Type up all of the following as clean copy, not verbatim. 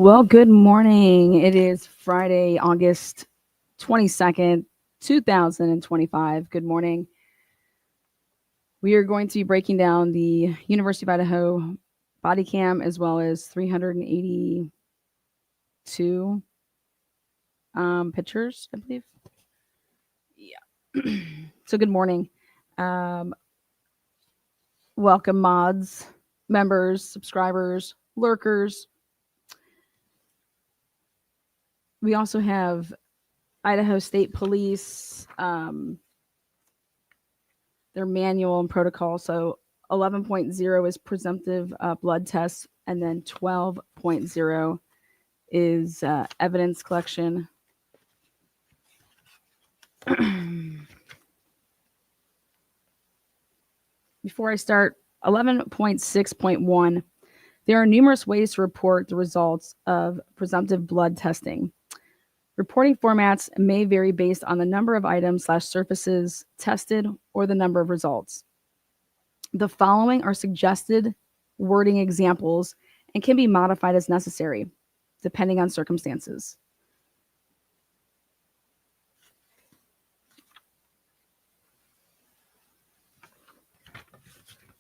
Well, good morning. It is Friday, August 22nd, 2025. Good morning. We are going to be breaking down the University of Idaho Bodycam as well as 382 pictures, I believe. Yeah. So, good morning. Um, Welcome, mods, members, subscribers, lurkers. We also have Idaho State Police, their manual and protocol. So 11.0 is presumptive blood tests, and then 12.0 is evidence collection. Before I start, 11.6.1, there are numerous ways to report the results of presumptive blood testing. Reporting formats may vary based on the number of items/surfaces tested or the number of results. The following are suggested wording examples and can be modified as necessary, depending on circumstances.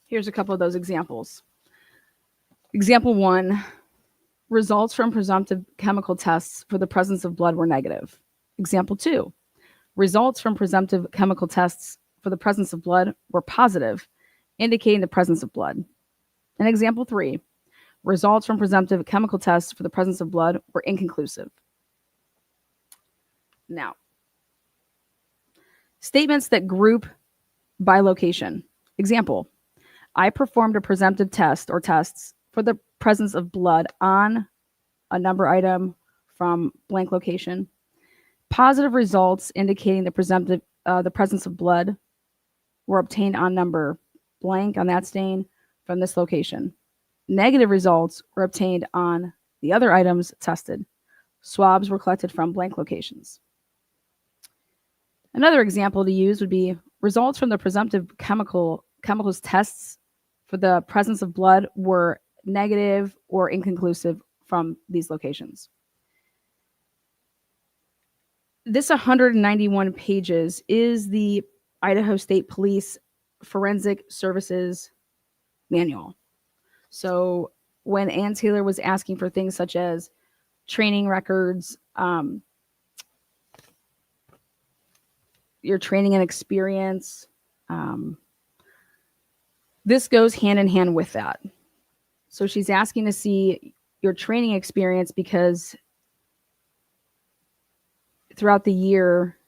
Here's a couple of those examples. Example 1, results from presumptive chemical tests for the presence of blood were negative. Example 2, results from presumptive chemical tests for the presence of blood were positive, indicating the presence of blood. And example 3, results from presumptive chemical tests for the presence of blood were inconclusive. Now, statements that group by location. Example, I performed a presumptive test or tests for the presence of blood on a number item from blank location. Positive results indicating the presence of blood were obtained on number blank on that stain from this location. Negative results were obtained on the other items tested. Swabs were collected from blank locations. Another example to use would be results from the presumptive chemicals tests for the presence of blood were negative or inconclusive from these locations. This 191 pages is the Idaho State Police Forensic Services Manual. So when Ann Taylor was asking for things such as training records, your training and experience, this goes hand in hand with that. So she's asking to see your training experience because throughout the year,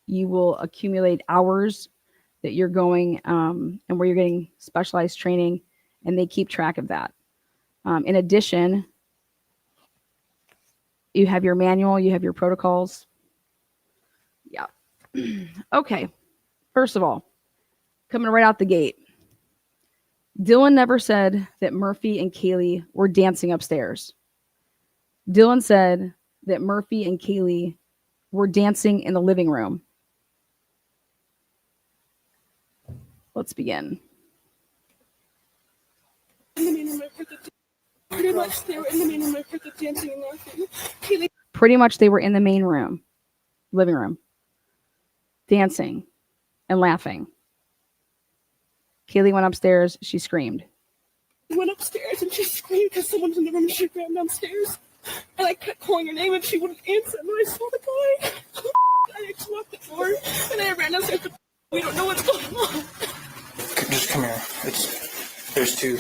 you will accumulate hours that you're going and where you're getting specialized training, and they keep track of that. In addition, you have your manual, you have your protocols. Yeah. Okay. First of all, coming right out the gate, Dylan never said that Murphy and Kaylee were dancing upstairs. Dylan said that Murphy and Kaylee were dancing in the living room. Let's begin. Pretty much they were in the main room. I heard the dancing and laughing. Pretty much they were in the main room, living room, dancing and laughing. Kaylee went upstairs. She screamed. She went upstairs and she screamed because someone was in the room and she ran downstairs. And I kept calling her name and she wouldn't answer. And I saw the guy. I just locked the door and I ran downstairs. We don't know what's going on. Just come here. There's two.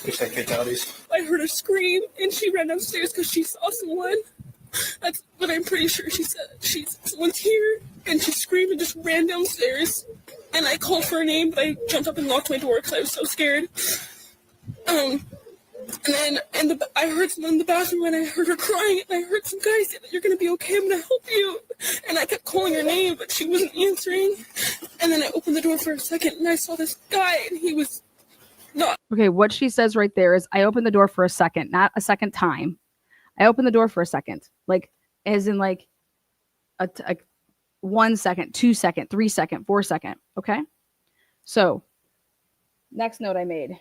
Looks like fatalities. I heard her scream and she ran downstairs because she saw someone. That's what I'm pretty sure she said. Someone's here and she screamed and just ran downstairs. And I called for her name, but I jumped up and locked my door because I was so scared. And then I heard someone in the bathroom and I heard her crying and I heard some guy say that you're going to be okay, I'm going to help you. And I kept calling her name, but she wasn't answering. And then I opened the door for a second and I saw this guy and he was not. Okay, what she says right there is I opened the door for a second, not a second time. I opened the door for a second, like as in like a 1 second, 2 second, 3 second, 4 second. Okay. So next note I made.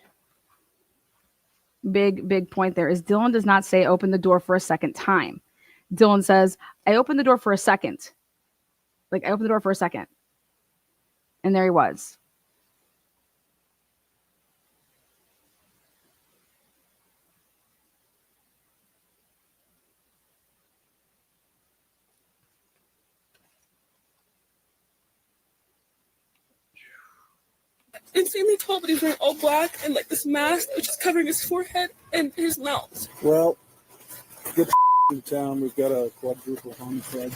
big point there is Dylan does not say open the door for a second time. Dylan says, I opened the door for a second. Like, I opened the door for a second. And there he was. Insanely tall, but he's wearing all black and like this mask, which is covering his forehead and his mouth. Well, get to town. We've got a quadruple homicide.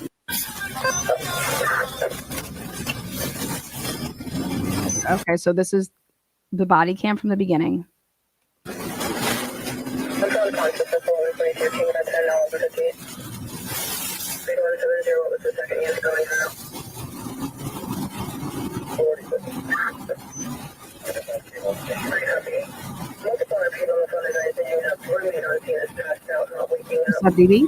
Okay, so this is the body cam from the beginning. Is that BB?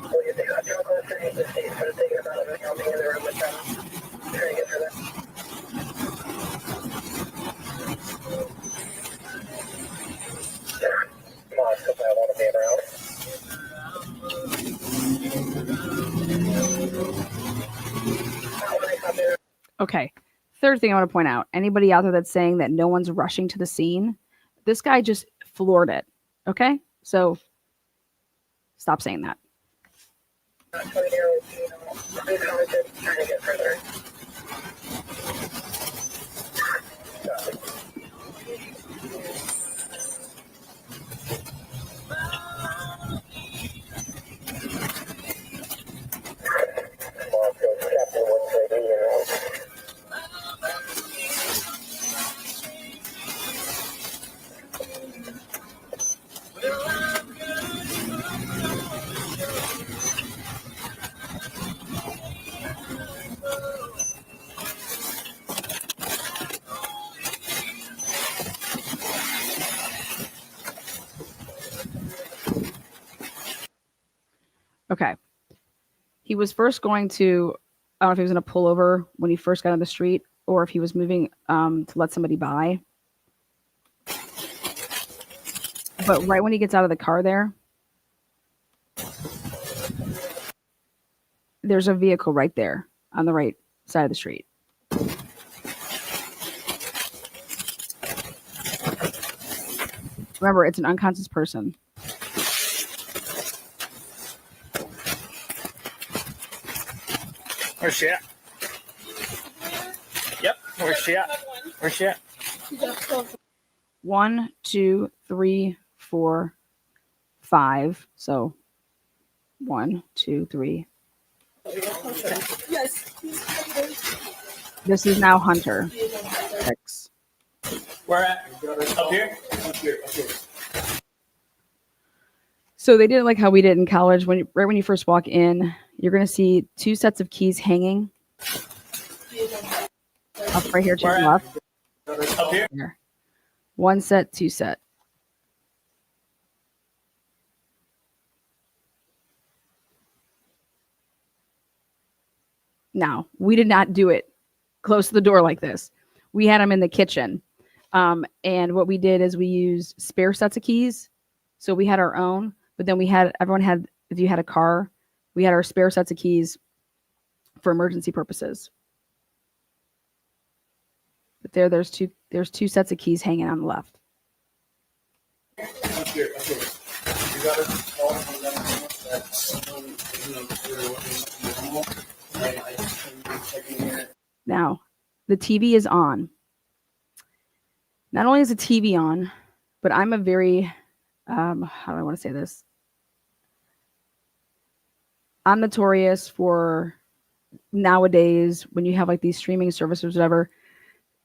Okay. Third thing I want to point out, anybody out there that's saying that no one's rushing to the scene, this guy just floored it. Okay? So stop saying that. Okay. He was first going to, I don't know if he was going to pull over when he first got on the street or if he was moving to let somebody by. But right when he gets out of the car there's a vehicle right there on the right side of the street. Remember, it's an unconscious person. Where's she at? Yep. Where's she at? Where's she at? 1, 2, 3, 4, 5. So 1, 2, 3. Yes. This is now Hunter. 6. Where at? Up here? Up here. Up here. So they did it like how we did in college. Right when you first walk in, you're going to see 2 sets of keys hanging up right here to the left. Up here? Here. 1 set, 2 set. Now, we did not do it close to the door like this. We had them in the kitchen. And what we did is we used spare sets of keys. So we had our own, but then everyone had, if you had a car, we had our spare sets of keys for emergency purposes. But there's two sets of keys hanging on the left. Up here. Up here. You got it all from that. Now, the TV is on. Not only is the TV on, but I'm a very, how do I want to say this? I'm notorious for nowadays when you have like these streaming services, whatever,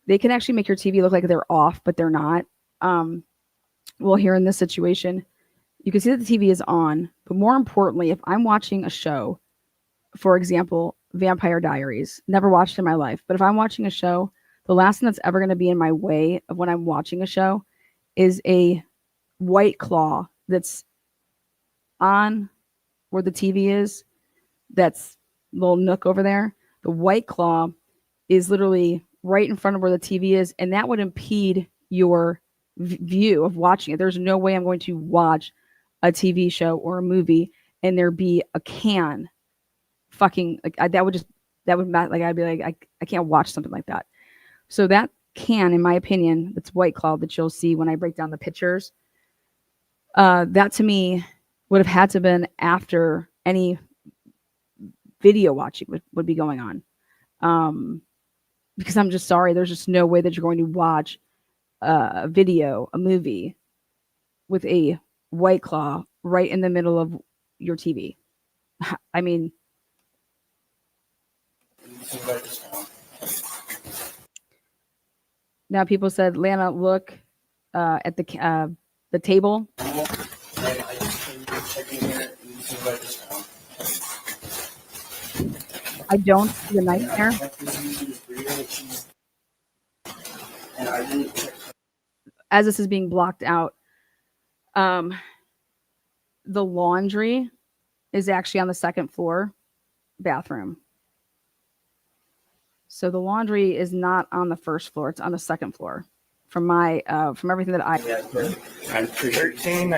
they can actually make your TV look like they're off, but they're not. Well, here in this situation, you can see that the TV is on, but more importantly, if I'm watching a show, for example, Vampire Diaries, never watched in my life, but if I'm watching a show, the last thing that's ever going to be in my way of when I'm watching a show is a white claw that's on where the TV is. That's little nook over there. The white claw is literally right in front of where the TV is, and that would impede your view of watching it. There's no way I'm going to watch a TV show or a movie and there be a can fucking like that would like I'd be like I can't watch something like that. So that can, in my opinion, that's White Claw that you'll see when I break down the pictures. That to me would have had to been after any video watching would be going on. Because I'm just sorry, there's just no way that you're going to watch a video, a movie with a White Claw right in the middle of your TV. I mean, now people said, Lana, look at the table. I don't see the knife there. As this is being blocked out, the laundry is actually on the second floor bathroom. So the laundry is not on the first floor; it's on the second floor. From my from everything that I. I'm 13.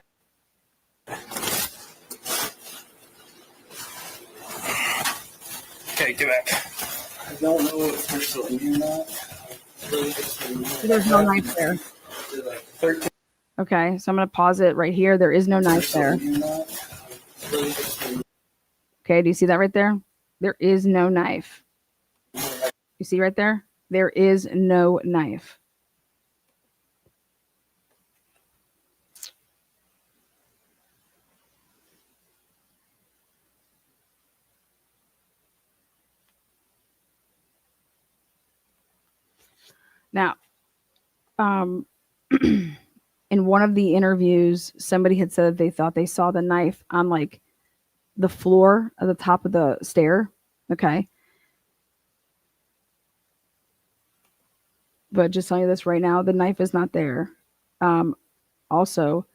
Okay, do it. I don't know if they're still in here or not. There's no knife there. 13. Okay, so I'm going to pause it right here. There is no knife there. Okay, do you see that right there? There is no knife. You see right there? There is no knife. Now, in one of the interviews, somebody had said that they thought they saw the knife on like the floor at the top of the stair. Okay. But just telling you this right now, the knife is not there. Also,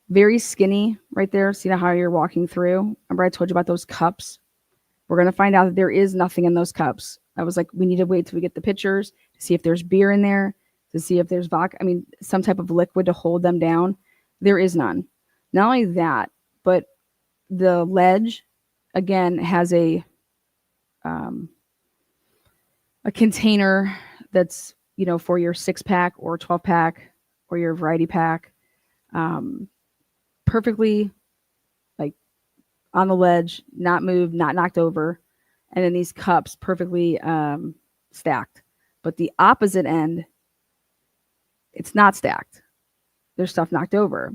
very skinny right there. See how you're walking through? Remember I told you about those cups? We're going to find out that there is nothing in those cups. I was like, we need to wait till we get the pictures to see if there's beer in there, to see if there's vodka. I mean, some type of liquid to hold them down. There is none. Not only that, but the ledge, again, has a container that's, you know, for your 6-pack or 12-pack or your variety pack. Perfectly like on the ledge, not moved, not knocked over. And then these cups perfectly stacked. But the opposite end, it's not stacked. There's stuff knocked over.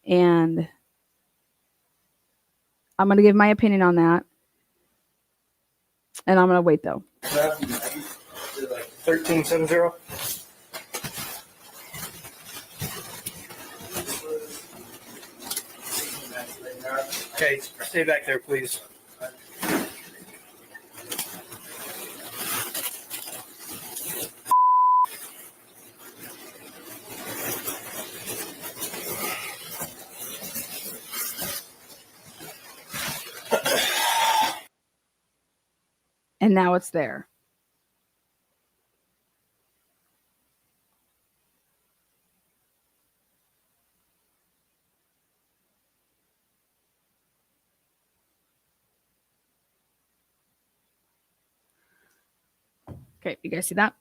And I'm going to give my opinion on that. And I'm going to wait, though. 1370. Okay, stay back there, please. And now it's there. Okay, you guys see that?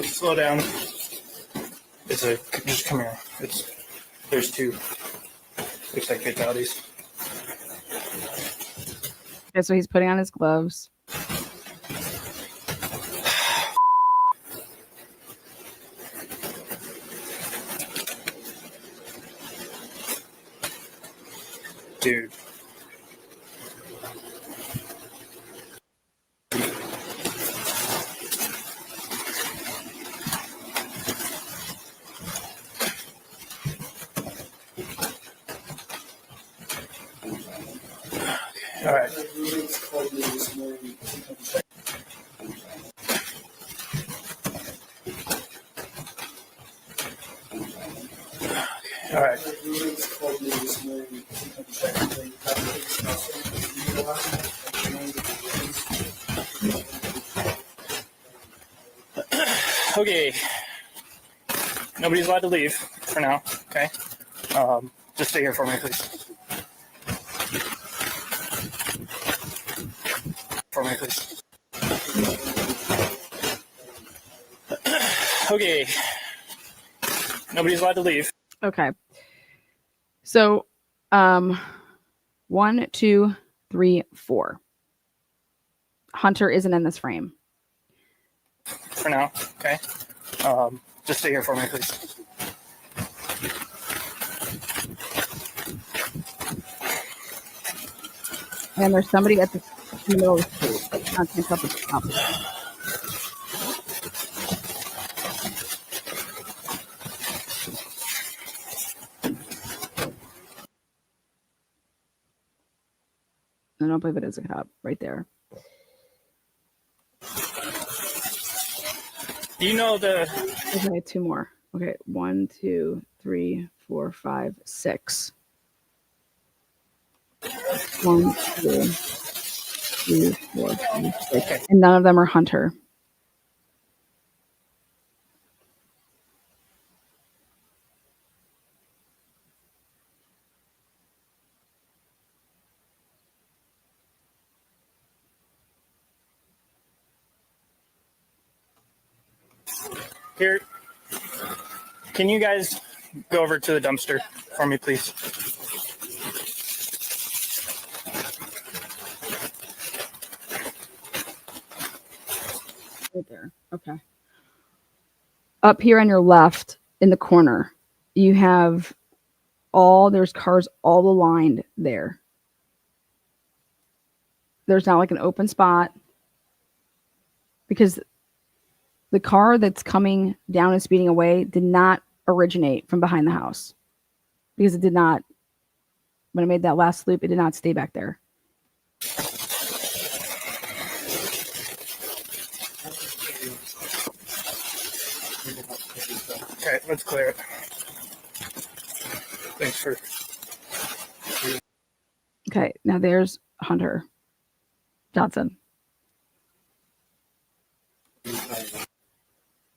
Slow down. Just come here. There's two. Looks like fatalities. Okay, so he's putting on his gloves. Dude. All right. All right. Okay. Nobody's allowed to leave for now, okay? Just stay here for me, please. For me, please. Okay. Nobody's allowed to leave. Okay. So, 1, 2, 3, 4. Hunter isn't in this frame. For now, okay? Just stay here for me, please. And there's somebody at the middle of the street. I can't tell if it's up. I don't believe it is a cop right there. Do you know the... Okay, 2 more. Okay, 1, 2, 3, 4, 5, 6. 1, 2, 3, 4, 5, 6. And none of them are Hunter. Here, can you guys go over to the dumpster for me, please? Right there. Okay. Up here on your left in the corner, you have there's cars all aligned there. There's not like an open spot because the car that's coming down and speeding away did not originate from behind the house because it did not, when it made that last loop, it did not stay back there. Okay, let's clear it. Thanks for... Okay, now there's Hunter Johnson.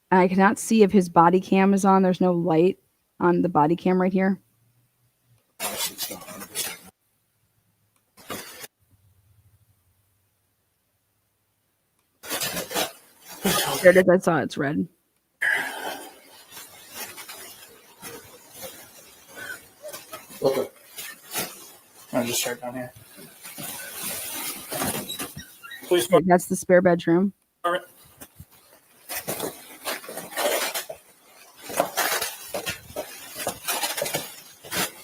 I cannot see if his body cam is on. There's no light on the body cam right here. There it is. I saw it's red. Okay. I'll just start down here. Please. Okay, that's the spare bedroom. All right.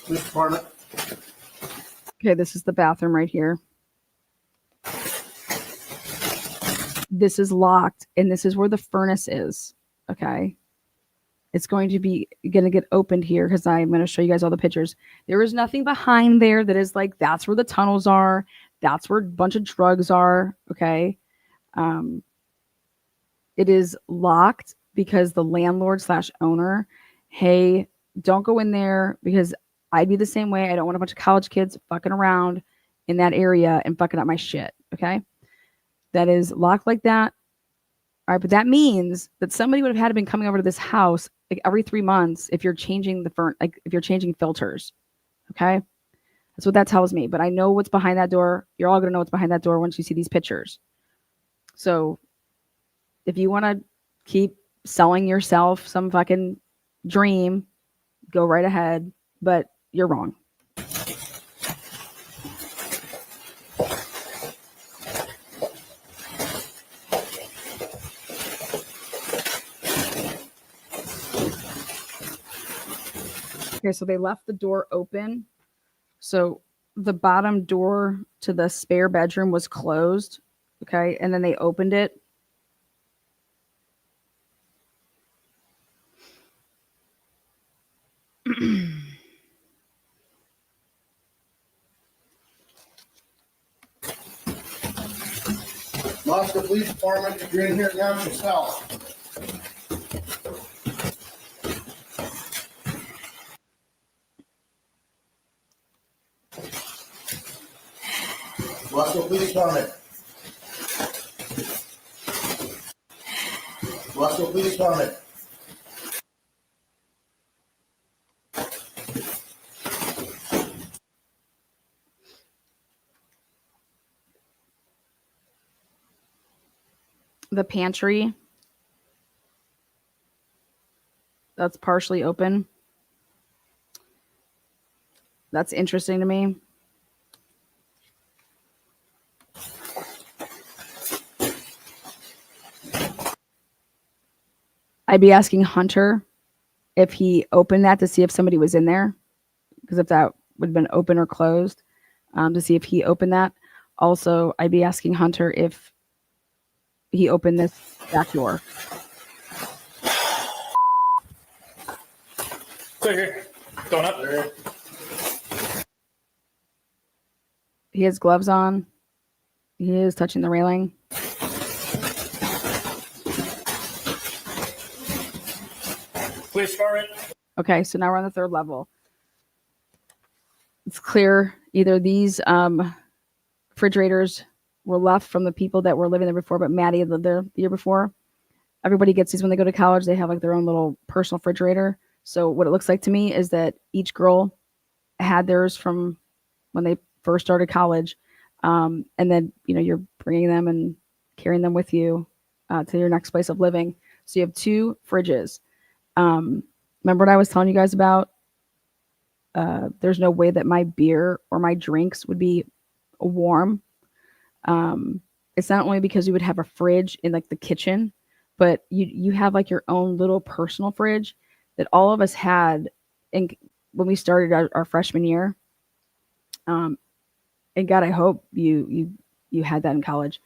Police department. Okay, this is the bathroom right here. This is locked, and this is where the furnace is. Okay. It's going to get opened here because I'm going to show you guys all the pictures. There is nothing behind there that is like, that's where the tunnels are. That's where a bunch of drugs are. Okay. It is locked because the landlord / owner, hey, don't go in there because I'd be the same way. I don't want a bunch of college kids fucking around in that area and fucking up my shit. Okay. That is locked like that. All right. But that means that somebody would have had to been coming over to this house like every 3 months if you're changing if you're changing filters. Okay. That's what that tells me. But I know what's behind that door. You're all going to know what's behind that door once you see these pictures. So if you want to keep selling yourself some fucking dream, go right ahead. But you're wrong. Okay, so they left the door open. So the bottom door to the spare bedroom was closed. Okay, and then they opened it. Moscow Police Department, if you're in here, announce yourself. Moscow Police Department. Roscoe Police Department. The pantry that's partially open. That's interesting to me. I'd be asking Hunter if he opened that to see if somebody was in there, because if that would have been open or closed, to see if he opened that. Also, I'd be asking Hunter if he opened this back door. Clear. Going up there. He has gloves on. He is touching the railing. Police department. Okay, so now we're on the third level. It's clear either these refrigerators were left from the people that were living there before, but Maddie had lived there the year before. Everybody gets these when they go to college. They have like their own little personal refrigerator. So what it looks like to me is that each girl had theirs from when they first started college. And then, you're bringing them and carrying them with you to your next place of living. So you have 2 fridges. Remember what I was telling you guys about? There's no way that my beer or my drinks would be warm. It's not only because you would have a fridge in like the kitchen, but you have like your own little personal fridge that all of us had when we started our freshman year. And God, I hope you had that in college.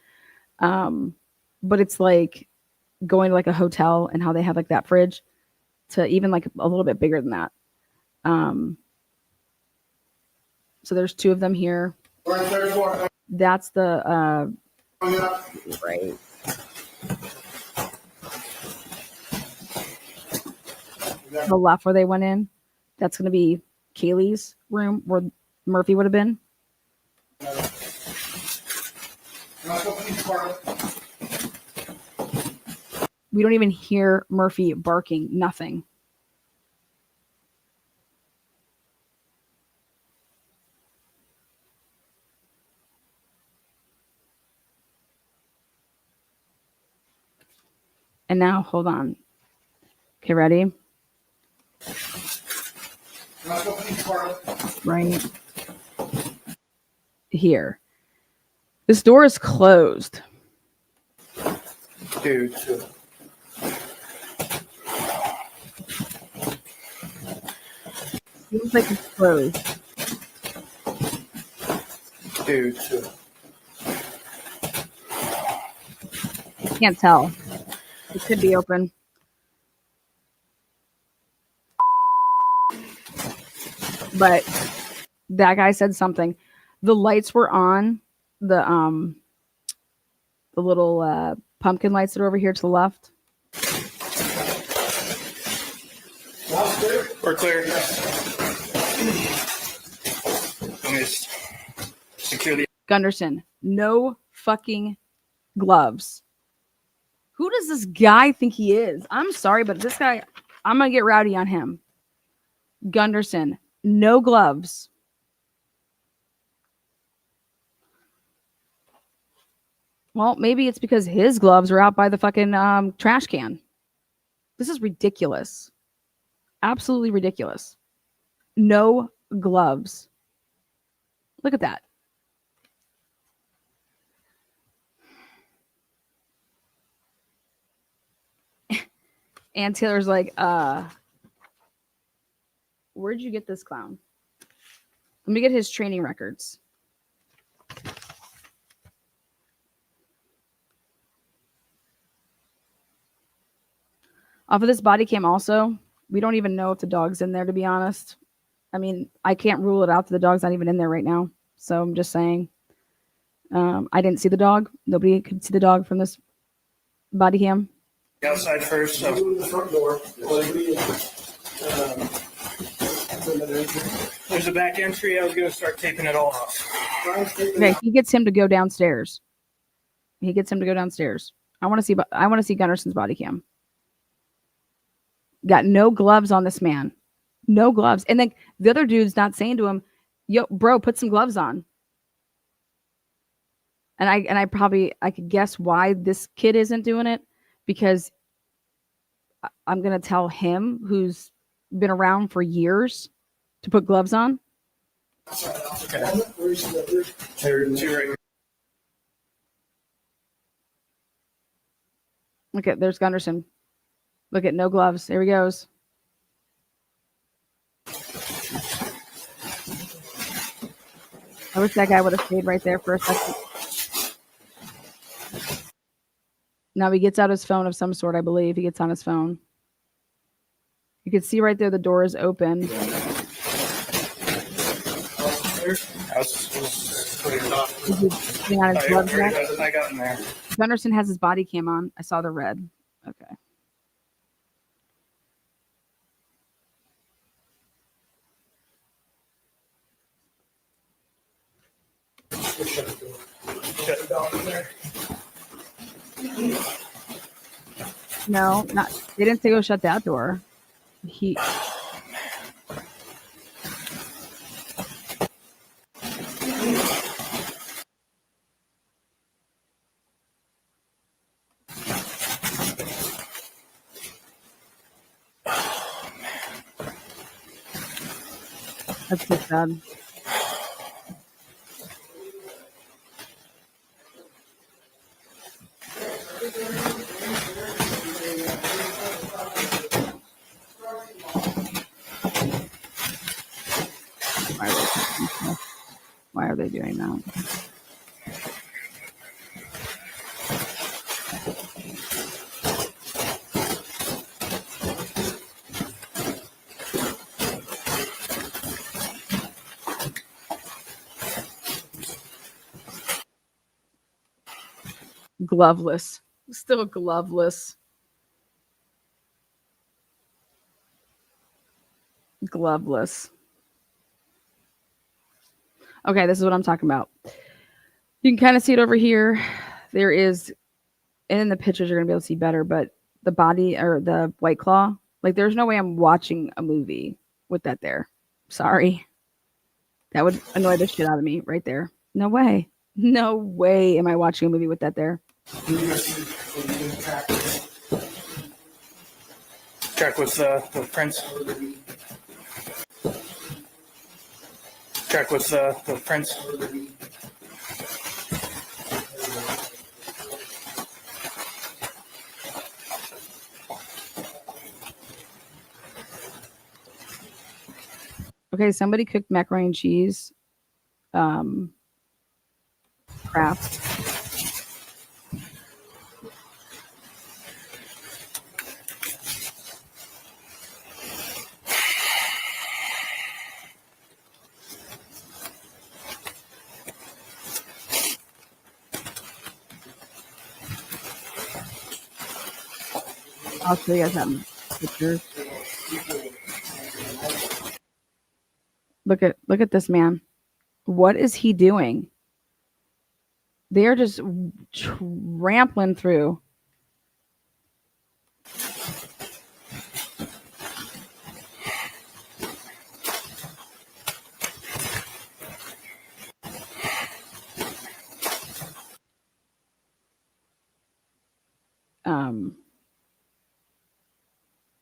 But it's like going to like a hotel and how they have like that fridge to even like a little bit bigger than that. So there's 2 of them here. That's the right. The left where they went in. That's going to be Kaylee's room where Murphy would have been. We don't even hear Murphy barking. Nothing. And now, hold on. Okay, ready? Right here. This door is closed. Dude. Feels like it's closed. Dude. Can't tell. It could be open. But that guy said something. The lights were on. The little pumpkin lights that are over here to the left. We're clear. Let me just secure the. Gunderson, no fucking gloves. Who does this guy think he is? I'm sorry, but this guy, I'm going to get rowdy on him. Gunderson, no gloves. Well, maybe it's because his gloves are out by the fucking trash can. This is ridiculous. Absolutely ridiculous. No gloves. Look at that. And Taylor's like, where'd you get this clown? Let me get his training records. Off of this body cam also, we don't even know if the dog's in there, to be honest. I mean, I can't rule it out that the dog's not even in there right now. So I'm just saying. I didn't see the dog. Nobody could see the dog from this body cam. Outside first. So. The front door. There's a back entry. I was going to start taping it all off. Okay, he gets him to go downstairs. I want to see Gunderson's body cam. Got no gloves on this man. No gloves. And then the other dude's not saying to him, yo, bro, put some gloves on. And I could guess why this kid isn't doing it, because I'm gonna tell him, who's been around for years, to put gloves on. Okay. Two right. Look at, there's Gunderson. Look at, no gloves. There he goes. I wish that guy would have stayed right there for a second. Now he gets out his phone of some sort, I believe. He gets on his phone. You can see right there the door is open. On his gloves rack. I got in there. Gunderson has his body cam on. I saw the red. Okay. No, not. They didn't say go shut that door. He. That's so sad. Why are they doing that? Gloveless. Still gloveless. Gloveless. Okay, this is what I'm talking about. You can kind of see it over here. There is, and in the pictures you're gonna be able to see better, but the body, or the White Claw, like there's no way I'm watching a movie with that there. Sorry. That would annoy the shit out of me right there. No way. No way am I watching a movie with that there. Check with Prince. Check with Prince. Okay, somebody cooked macaroni and cheese. Craft. I'll show you guys some pictures. Look at this man. What is he doing? They are just trampling through.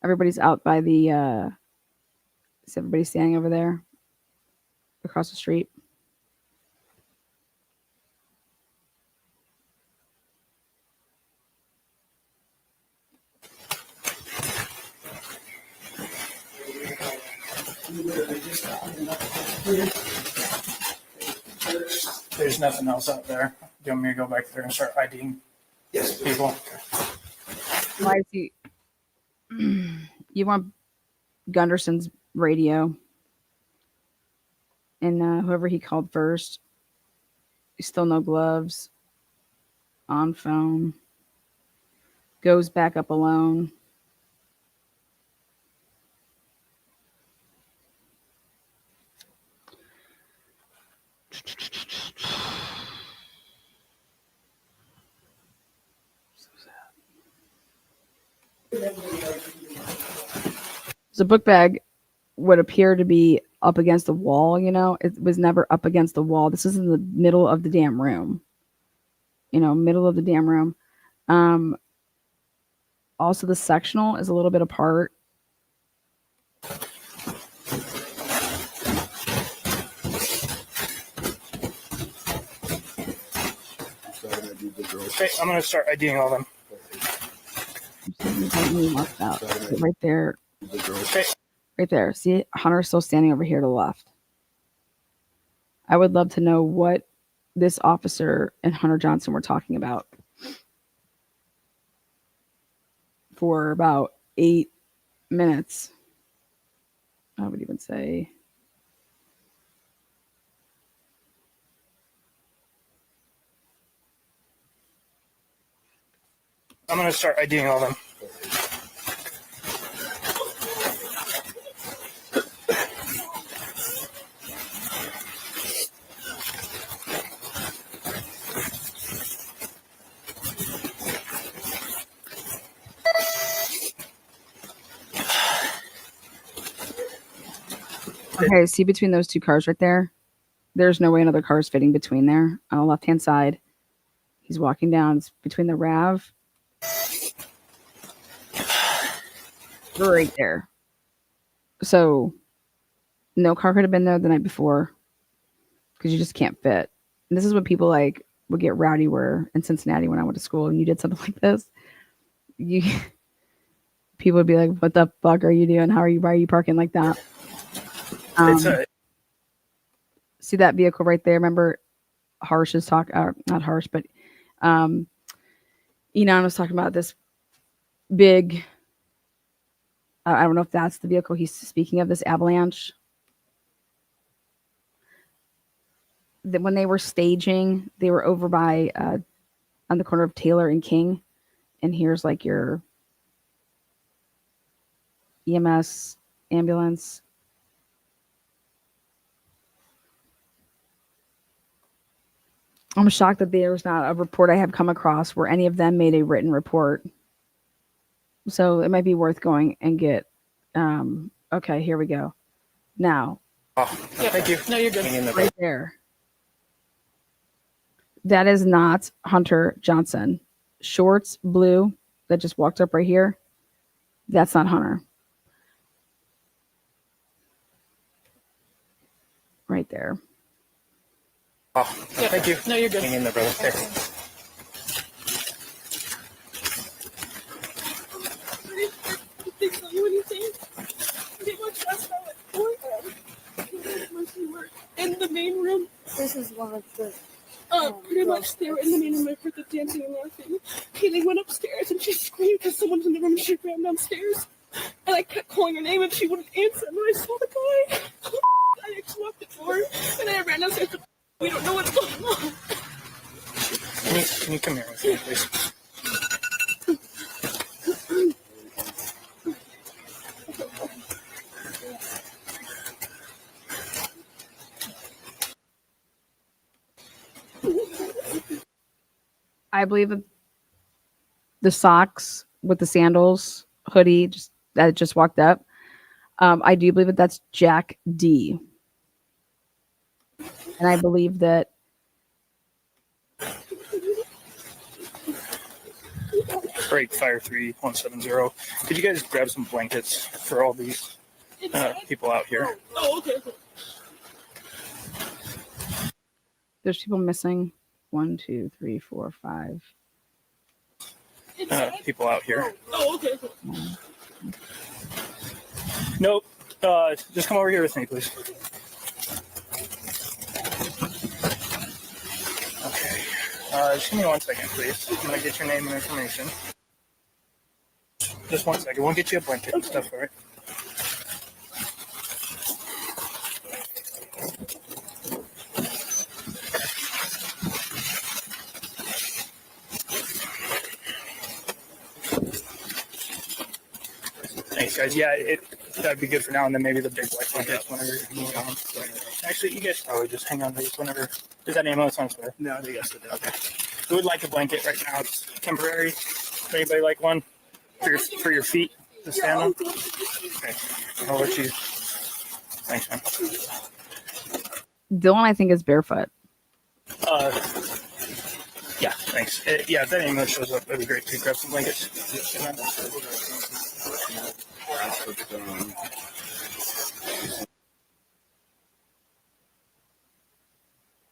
Everybody's out by the is everybody standing over there across the street? There's nothing else out there. Do you want me to go back there and start IDing people? Why is he? You want Gunderson's radio, and whoever he called first. Still no gloves. On phone. Goes back up alone. So sad. So book bag would appear to be up against the wall, you know. It was never up against the wall. This is in the middle of the damn room. You know, middle of the damn room. Also the sectional is a little bit apart. Okay, I'm gonna start IDing all them. Right there. Okay. Right there. See, Hunter's still standing over here to the left. I would love to know what this officer and Hunter Johnson were talking about for about 8 minutes. I would even say. I'm gonna start IDing all them. Okay, see between those two cars right there? There's no way another car is fitting between there. On the left-hand side, he's walking down. It's between the RAV. Right there. So, no car could have been there the night before because you just can't fit. And this is what people like would get rowdy were in Cincinnati when I went to school and you did something like this. People would be like, "What the fuck are you doing? Why are you parking like that?" See that vehicle right there? Remember, Harsh is talking, not Harsh, but Enon was talking about this big. I don't know if that's the vehicle he's speaking of. This Avalanche. That when they were staging, they were over by on the corner of Taylor and King, and here's like your EMS ambulance. I'm shocked that there was not a report I have come across where any of them made a written report. So it might be worth going and get. Okay, here we go. Now. Oh, thank you. No, you're good. Right there. That is not Hunter Johnson. Shorts, blue, that just walked up right here. That's not Hunter. Right there. Oh, thank you. No, you're good. Hang in there, brother. There. They tell you anything? They were just out at 4 when we were in the main room. This is one of the. Pretty much they were in the main room. I heard the dancing and laughing. Kaylee went upstairs and she screamed because someone's in the room and she ran downstairs. And I kept calling her name and she wouldn't answer. And I saw the guy. I actually locked the door and I ran downstairs. We don't know what's going on. Can you come here with me, please? I believe that the socks with the sandals, hoodie, that just walked up. I do believe that that's Jack D. And I believe that Break Fire 3170. Could you guys grab some blankets for all these people out here? Oh, okay. there's people missing. 1, 2, 3, 4, 5. People out here. Oh, okay. Nope. Just come over here with me, please. Okay. Just give me 1 second, please. I'm gonna get your name and information. Just 1 second. We'll get you a blanket and stuff, all right? Thanks, guys. Yeah, that'd be good for now, and then maybe the big white blankets whenever you move on. Actually, you guys probably just hang on to these whenever. Is that ambulance on its way? No, they guess it is. Okay. We would like a blanket right now. It's temporary. Anybody like one for your feet? to stand on? Yeah, Okay. I'll let you. Thanks, man. Dylan, I think, is barefoot. Yeah, thanks. Yeah, if that ambulance shows up, that'd be great to grab some blankets.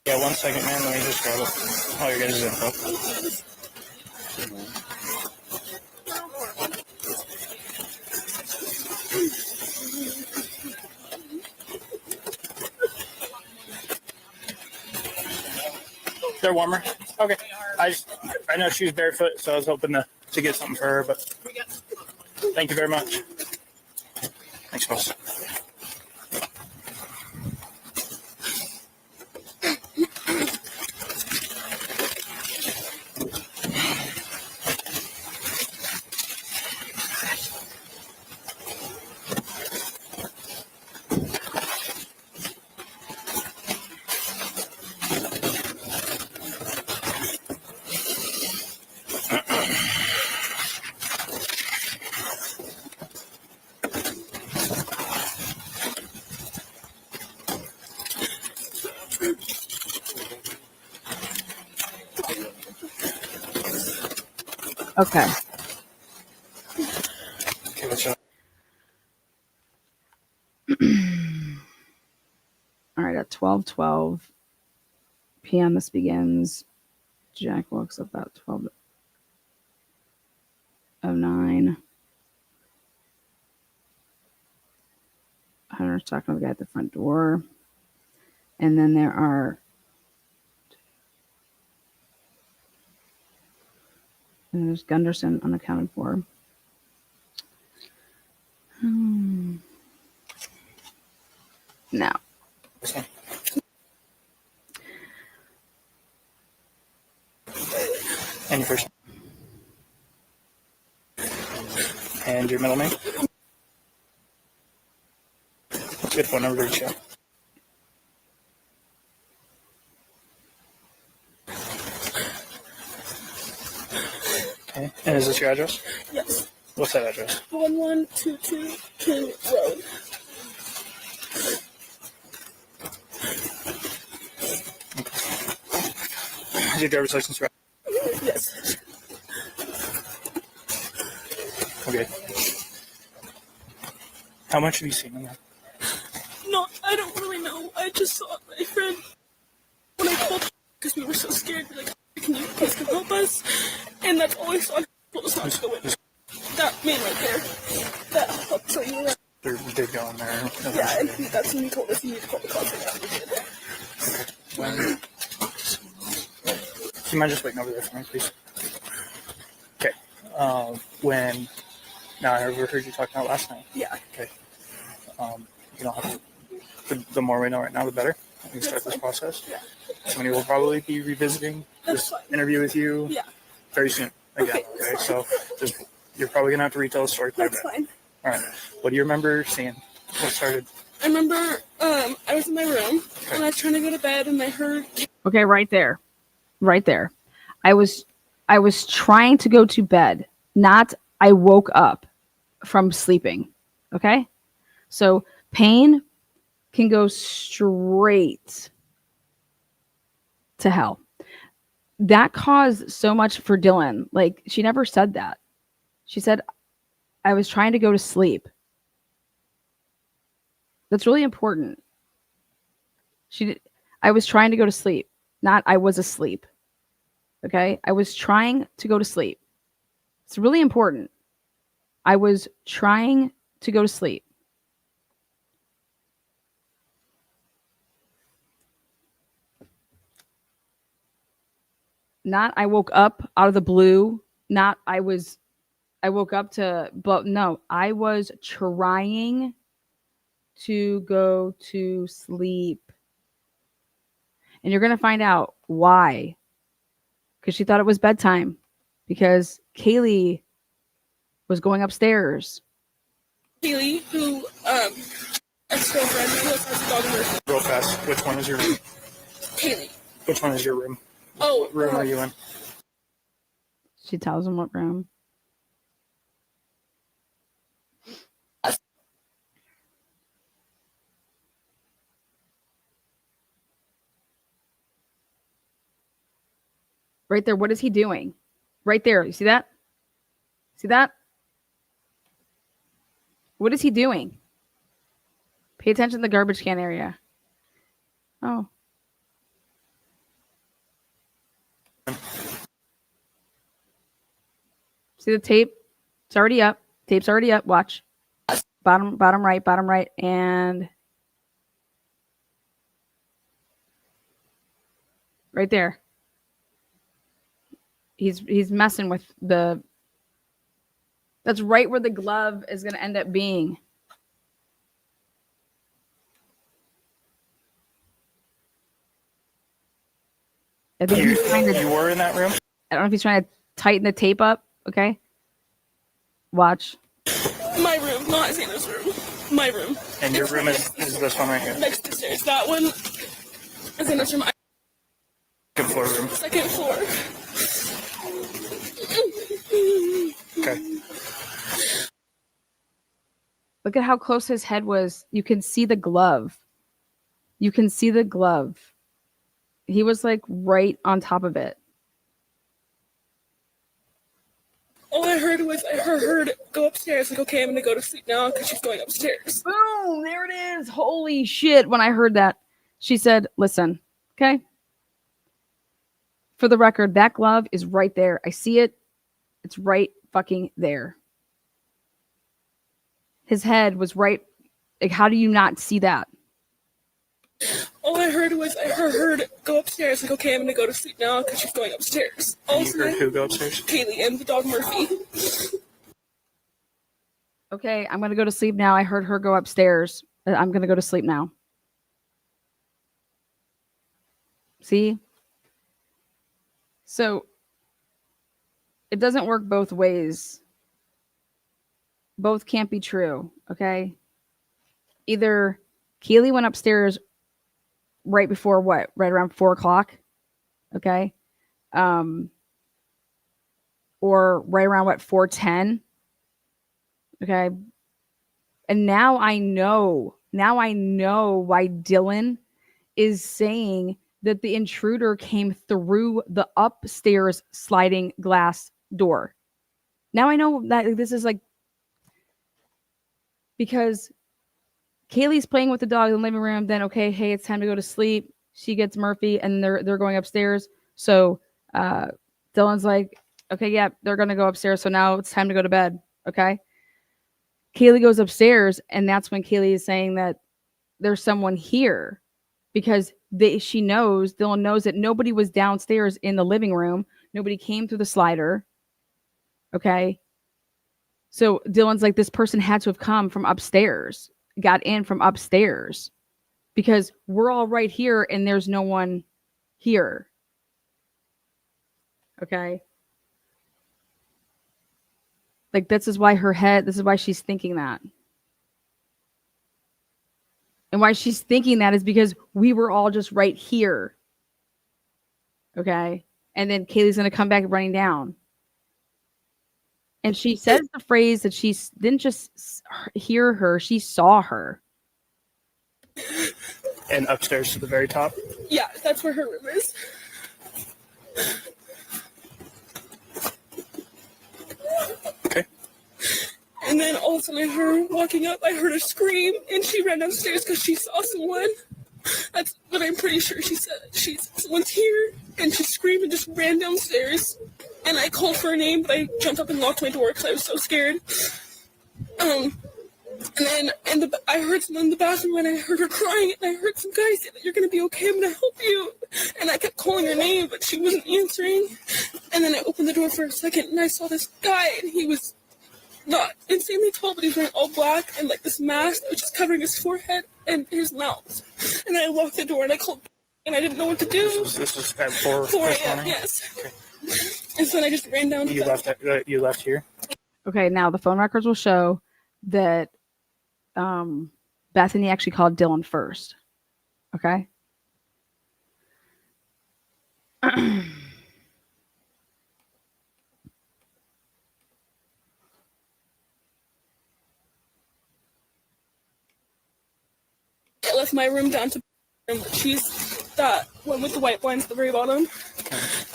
Yeah, 1 second, man. Let me just grab it. All your guys' info. They're warmer. Okay. I know she was barefoot, so I was hoping to get something for her, but thank you very much. Thanks, boss. Okay. Okay, what's up? All right, at 12:12 p.m. this begins. Jack walks up about 12:09. Hunter's talking to the guy at the front door. And then there's Gunderson unaccounted for. No. And your first. And your middle name? Good phone number to reach out. Okay. And is this your address? yes. What's that address? 1122 King Road. Is your driver's license right? Yes. Okay. How much have you seen in that? No, I don't really know. I just saw my friend when I called because we were so scared. We're like, can you please come help us? And that's all I saw. Told us not to go in. That man right there. That I'll show you around. They're going there. Yeah, and that's when he told us you need to call the cops right now. We did. Do you mind just waiting over there for me, please? Okay. Now I overheard you talking about last night. Yeah. Okay. You don't have to, the more we know right now, the better. We can start this process. Yeah. Somebody will probably be revisiting That's this fine. interview with you Yeah. very soon. Again, Okay, okay? So you're probably going to have to retell the story quite a That's bit. fine. All right. What do you remember seeing? What started? I remember I was in my room and I was trying to go to bed and I heard Okay, right there. Right there. I was trying to go to bed, not I woke up from sleeping. Okay? So pain can go straight to hell. That caused so much for Dylan. Like, she never said that. She said, I was trying to go to sleep. That's really important. I was trying to go to sleep, not I was asleep. Okay? I was trying to go to sleep. It's really important. I was trying to go to sleep. Not I woke up out of the blue. Not I woke up to, but no, I was trying to go to sleep. And you're going to find out why. Because she thought it was bedtime. Because Kaylee was going upstairs. Haley, who ex-girlfriend who has a dog in her. Real fast. Which one is your room? Haley. Which one is your room? Oh, What room are you in? She tells him what room. Right there. What is he doing? Right there. You see that? See that? What is he doing? Pay attention to the garbage can area. Oh. See the tape? It's already up. Tape's already up. Watch. Bottom right, and right there. He's messing with the. That's right where the glove is going to end up being. I think he's trying to. You were in that room? I don't know if he's trying to tighten the tape up. Okay. Watch. My room, not Xana's room. My room. And your room is this one right here. Next to the stairs. That one is Xana's room. Second floor room. Second floor. Okay. Look at how close his head was. You can see the glove. You can see the glove. He was like right on top of it. All I heard was I heard go upstairs. Like, okay, I'm gonna go to sleep now because she's going upstairs. Boom! There it is. Holy shit. When I heard that, she said, listen, okay? For the record, that glove is right there. I see it. It's right fucking there. His head was right. Like, how do you not see that? All I heard was I heard go upstairs. Like, okay, I'm gonna go to sleep now because she's going upstairs. And you heard who go upstairs? Kaylee and the dog Murphy. Okay, I'm going to go to sleep now. I heard her go upstairs. I'm going to go to sleep now. See? So, it doesn't work both ways. Both can't be true, okay? Either Keely went upstairs right before what? Right around 4 o'clock, okay? Or right around what? 4:10. Okay. And now I know why Dylan is saying that the intruder came through the upstairs sliding glass door. Now I know that this is like, because Kaylee's playing with the dog in the living room. Then, okay, hey, it's time to go to sleep. She gets Murphy and they're going upstairs. So Dylan's like, okay, yeah, they're going to go upstairs. So now it's time to go to bed. Okay. Kaylee goes upstairs, and that's when Kaylee is saying that there's someone here, because Dylan knows that nobody was downstairs in the living room. Nobody came through the slider. Okay. So Dylan's like, this person had to have come from upstairs, got in from upstairs, because we're all right here and there's no one here. Okay. Like, this is why she's thinking that. And why she's thinking that is because we were all just right here. Okay. And then Kaylee's going to come back running down. And she says the phrase that she didn't just hear her, she saw her. And upstairs to the very top? Yeah, that's where her room is. Okay. And then all of a sudden I heard her walking up. I heard her scream, and she ran downstairs because she saw someone. That's what I'm pretty sure she said. Someone's here, and she screamed and just ran downstairs. And I called for her name, but I jumped up and locked my door because I was so scared. And then I heard someone in the bathroom, and I heard her crying, and I heard some guy say that you're going to be okay, I'm going to help you. And I kept calling her name, but she wasn't answering. And then I opened the door for a second, and I saw this guy, and he was not insanely tall, but he was wearing all black and like this mask, which is covering his forehead and his mouth. And I locked the door, and I called, and I didn't know what to do. This was at 4 a.m., yes. Okay. And so then I just ran down. You left here? Okay, now the phone records will show that Bethany actually called Dylan first. Okay? I left my room down to she's that one with the white blinds at the very bottom.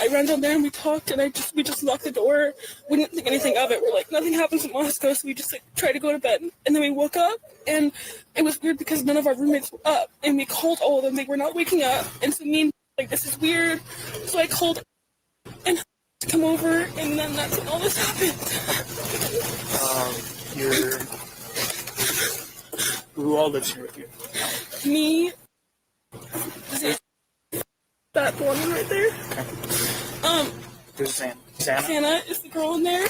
I ran down there and we talked, and we just locked the door. We didn't think anything of it. We're like, nothing happens in Moscow, so we just like tried to go to bed. And then we woke up, and it was weird because none of our roommates were up, and we called all of them. They were not waking up, and so me and like, this is weird. So I called and to come over, and then that's when all this happened. Who all lives here with you? Me, that one right there. Okay. Who's Xana? Xana? Hannah is the girl in there.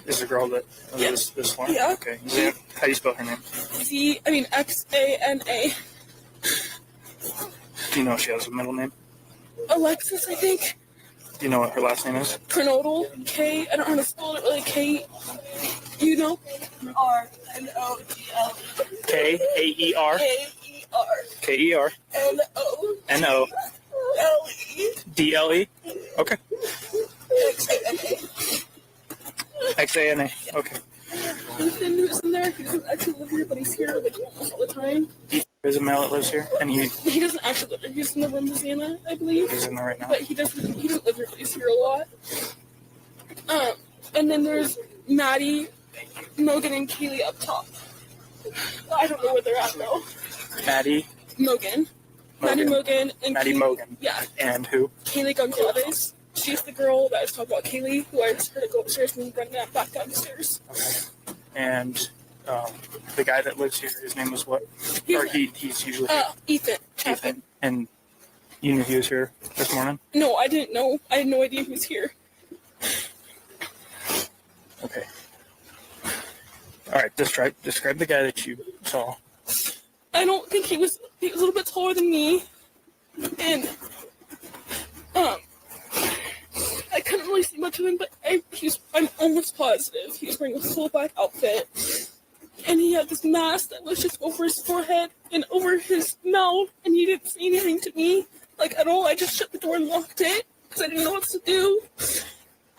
Is the girl that Yeah. this one? Yeah. Okay. How do you spell her name? Xana. Do you know if she has a middle name? Alexis, I think. Do you know what her last name is? Kernodal. K. I don't know how to spell it really. K. You know? RNODL. K-A-E-R. K-E-R. K-E-R. N-O. N-O. L-E. D-L-E? Okay. X-A-N-A. X-A-N-A. Okay. Ethan, who's in there, he doesn't actually live here, but he's here like almost all the time. There's a male that lives here, and He doesn't actually live here. He's in the room with Xana, I believe. he's in there right now. But he doesn't live here, but he's here a lot. And then there's Maddie, Mogan, and Kaylee up top. I don't know where they're at though. Maddie. Mogan. Maddie Mogan and Maddie Kaylee, Mogan. Yeah. And who? Kaylee Goncalves. She's the girl that I was talking about, Kaylee, who I just heard her go upstairs and run back downstairs. Okay. And the guy that lives here, his name was what? He's usually here. Ethan. Ethan. And you knew he was here this morning? No, I didn't know. I had no idea he was here. Okay. All right. Describe the guy that you saw. I don't think he was a little bit taller than me, and I couldn't really see much of him, but I'm almost positive he was wearing a full black outfit, and he had this mask that was just over his forehead and over his mouth, and he didn't say anything to me, like at all. I just shut the door and locked it because I didn't know what to do,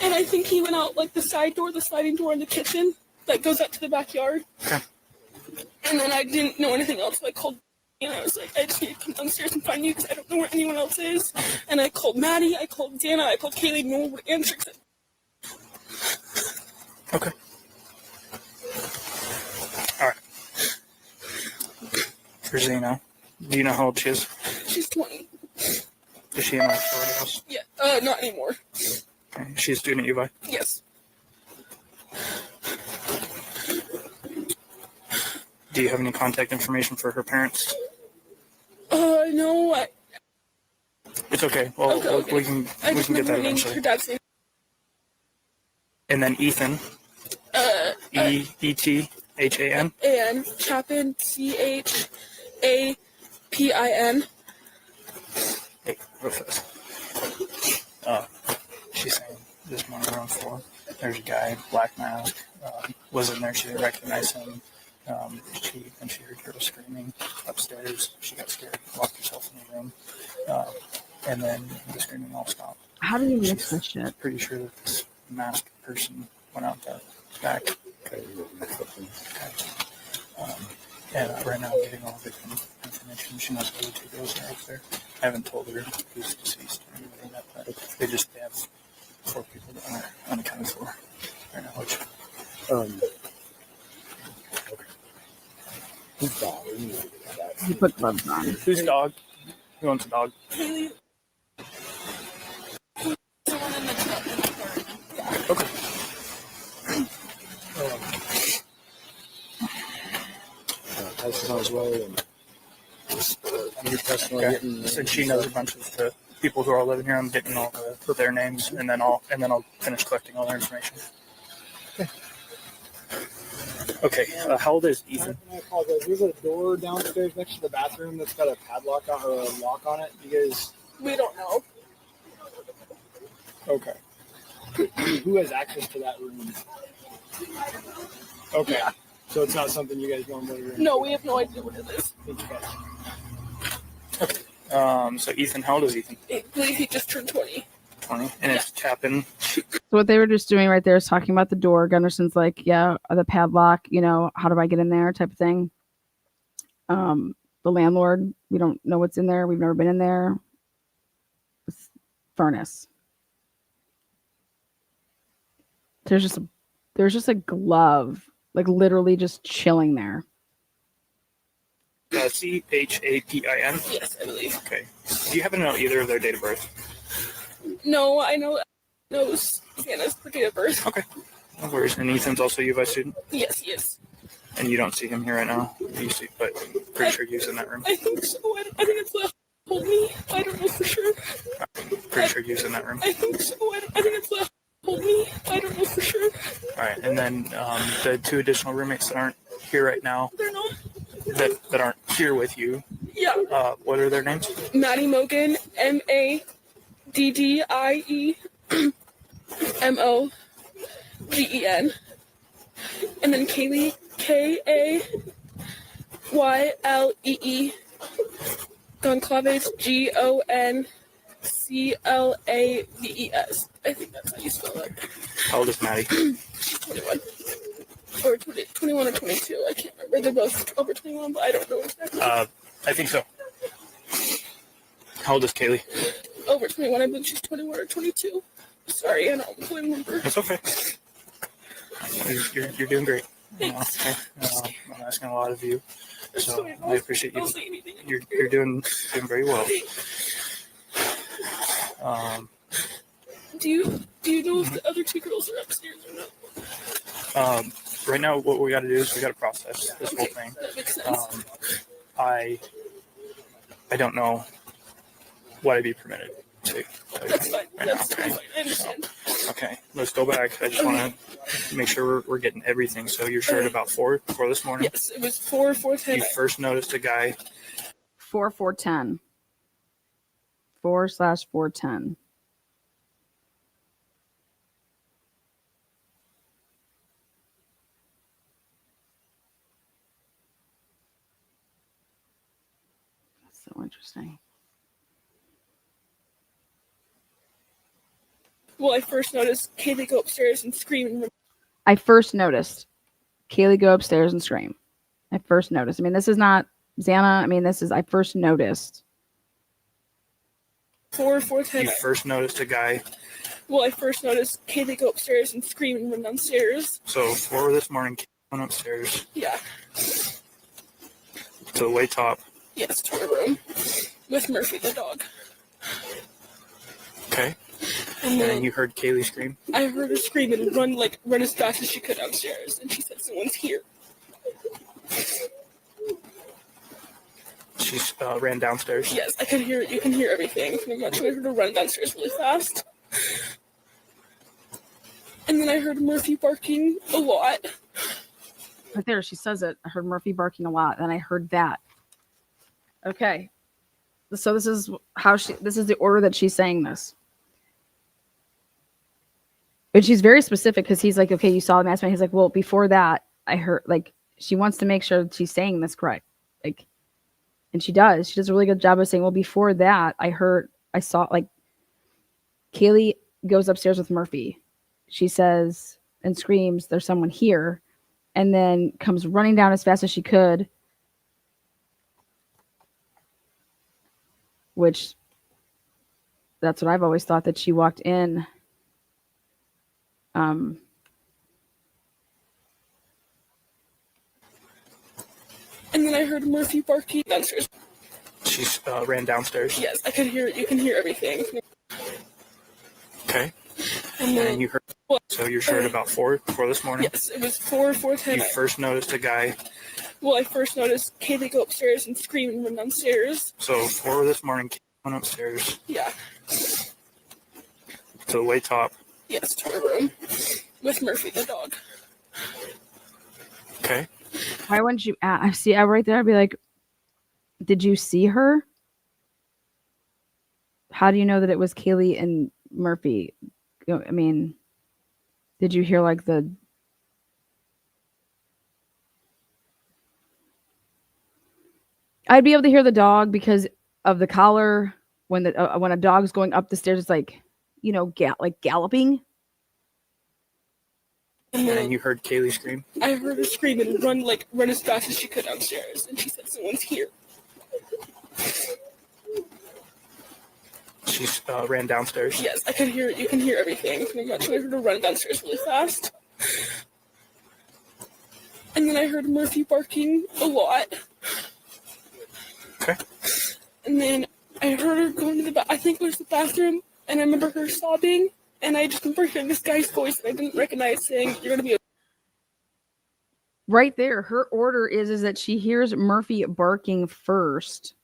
and I think he went out like the side door, the sliding door in the kitchen that goes out to the backyard. Okay. And then I didn't know anything else, so I called, and I was like, I just need to come downstairs and find you because I don't know where anyone else is. And I called Maddie, I called Dana, I called Kaylee, no one would answer. Okay. All right. For Xena, do you know how old she is? She's 20. Is she in a sorority house? Yeah, not anymore. Okay. She's a student at UVI? Yes. Do you have any contact information for her parents? No, It's okay. Well, okay. we can I just get remember that her name, eventually. her dad's name. And then Ethan. E-E-T-H-A-N. And Chapin, C-H-A-P-I-N. Hey, real fast. She's saying this morning around 4, there's a guy, black mask, was in there. She didn't recognize him. She heard girls screaming upstairs. She got scared, locked herself in the room, and then the screaming all stopped. How do you mix this shit? Pretty sure that this masked person went out the back. And right now I'm getting all victim information. She knows where the 2 girls are up there. I haven't told her who's deceased or anything like that. They have 4 people that are unaccounted for right now, which Whose dog? You put gloves on. whose dog? Who owns a dog? Kaylee. The one in the garden. Yeah. Okay. Passes on his way, and you're personally Okay. getting. Since she knows a bunch of the people who are living here, I'm getting all their names, and then I'll finish collecting all their information. Okay. How old is Ethan? I apologize. There's a door downstairs next to the bathroom that's got a padlock on, or a lock on it. You guys, We don't know. okay? Who has access to that room? Okay, Yeah. so it's not something you guys normally run. No, we have no idea what it is. Thank you guys. So Ethan, how old is Ethan? I believe he just turned 20. 20. And it's Chapin. So what they were just doing right there is talking about the door. Gunderson's like, yeah, the padlock, how do I get in there type of thing. The landlord, we don't know what's in there. We've never been in there. Furnace. there's just a glove, like literally just chilling there. Chapin? Yes, I believe. Okay. Do you happen to know either of their date of birth? No, I know Sienna's date of birth. Okay. No worries. And Ethan's also a U of I student? Yes, he is. And you don't see him here right now? You see, but pretty sure he's in that room. I think so. I think it's left. Hold me. I don't know for sure. Pretty sure he's in that room. I think so. I think it's left. Hold me. I don't know for sure. All right. And then the two additional roommates that aren't here right now, They're not. that aren't here with you, Yeah. what are their names? Maddie Mogan, MADDIEMOGEN. And then Kaylee, KAYLEE. Goncalves, GONCLAVES. I think that's how you spell it. How old is Maddie? 21. Or 21 or 22. I can't remember. They're both over 21, but I don't know exactly. I think so. How old is Kaylee? Over 21. I believe she's 21 or 22. Sorry, I don't fully remember. That's okay. You're doing great. Thanks. Okay. I'm asking a lot of you, so Sorry, I appreciate you. I'll say anything. You're doing very well. Do you know if the other two girls are upstairs or not? Right now, what we got to do is we got to process this whole thing. That makes sense. I don't know what I'd be permitted to. That's fine. Right now. That's Okay. fine. I understand. Okay, let's go back. I just want to make sure we're getting everything. So you're sure at about 4 this morning? Yes, it was 4:10. You first noticed a guy. 4/410. 4/410. That's so interesting. Well, I first noticed Kaylee go upstairs and scream and I first noticed Kaylee go upstairs and scream. I first noticed. I mean, this is not Xana. I mean, I first noticed. 4:10. You first noticed a guy. Well, I first noticed Kaylee go upstairs and scream and run downstairs. So 4 this morning, Kaylee went upstairs Yeah. to the way top. Yes, to her room with Murphy the dog. Okay. And And then you heard Kaylee scream. I heard her scream and run as fast as she could downstairs. And she said, "Someone's here." She ran downstairs. Yes, I could hear it. You can hear everything. Pretty much. I heard her run downstairs really fast. And then I heard Murphy barking a lot. Right there, she says it. I heard Murphy barking a lot, and I heard that. Okay. So this is the order that she's saying this. And she's very specific because he's like, okay, you saw the mask man. He's like, well, before that, I heard, like, she wants to make sure that she's saying this correct. Like, and she does. She does a really good job of saying, well, before that, I saw, like, Kaylee goes upstairs with Murphy. She says and screams, there's someone here, and then comes running down as fast as she could, which that's what I've always thought, that she walked in. And then I heard Murphy barking downstairs. She ran downstairs. Yes, I could hear it. You can hear everything. Okay. And then And you heard. Well, So you're sure at about 4 this morning. yes, it was 4:10. You first noticed a guy. Well, I first noticed Kaylee go upstairs and scream and run downstairs. So 4 this morning, Kaylee went upstairs Yeah. to the way top. Yes, to her room with Murphy the dog. Okay. Why wouldn't you see right there? I'd be like, did you see her? How do you know that it was Kaylee and Murphy? I mean, did you hear like the I'd be able to hear the dog because of the collar. When a dog's going up the stairs, it's like, like galloping. And And then you heard Kaylee scream. I heard her scream and run as fast as she could downstairs. And she said, "Someone's here." She ran downstairs. Yes, I could hear. You can hear everything. Pretty much. I heard her run downstairs really fast, and then I heard Murphy barking a lot. Okay. And then I heard her going to I think it was the bathroom, and I remember her sobbing, and I just remember hearing this guy's voice that I didn't recognize saying, "You're gonna be." Right there, her order is that she hears Murphy barking first,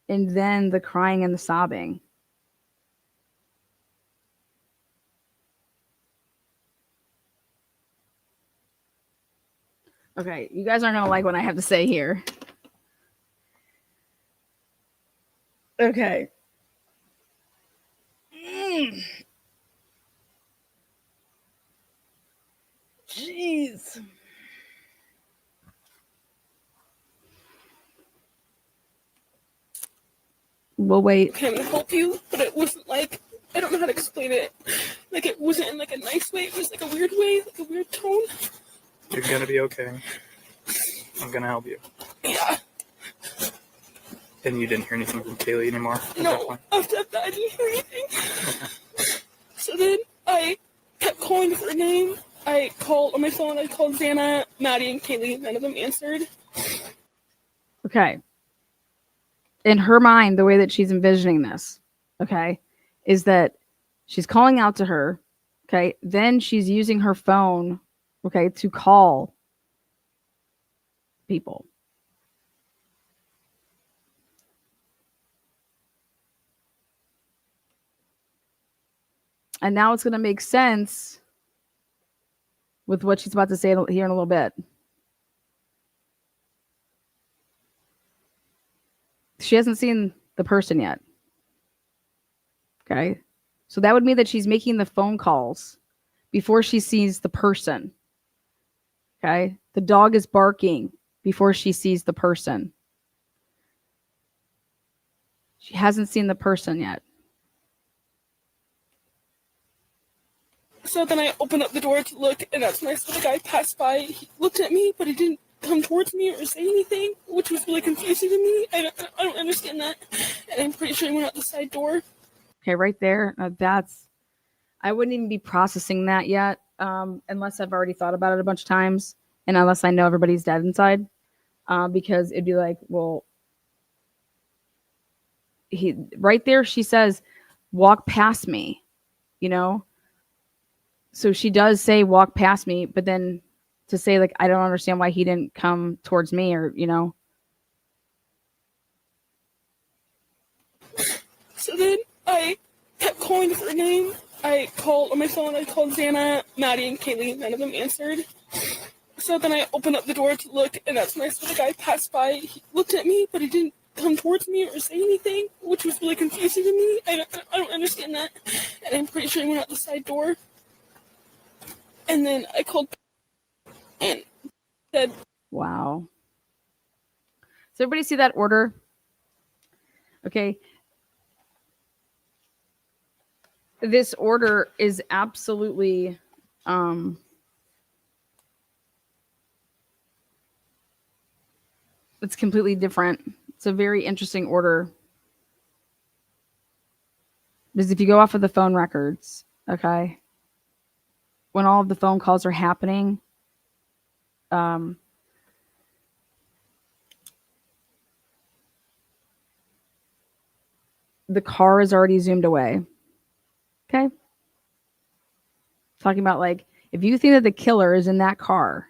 and then the crying and the sobbing. Okay, you guys aren't gonna like what I have to say here. Okay. Jeez. We'll wait. "Okay, I'm gonna help you," but it wasn't like, I don't know how to explain it. Like, it wasn't in like a nice way. It was like a weird way, like a weird tone. You're gonna be okay. I'm gonna help you. Yeah. And you didn't hear anything from Kaylee anymore? At that No, point? after that, I didn't hear anything. So then I kept calling for her name. I called on my phone. I called Xana, Maddie, and Kaylee. None of them answered. Okay. In her mind, the way that she's envisioning this, okay, is that she's calling out to her, okay, then she's using her phone, okay, to call people. And now it's going to make sense with what she's about to say here in a little bit. She hasn't seen the person yet. Okay. So that would mean that she's making the phone calls before she sees the person. Okay. The dog is barking before she sees the person. She hasn't seen the person yet. So then I opened up the door to look, and that's when I saw the guy pass by. He looked at me, but he didn't come towards me or say anything, which was really confusing to me. I don't understand that. And I'm pretty sure he went out the side door. Okay, right there. I wouldn't even be processing that yet, unless I've already thought about it a bunch of times, and unless I know everybody's dead inside, because it'd be like, well, right there. She says, "Walk past me," you know. So she does say, "Walk past me," but then to say, like, I don't understand why he didn't come towards me, or, you know. So then I kept calling for her name. I called on my phone. I called Xana, Maddie, and Kaylee. None of them answered. So then I opened up the door to look, and that's when I saw the guy pass by. He looked at me, but he didn't come towards me or say anything, which was really confusing to me. I don't understand that. And I'm pretty sure he went out the side door. And then I called and said, Wow. Does everybody see that order? Okay. This order is absolutely it's completely different. It's a very interesting order. Because if you go off of the phone records, okay, when all of the phone calls are happening, the car is already zoomed away. Okay. Talking about, like, if you think that the killer is in that car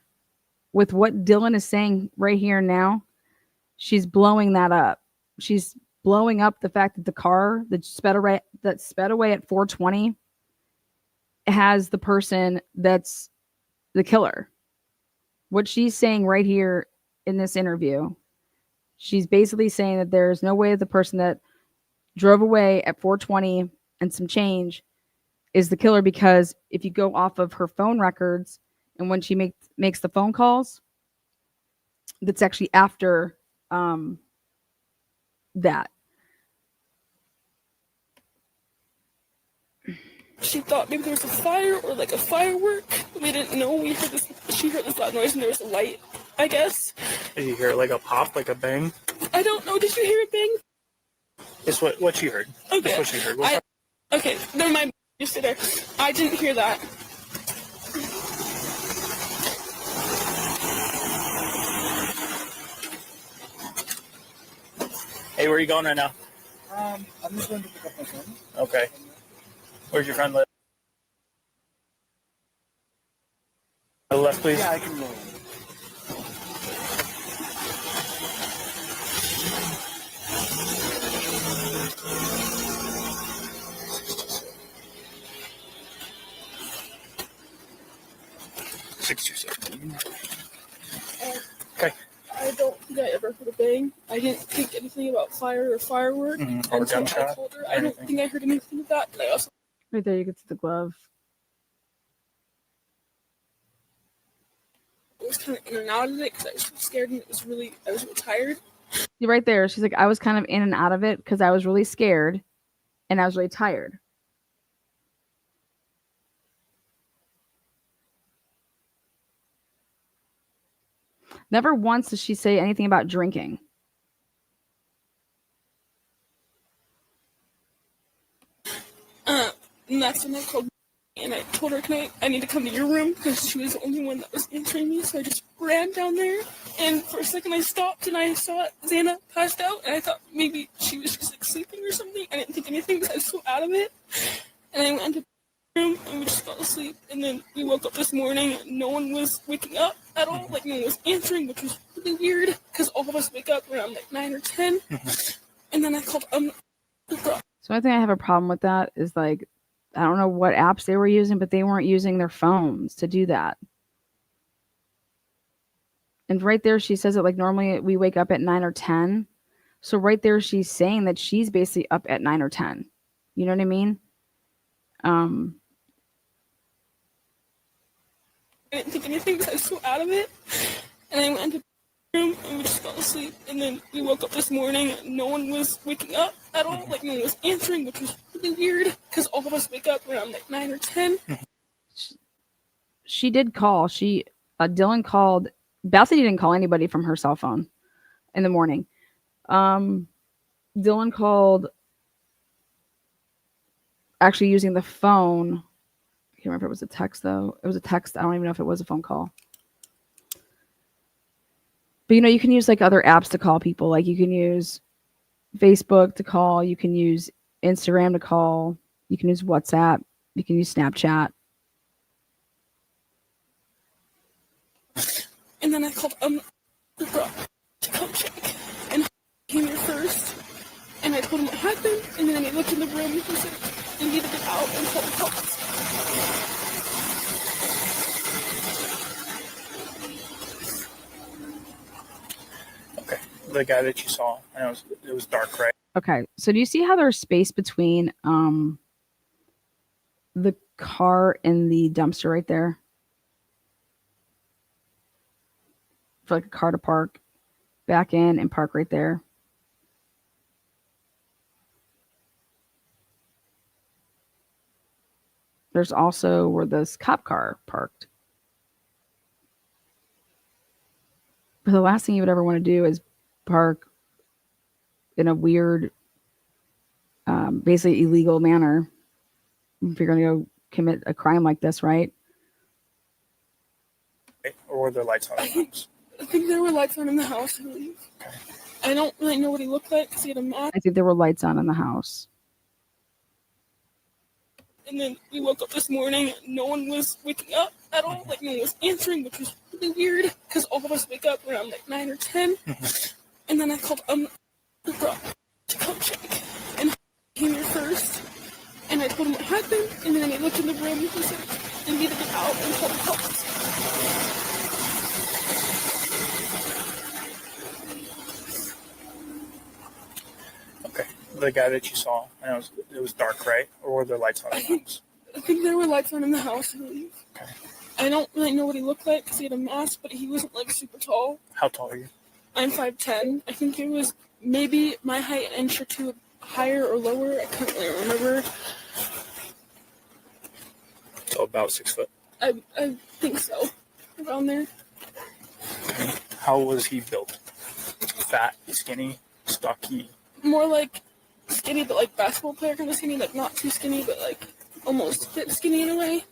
with what Dylan is saying right here now, she's blowing that up. She's blowing up the fact that the car that sped away at 420 has the person that's the killer. What she's saying right here in this interview, she's basically saying that there's no way the person that drove away at 420 and some change is the killer, because if you go off of her phone records and when she makes the phone calls, that's actually after that. she thought maybe there was a fire or like a firework. We didn't know. She heard this loud noise and there was a light, I guess. Did you hear like a pop, like a bang? I don't know. Did you hear it bang? It's what she heard. Okay. That's what she heard. We'll Okay, never mind. You sit there. I didn't hear that. Hey, where are you going right now? I'm just going to pick up my son. Okay. Where's your friend live? To the left, please. Yeah, I can roll. Six two seven. Okay. I don't think I ever heard a bang. I didn't think anything about fire or firework Or until I gunshot. told her. or I don't anything. think I heard anything of that. And I also Right there, you can see the glove. was kind of in and out of it because I was scared and I was really tired. See right there, she's like, I was kind of in and out of it because I was really scared and I was really tired. Never once does she say anything about drinking. And that's when I called and I told her, I need to come to your room because she was the only one that was answering me. So I just ran down there and for a second I stopped and I saw Xana passed out and I thought maybe she was just like sleeping or something. I didn't think anything because I was so out of it. And I went into the room and we just fell asleep. And then we woke up this morning and no one was waking up at all. Like no one was answering, which was really weird because all of us wake up around like 9 or 10. And then I called So I think I have a problem with that is like, I don't know what apps they were using, but they weren't using their phones to do that. And right there, she says it like normally we wake up at 9 or 10. So right there, she's saying that she's basically up at 9 or 10. You know what I mean? I didn't think anything because I was so out of it. And I went into the room and we just fell asleep. And then we woke up this morning and no one was waking up at all. Like no one was answering, which was really weird because all of us wake up around like 9 or 10. She did call. Dylan called. Bethany didn't call anybody from her cell phone in the morning. Dylan called actually using the phone. I can't remember if it was a text though. It was a text. I don't even know if it was a phone call. But you can use like other apps to call people. Like you can use Facebook to call. You can use Instagram to call. You can use WhatsApp. You can use Snapchat. And then I called to come check. And he came here first. And I told him what happened. And then he looked in the room and he said he needed to get out and call the cops. Okay. The guy that you saw, I know it was dark, right? Okay. So do you see how there's space between the car and the dumpster right there? For like a car to park back in and park right there. There's also where this cop car parked. But the last thing you would ever want to do is park in a weird, basically illegal manner if you're going to go commit a crime like this, right? Or were there lights on in the house? I think there were lights on in the house, I believe. Okay. I don't really know what he looked like because he had a mask. I think there were lights on in the house. And then we woke up this morning and no one was waking up at all. Like no one was answering, which was really weird because all of us wake up around like 9 or 10. And then I called to come check. And he came here first. And I told him what happened. And then he looked in the room and he said he needed to get out and call the cops. Okay. The guy that you saw, I know it was dark, right? Or were there lights on in the house? I think there were lights on in the house, I believe. Okay. I don't really know what he looked like because he had a mask, but he wasn't like super tall. How tall are you? I'm 5'10". I think it was maybe my height an inch or two higher or lower. I can't really remember. So about 6 foot. I think so. Around there. Okay. How was he built? Fat, skinny, stocky? More like skinny, but like basketball player kind of skinny, like not too skinny, but like almost fit skinny in a way.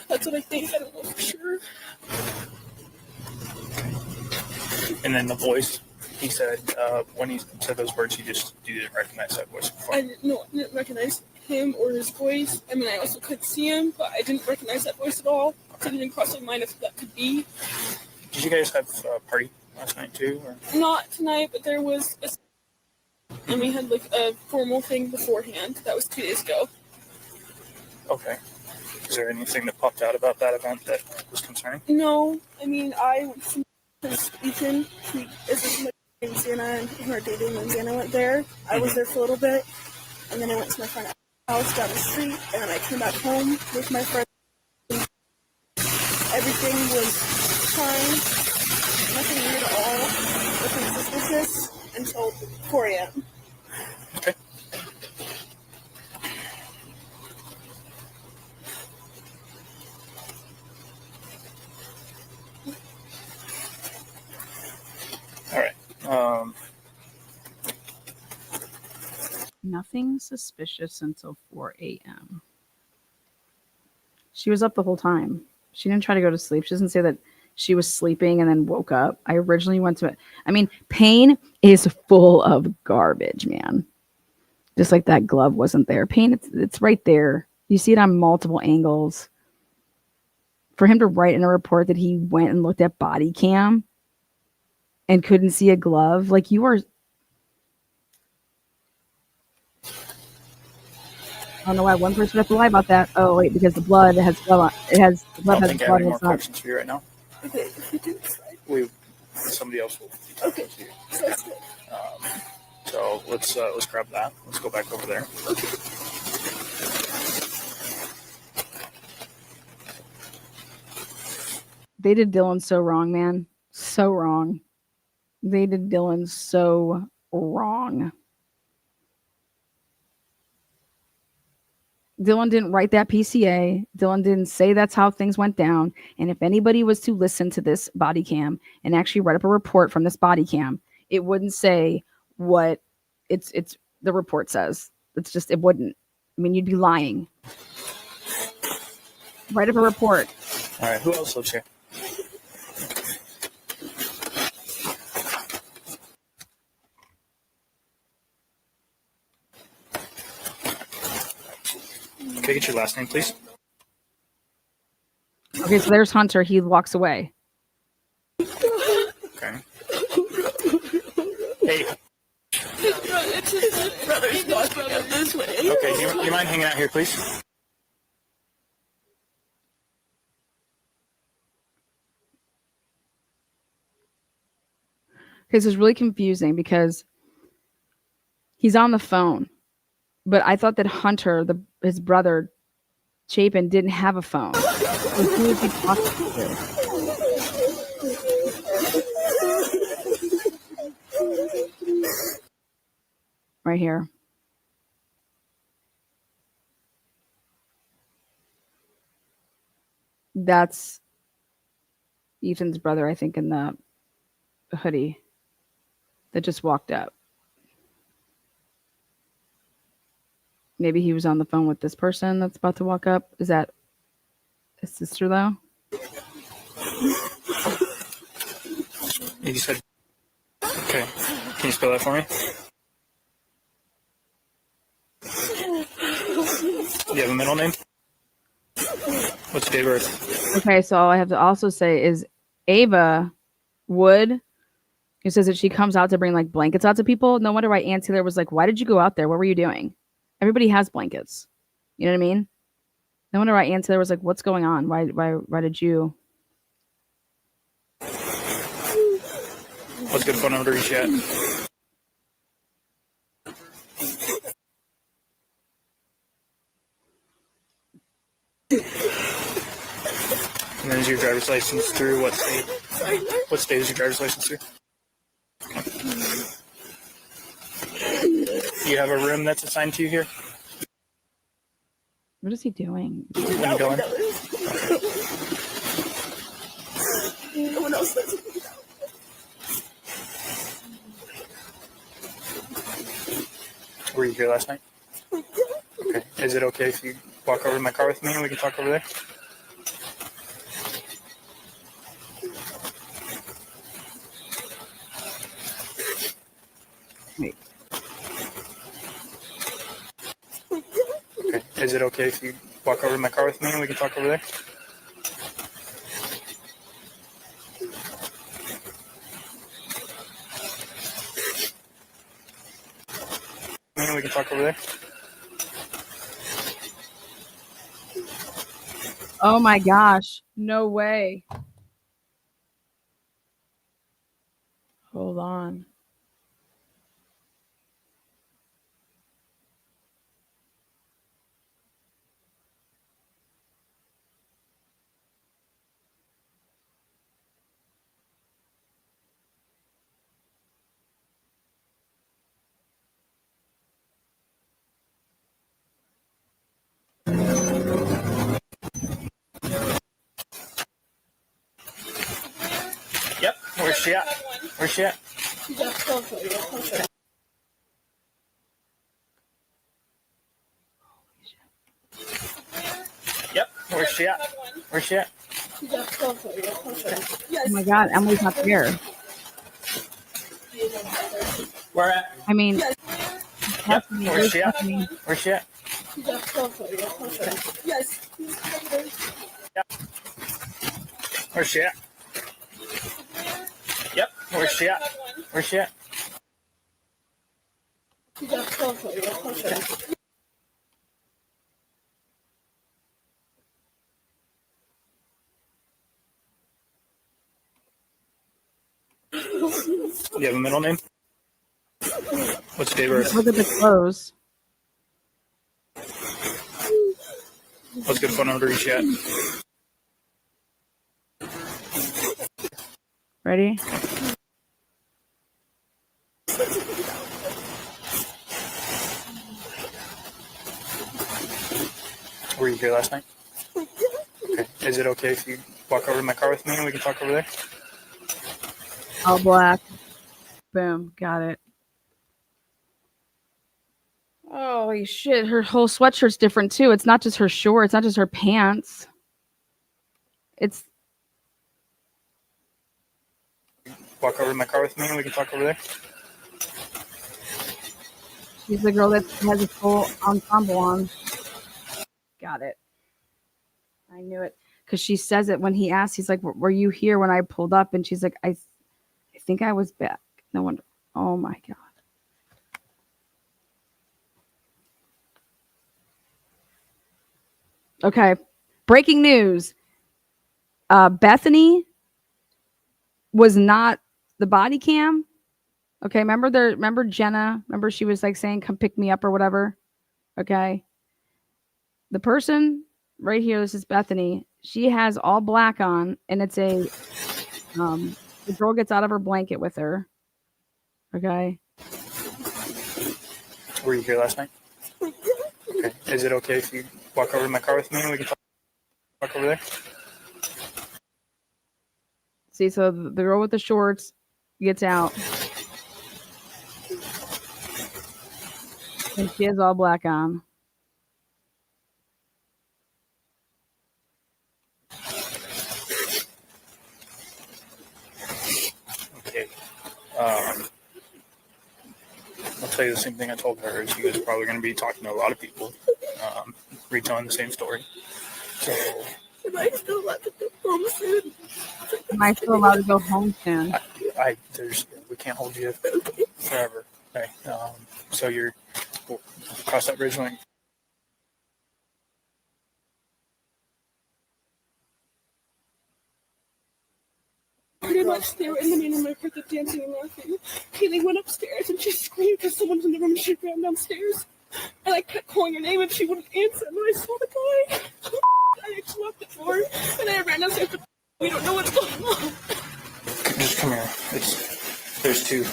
That's what I think. I don't know for sure. And then the voice, he said, when he said those words, you didn't recognize that voice before. I didn't recognize him or his voice. I mean, I also couldn't see him, but I didn't recognize that voice at all. So it didn't cross my mind if that could be. Did you guys have a party last night too? Or? Not tonight, but there was and we had like a formal thing beforehand. That was 2 days ago. Okay. Is there anything that popped out about that event that was concerning? No, I mean, because Ethan, he is with my friend Sienna, and her dating, and Sienna went there. I was there for a little bit, and then I went to my friend's house down the street, and then I came back home with my friend. Everything was fine, nothing weird at all, nothing suspicious until 4 a.m. Okay. All right. Nothing suspicious until 4 a.m. She was up the whole time. She didn't try to go to sleep. She doesn't say that she was sleeping and then woke up. I originally went to it. I mean, pain is full of garbage, man. Just like that glove wasn't there. Pain, it's right there. You see it on multiple angles. For him to write in a report that he went and looked at Bodycam and couldn't see a glove, like you are. I don't know why one person has to lie about that. Oh wait, because the blood has blood on it. Has the blood I don't has think I have blood any more inside. questions for you right now. Okay, if you do, Somebody else will. okay, sounds good. So let's grab that. Let's go back over there. They did Dylan so wrong, man. So wrong. They did Dylan so wrong. Dylan didn't write that PCA. Dylan didn't say that's how things went down. And if anybody was to listen to this body cam and actually write up a report from this body cam, it wouldn't say what it's the report says. It's just, it wouldn't. I mean, you'd be lying. Write up a report. All right. Who else lives here? Can I get your last name, please? Okay, so there's Hunter. He walks away. Okay. Hey. It's his brother's walking up this way. Okay. Do you mind hanging out here, please? Okay, so it's really confusing because he's on the phone, but I thought that Hunter, his brother, Chapin, didn't have a phone. So who is he talking to? Right here. That's Ethan's brother, I think, in the hoodie that just walked up. Maybe he was on the phone with this person that's about to walk up. Is that his sister, though? You said. Okay. Can you spell that for me? Do you have a middle name? What's your date of birth? Okay, so all I have to also say is Ava Wood, who says that she comes out to bring like blankets out to people. No wonder why Aunt Taylor was like, "Why did you go out there? What were you doing?" Everybody has blankets. You know what I mean? No wonder why Aunt Taylor was like, "What's going on? Why did you?" What's a good phone number to reach you at? And then is your driver's license through what state? What state is your driver's license through? Do you have a room that's assigned to you here? What is he doing? When you go in? No one else lives. Were you here last night? Okay. Is it okay if you walk over to my car with me and we can talk over there? Wait. Okay. Is it okay if you walk over to my car with me and we can talk over there? And we can talk over there. Oh my gosh. No way. Hold on. Yep. Where's she at? Where's she at? Yep. Where's she at? Where's she at? Oh my God. Emily's not there. Where at? I mean, Yep. Bethany, Where's she at? Bethany. Where's she at? Yes. Yep. Where's she at? Yep. Where's she at? Where's she at? You have a middle name? What's your date of birth? Look at the clothes. What's a good phone number to reach you at? Ready? Were you here last night? Okay. Is it okay if you walk over to my car with me and we can talk over there? All black. Boom. Got it. Holy shit. Her whole sweatshirt's different too. It's not just her shorts. It's not just her pants. It's Walk over to my car with me and we can talk over there? she's the girl that has a full ensemble on. Got it. I knew it. Because she says it when he asks, he's like, were you here when I pulled up? And she's like, I think I was back. No wonder. Oh my God. Okay. Breaking news. Bethany was not the body cam. Okay. Remember Jenna? Remember she was like saying, come pick me up or whatever. Okay. The person right here, this is Bethany. She has all black on, and it's the girl gets out of her blanket with her. Okay. Were you here last night? Okay. Is it okay if you walk over to my car with me and we can talk over there? See, so the girl with the shorts gets out. And she has all black on. Okay. I'll tell you the same thing I told her. Is you guys are probably going to be talking to a lot of people, retelling the same story. So Am I still allowed to go home soon? Am I still allowed to go home soon? we can't hold you forever. Okay. So we'll cross that bridge when. Pretty much, they were in the main room. I heard them dancing and laughing. Kaylee went upstairs and she screamed because someone was in the room. She ran downstairs, and I kept calling her name and she wouldn't answer. And I saw the guy. I just locked the door and I ran downstairs. But we don't know what's going on. Just come here. There's two.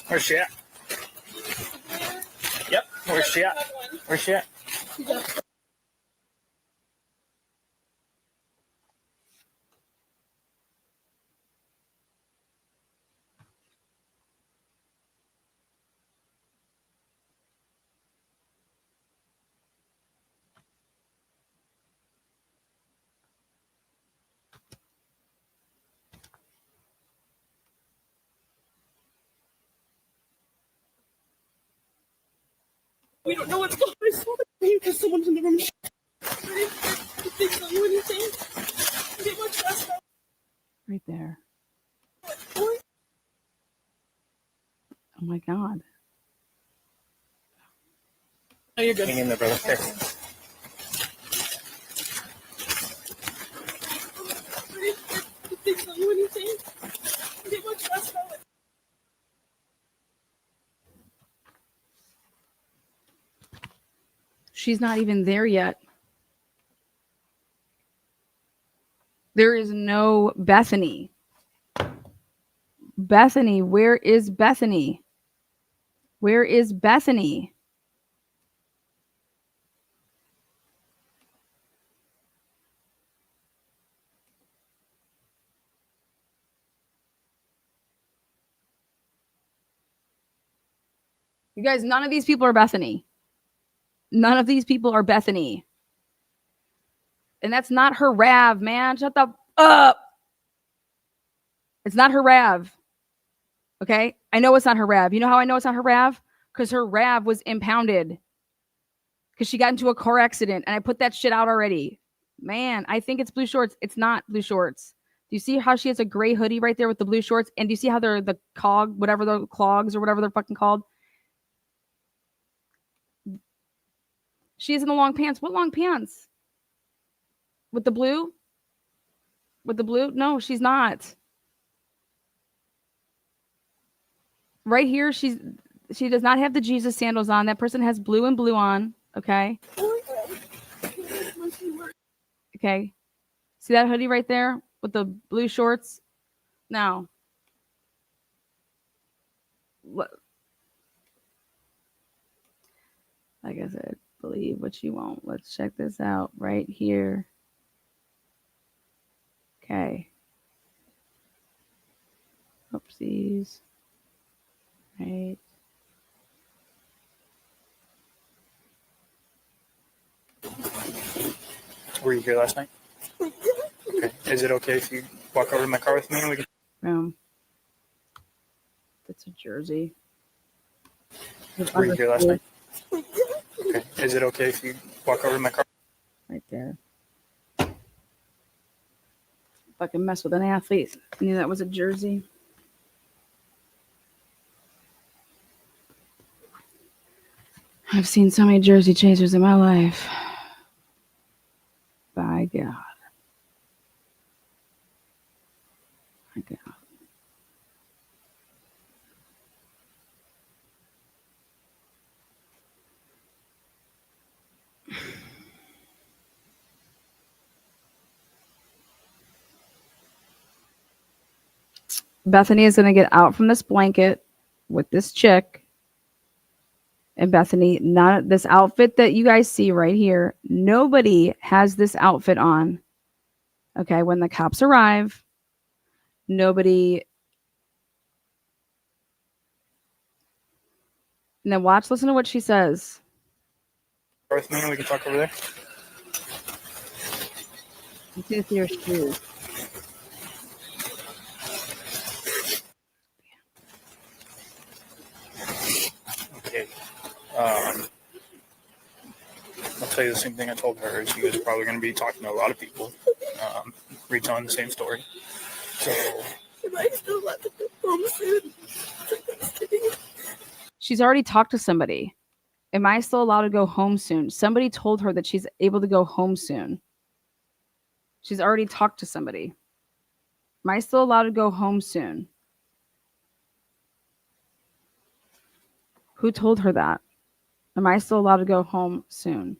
Where's she at? Yep. Where's she at? Where's she at? We don't know what's going on. I saw the name because someone's in the room. Did they tell you anything? Get much less about Right there. what? Oh my God. Oh, you're good. Hang in there, brother. Here. Did they tell you anything? Get much less about it. She's not even there yet. There is no Bethany. Bethany, where is Bethany? Where is Bethany? You guys, none of these people are Bethany. None of these people are Bethany. And that's not her Rav, man. Shut the up. It's not her Rav. Okay? I know it's not her Rav. You know how I know it's not her Rav? Because her Rav was impounded. Because she got into a car accident. And I put that shit out already. Man, I think it's blue shorts. It's not blue shorts. Do you see how she has a gray hoodie right there with the blue shorts? And do you see how they're the whatever the clogs or whatever they're fucking called? She is in the long pants. What long pants? With the blue? With the blue? No, she's not. Right here, she does not have the Jesus sandals on. That person has blue and blue on. Okay. Okay. See that hoodie right there with the blue shorts? Now, like I said, believe what you want. Let's check this out right here. Okay. Oopsies. Right. Were you here last night? Okay. Is it okay if you walk over to my car with me and we can? Boom. That's a jersey. Were you here last night? Okay. Is it okay if you walk over to my car? Right there. Fucking mess with an athlete. I knew that was a jersey. I've seen so many jersey chasers in my life. By God. My God. Bethany is going to get out from this blanket with this chick. And Bethany, not this outfit that you guys see right here. Nobody has this outfit on. Okay, when the cops arrive, nobody. And then listen to what she says. With me and we can talk over there. Let's see your shoes. Okay. I'll tell you the same thing I told her. She was probably going to be talking to a lot of people, retelling the same story. So. Am I still allowed to go home soon? She's already talked to somebody. Am I still allowed to go home soon? Somebody told her that she's able to go home soon. She's already talked to somebody. Am I still allowed to go home soon? Who told her that? Am I still allowed to go home soon?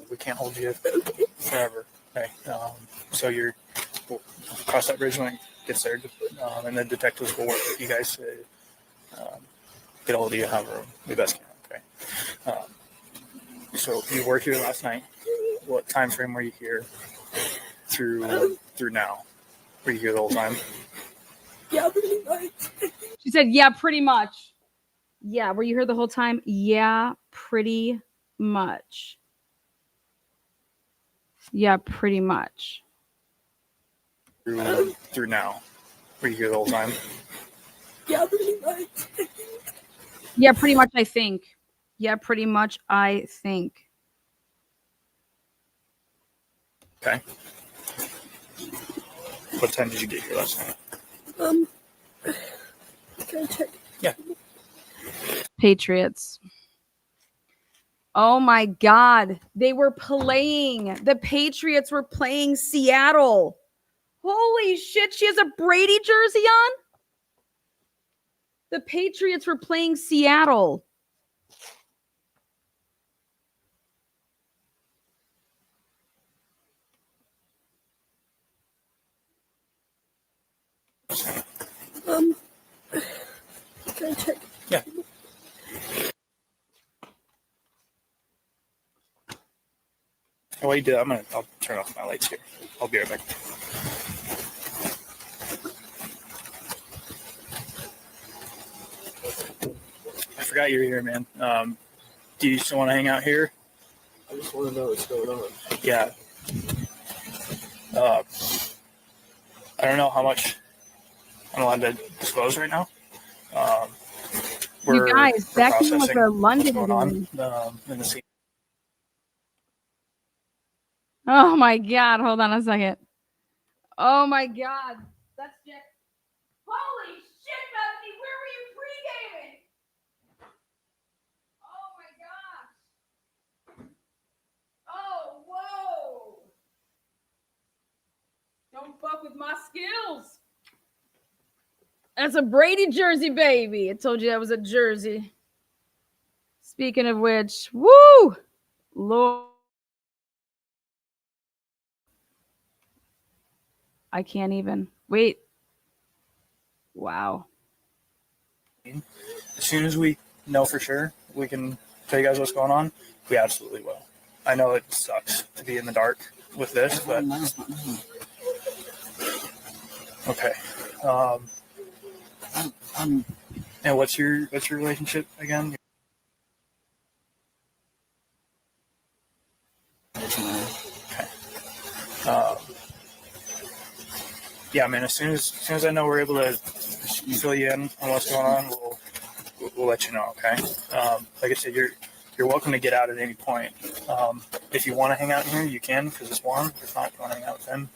We can't hold you forever. Okay. So we'll cross that bridge when it gets there, and the detectives will work with you guys to get a hold of you however we best can. Okay. So you were here last night. What time frame were you here through now? Were you here the whole time? Yeah, pretty much. She said, yeah, pretty much. Yeah, were you here the whole time? Yeah, pretty much. Yeah, pretty much. Through now. Were you here the whole time? Yeah, pretty much. Yeah, pretty much, I think. Yeah, pretty much, I think. Okay. What time did you get here last night? Can I check? Yeah. Patriots. Oh my God. They were playing. The Patriots were playing Seattle. Holy shit. She has a Brady jersey on? The Patriots were playing Seattle. Can I check? Yeah. While you do that, I'll turn off my lights here. I'll be right back. I forgot you were here, man. Do you still want to hang out here? I just want to know what's going on. Yeah. I don't know how much I'm allowed to disclose right now. You guys, we're that game was processing a London what's going game. on in the scene. Oh my God. Hold on a second. Oh my God. That's Jack. Holy shit, Bethany. Where were you pre-gaming? Oh my gosh. Oh, whoa. Don't fuck with my skills. That's a Brady jersey, baby. I told you that was a jersey. Speaking of which, woo! Lord. I can't even. Wait. Wow. As soon as we know for sure, we can tell you guys what's going on. We absolutely will. I know it sucks to be in the dark with this, but okay. And what's your relationship again? Okay. Yeah, man. As soon as I know we're able to fill you in on what's going on, we'll let you know. Okay. Like I said, you're welcome to get out at any point. If you want to hang out in here, you can because it's warm. If not, if you want to hang out with them,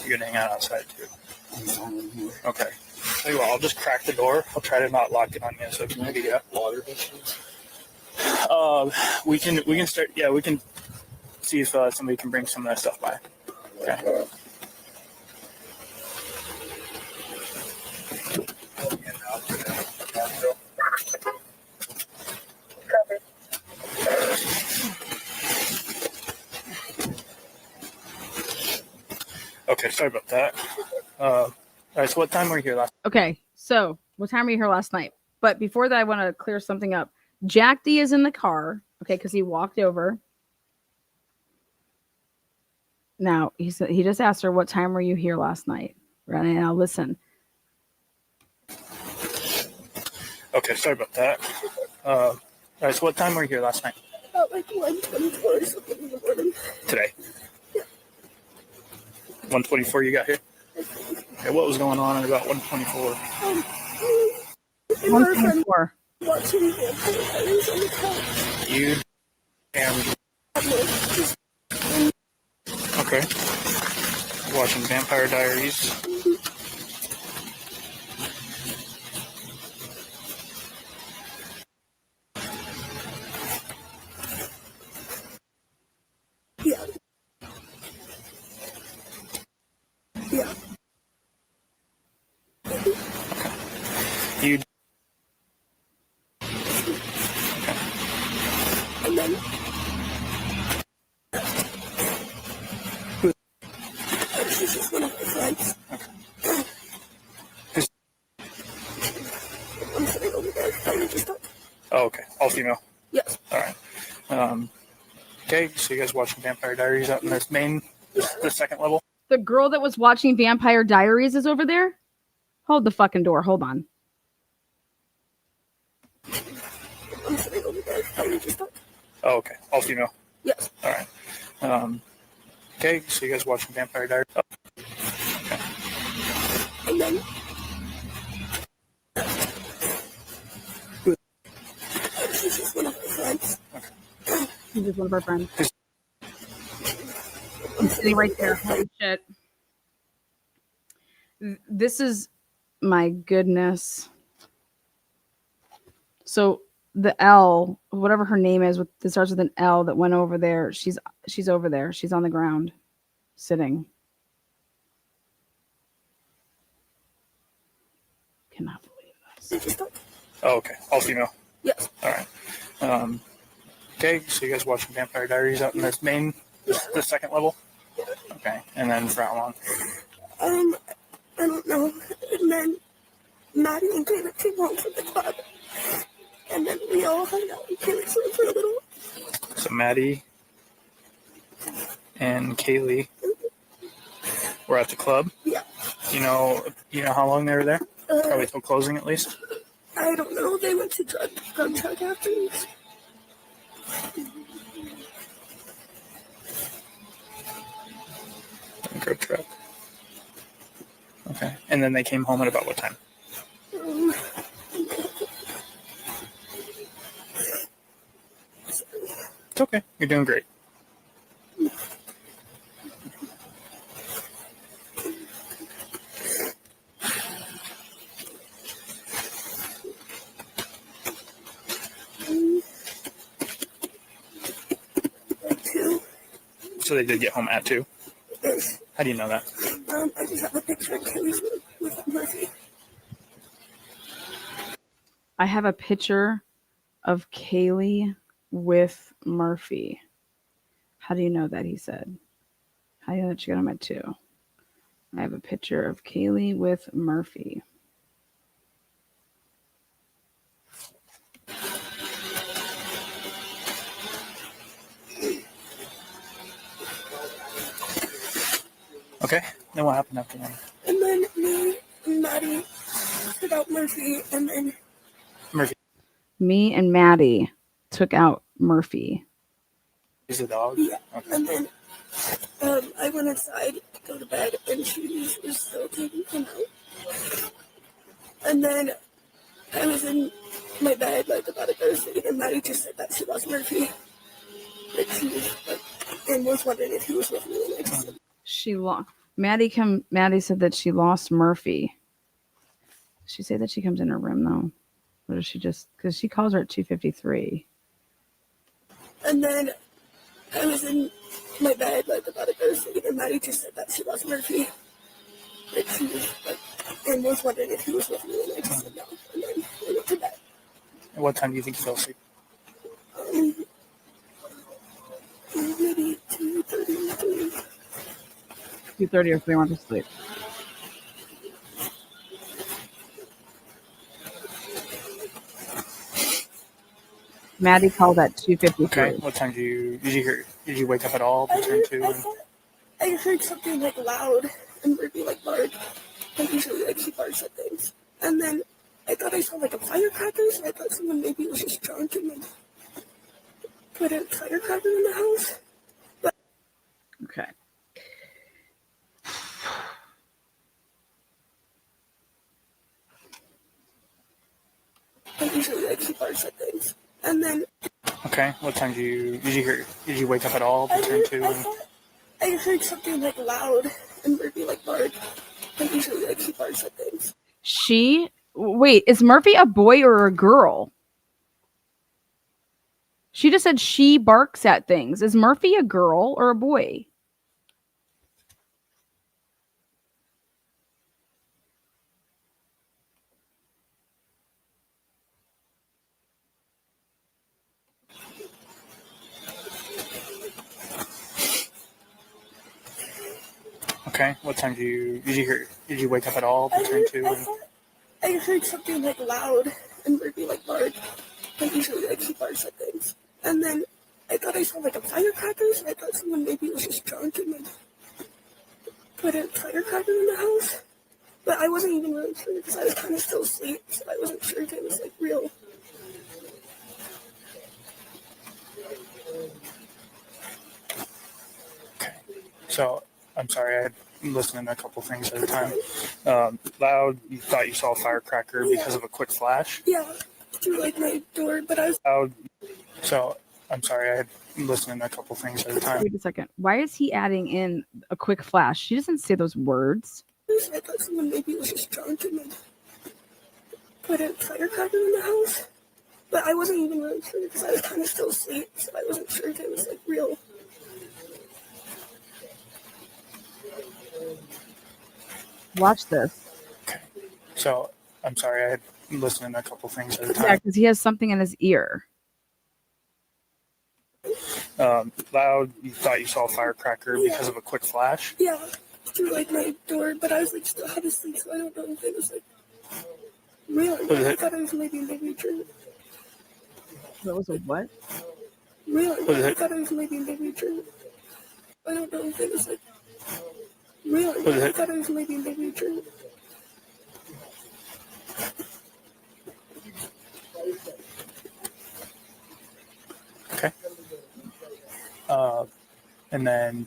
you're gonna hang out outside too. Okay. Tell you what, I'll just crack the door. I'll try to not lock it on you. So maybe get water. We can start. Yeah, we can see if somebody can bring some of that stuff by. Okay. Okay, sorry about that. All right, so what time were you here last? Okay, so what time were you here last night? But before that, I want to clear something up. Jack D is in the car, okay, because he walked over. Now, he just asked her, what time were you here last night? Right now, listen. Okay, sorry about that. All right, so what time were you here last night? About like 1:24 or something in the morning. Today? 1:24 you got here? Okay, what was going on at about 1:24? And our friend 124. watching Vampire Diaries on the couch. You and okay. Watching Vampire Diaries. Yeah. Yeah. You And then she's just one of my friends. all female. Yes. All right. Okay, so you guys watching Vampire Diaries out in this the second level? The girl that was watching Vampire Diaries is over there? Hold the fucking door. Hold on. I'm sitting over there. How you just talk? Oh, okay. All female. Yes. All right. Okay, so you guys watching Vampire Diaries? Oh, okay. And then she's just one of my friends. She's just one of our friends. I'm sitting right there. Holy shit. This is my goodness. So the L, whatever her name is, that starts with an L, that went over there. She's over there. She's on the ground, sitting. Cannot believe this. Oh, okay. All female. Yes. All right. Okay, so you guys watching Vampire Diaries out in this the second level? Okay, and then for how long? I don't know. And then Maddie and Kayla came home from the club. And then we all hung out in Kaylee's room for a little. So Maddie and Kaylee were at the club. Yeah. You know how long they were there? Probably till closing at least. I don't know. They went to drug truck afterwards. Drug truck. Okay, and then they came home at about what time? It's okay. You're doing great. So they did get home at 2? Yes. How do you know that? I just have a picture of Kaylee's room with Murphy. I have a picture of Kaylee with Murphy. How do you know that? He said. How do you know that she got home at 2? I have a picture of Kaylee with Murphy. Okay, then what happened after that? And then me and Maddie took out Murphy, and then Murphy Me and Maddie took out Murphy. is the dog? yeah, Okay. and then I went inside to go to bed, and she was still taking him out. And then I was in my bed like about to go to sleep, and Maddie just said that she lost Murphy. Like she was like, and was wondering if he was with me, and I just said, She lost. Maddie said that she lost Murphy. Did she say that she comes in her room though, or does she just, because she calls her at 2:53? and then I was in my bed like about to go to sleep, and Maddie just said that she lost Murphy. Like she was like, and was wondering if he was with me, and I just said no, and then I went to bed. And what time do you think you fell asleep? Maybe 2:30. 2:30 or 3 went to sleep. Maddie called at 2:53. Okay, what time did you wake up at all between 2 and... I heard something like loud and Ruby like bark. Like usually like she barks at things. And then I thought I saw like a firecracker, so I thought someone maybe was just drunk and like put a firecracker in the house. But Okay. like usually like she barks at things. And then Okay, what time did you wake up at all between 2 and... I heard something like loud and Ruby like bark. Like usually like she barks at things. Wait, is Murphy a boy or a girl? She just said she barks at things. Is Murphy a girl or a boy? Okay, what time did you wake up at all between 2 and... I heard something like loud and Ruby like bark. Like usually like he barks at things. And then I thought I saw like a firecracker, so I thought someone maybe was just drunk and like put a firecracker in the house. But I wasn't even really sure because I was kind of still asleep, so I wasn't sure if it was like real. Okay. So I'm sorry, I'm listening to a couple things at a time. Loud, you thought you saw a firecracker because of a quick flash? Yeah, through like my door, but I was Loud. So I'm sorry, I'm listening to a couple things at a time. Wait a second. Why is he adding in a quick flash? She doesn't say those words. I thought someone maybe was just drunk and like put a firecracker in the house. But I wasn't even really sure because I was kind of still asleep, so I wasn't sure if it was like real. Watch this. Okay. So I'm sorry, I'm listening to a couple things at a Yeah, time. because he has something in his ear. Loud, you thought you saw a firecracker because of a quick flash? Yeah, through like my door, but I was like still half asleep, so I don't know if it was like real. Was I it- thought it was maybe true. That was a what? Real. Was I it- thought it was maybe true. I don't know if it was like real. Was I it- thought it was maybe true. Okay. And then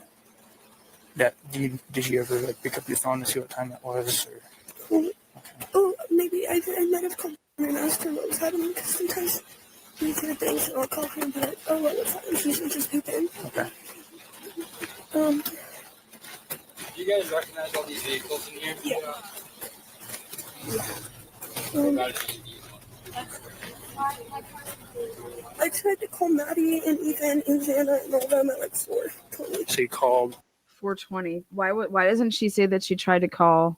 that did you ever like pick up your phone to see what time it was? Or? Okay. Oh, maybe I might have called her and asked her what was happening because sometimes we hear things and I'll call her and be like, oh, what was happening? She's just pooping. Okay. Um, Do you guys recognize all these vehicles in here? yeah. I tried to call Maddie and Ethan and Xana and all them at like 4:20. So you called. 420. Why doesn't she say that she tried to call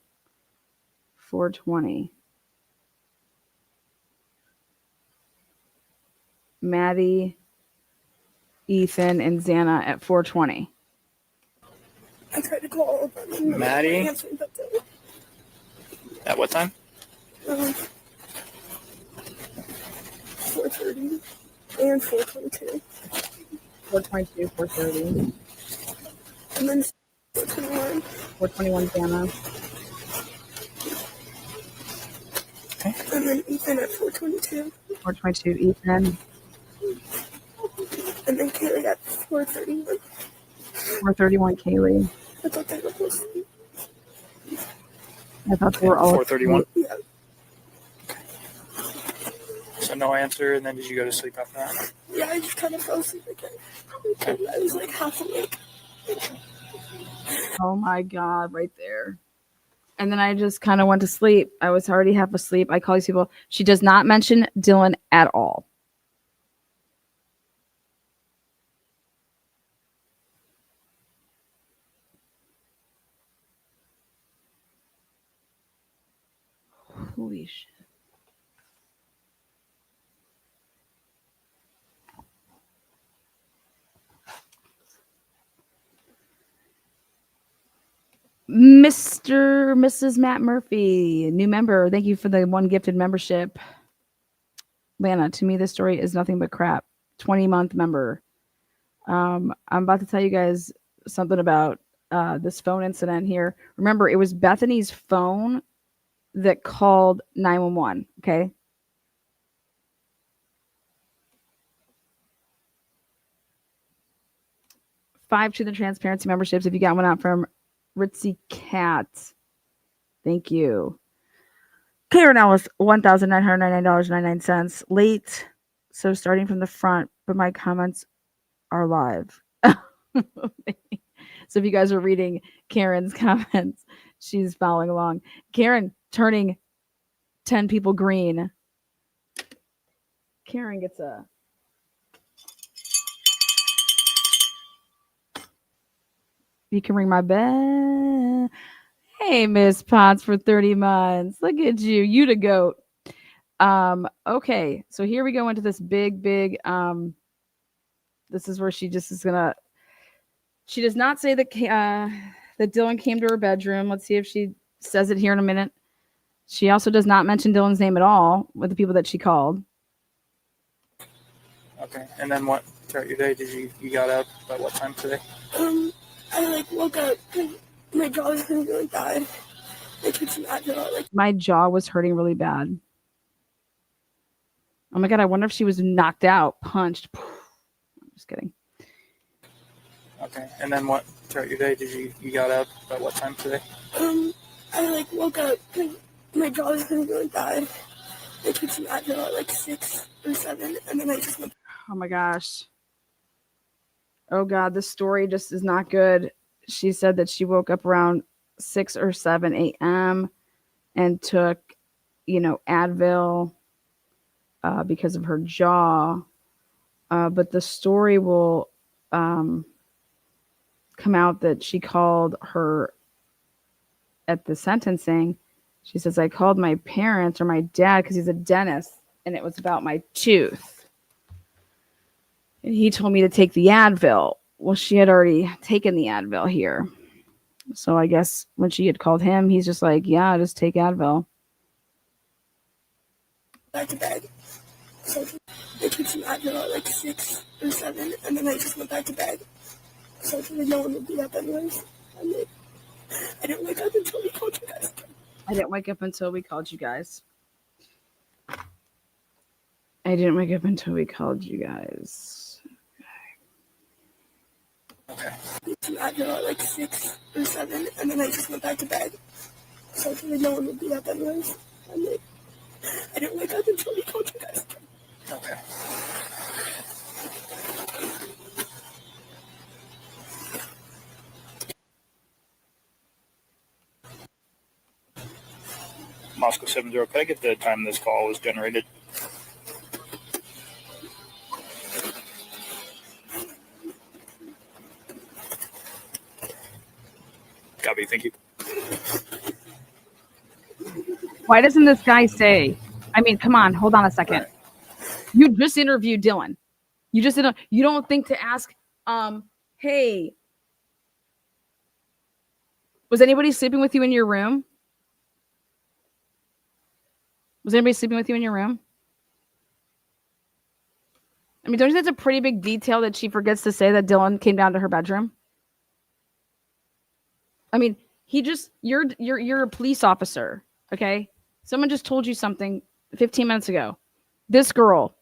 420? Maddie, Ethan, and Xana at 420. I tried to call all of them. And Maddie? they answered, but At what time? 4:30 and 4:22. 422, 430, And then 4:21. 421 Xana. And then Ethan at 4:22. 422 Ethan. And then Kaylee at 4:31. 431 Kaylee. I thought they were both asleep. I thought they were all 4:31. Yeah. So no answer, and then did you go to sleep after that? Yeah, I just kind of fell asleep again. I was like half awake. Oh my God, right there. And then I just kind of went to sleep. I was already half asleep. I call these people. She does not mention Dylan at all. Holy shit. Mrs. Matt Murphy, new member. Thank you for the one gifted membership. Lana, to me, this story is nothing but crap. 20-month member. I'm about to tell you guys something about this phone incident here. Remember, it was Bethany's phone that called 911. Okay. $5 to the transparency memberships. If you got one out from Ritzy Cat, thank you. Clear now was $1,999.99. Late, so starting from the front, but my comments are live. So if you guys are reading Karen's comments, she's following along. Karen turning 10 people green. Karen gets a you can ring my bell. Hey, Miss Potts for 30 months. Look at you. You the goat. Okay, so here we go into this big this is where she just is gonna she does not say that that Dylan came to her bedroom. Let's see if she says it here in a minute. She also does not mention Dylan's name at all with the people that she called. Okay. And then what throughout your day did you got up at what time today? I like woke up and my jaw was hurting really bad. I took some Advil. Like My jaw was hurting really bad. Oh my God, I wonder if she was knocked out, punched. I'm just kidding. Okay. And then what throughout your day did you got up at what time today? I like woke up and my jaw was hurting really bad. I took some Advil at like 6 or 7, and then I just went. Oh my gosh. Oh God, this story just is not good. She said that she woke up around 6 or 7 a.m. and took, Advil because of her jaw. But the story will come out that she called her at the sentencing. She says, I called my parents or my dad because he's a dentist, and it was about my tooth. And he told me to take the Advil. Well, she had already taken the Advil here. So I guess when she had called him, he's just like, yeah, just take Advil. Back to bed. So I took some Advil at like 6 or 7, and then I just went back to bed. So I figured no one would be up anyways. And then I didn't wake up until we called you guys. I didn't wake up until we called you guys. I didn't wake up until we called you guys. Okay. Some Advil at like 6 or 7, and then I just went back to bed. So I figured no one would be up anyways. And then I didn't wake up until we called you guys. Okay. Moscow 70, can I get the time this call was generated? Copy, thank you. Why doesn't this guy say, I mean, come on, hold on a second. You just interviewed Dylan. You don't think to ask, hey, was anybody sleeping with you in your room? Was anybody sleeping with you in your room? I mean, don't you think that's a pretty big detail that she forgets to say that Dylan came down to her bedroom? I mean, you're a police officer, okay? Someone just told you something 15 minutes ago. This girl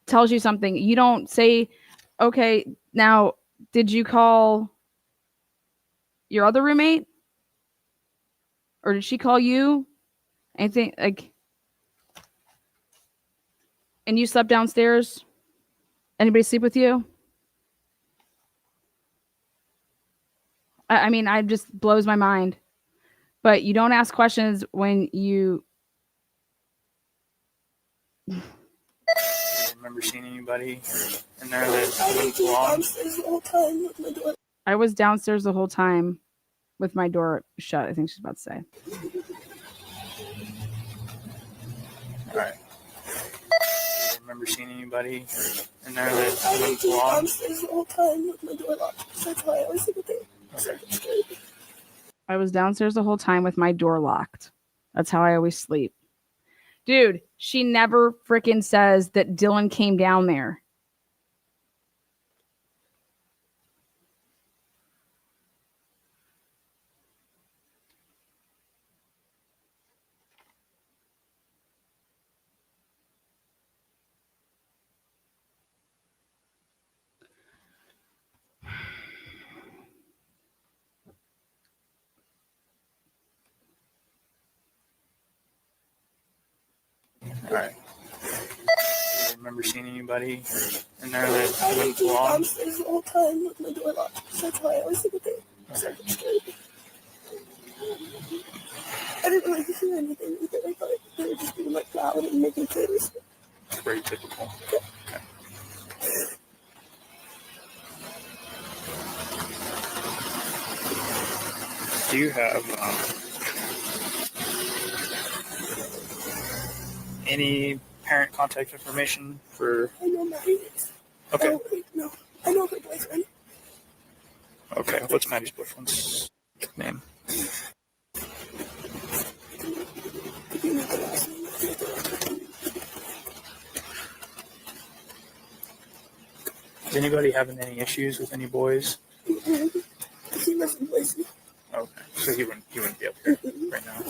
tells you something. You don't say, okay, now, did you call your other roommate? Or did she call you? Anything like, and you slept downstairs? Anybody sleep with you? I mean, it just blows my mind. But you don't ask questions when you. Do you remember seeing anybody in there that wouldn't belong? I was downstairs the whole time with my door shut, I think she's about to say. All right. Do you remember seeing anybody in there that wouldn't belong? Downstairs the whole time with my door locked. That's why I always think of it. I was downstairs the whole time with my door locked. That's how I always sleep. Dude, she never freaking says that Dylan came down there. All right. Do you remember seeing anybody in there that wouldn't belong? Downstairs the whole time with my door locked. That's why I always think of it. I didn't really hear anything either. I thought they were just being like loud and making things. Very typical. Okay. Do you have any parent contact information for? I know Maddie's. Okay. Oh, wait, no. I know her boyfriend. Okay. What's Maddie's boyfriend's name? Is anybody having any issues with any boys? He wasn't lazy. Okay, so he wouldn't be up here right now.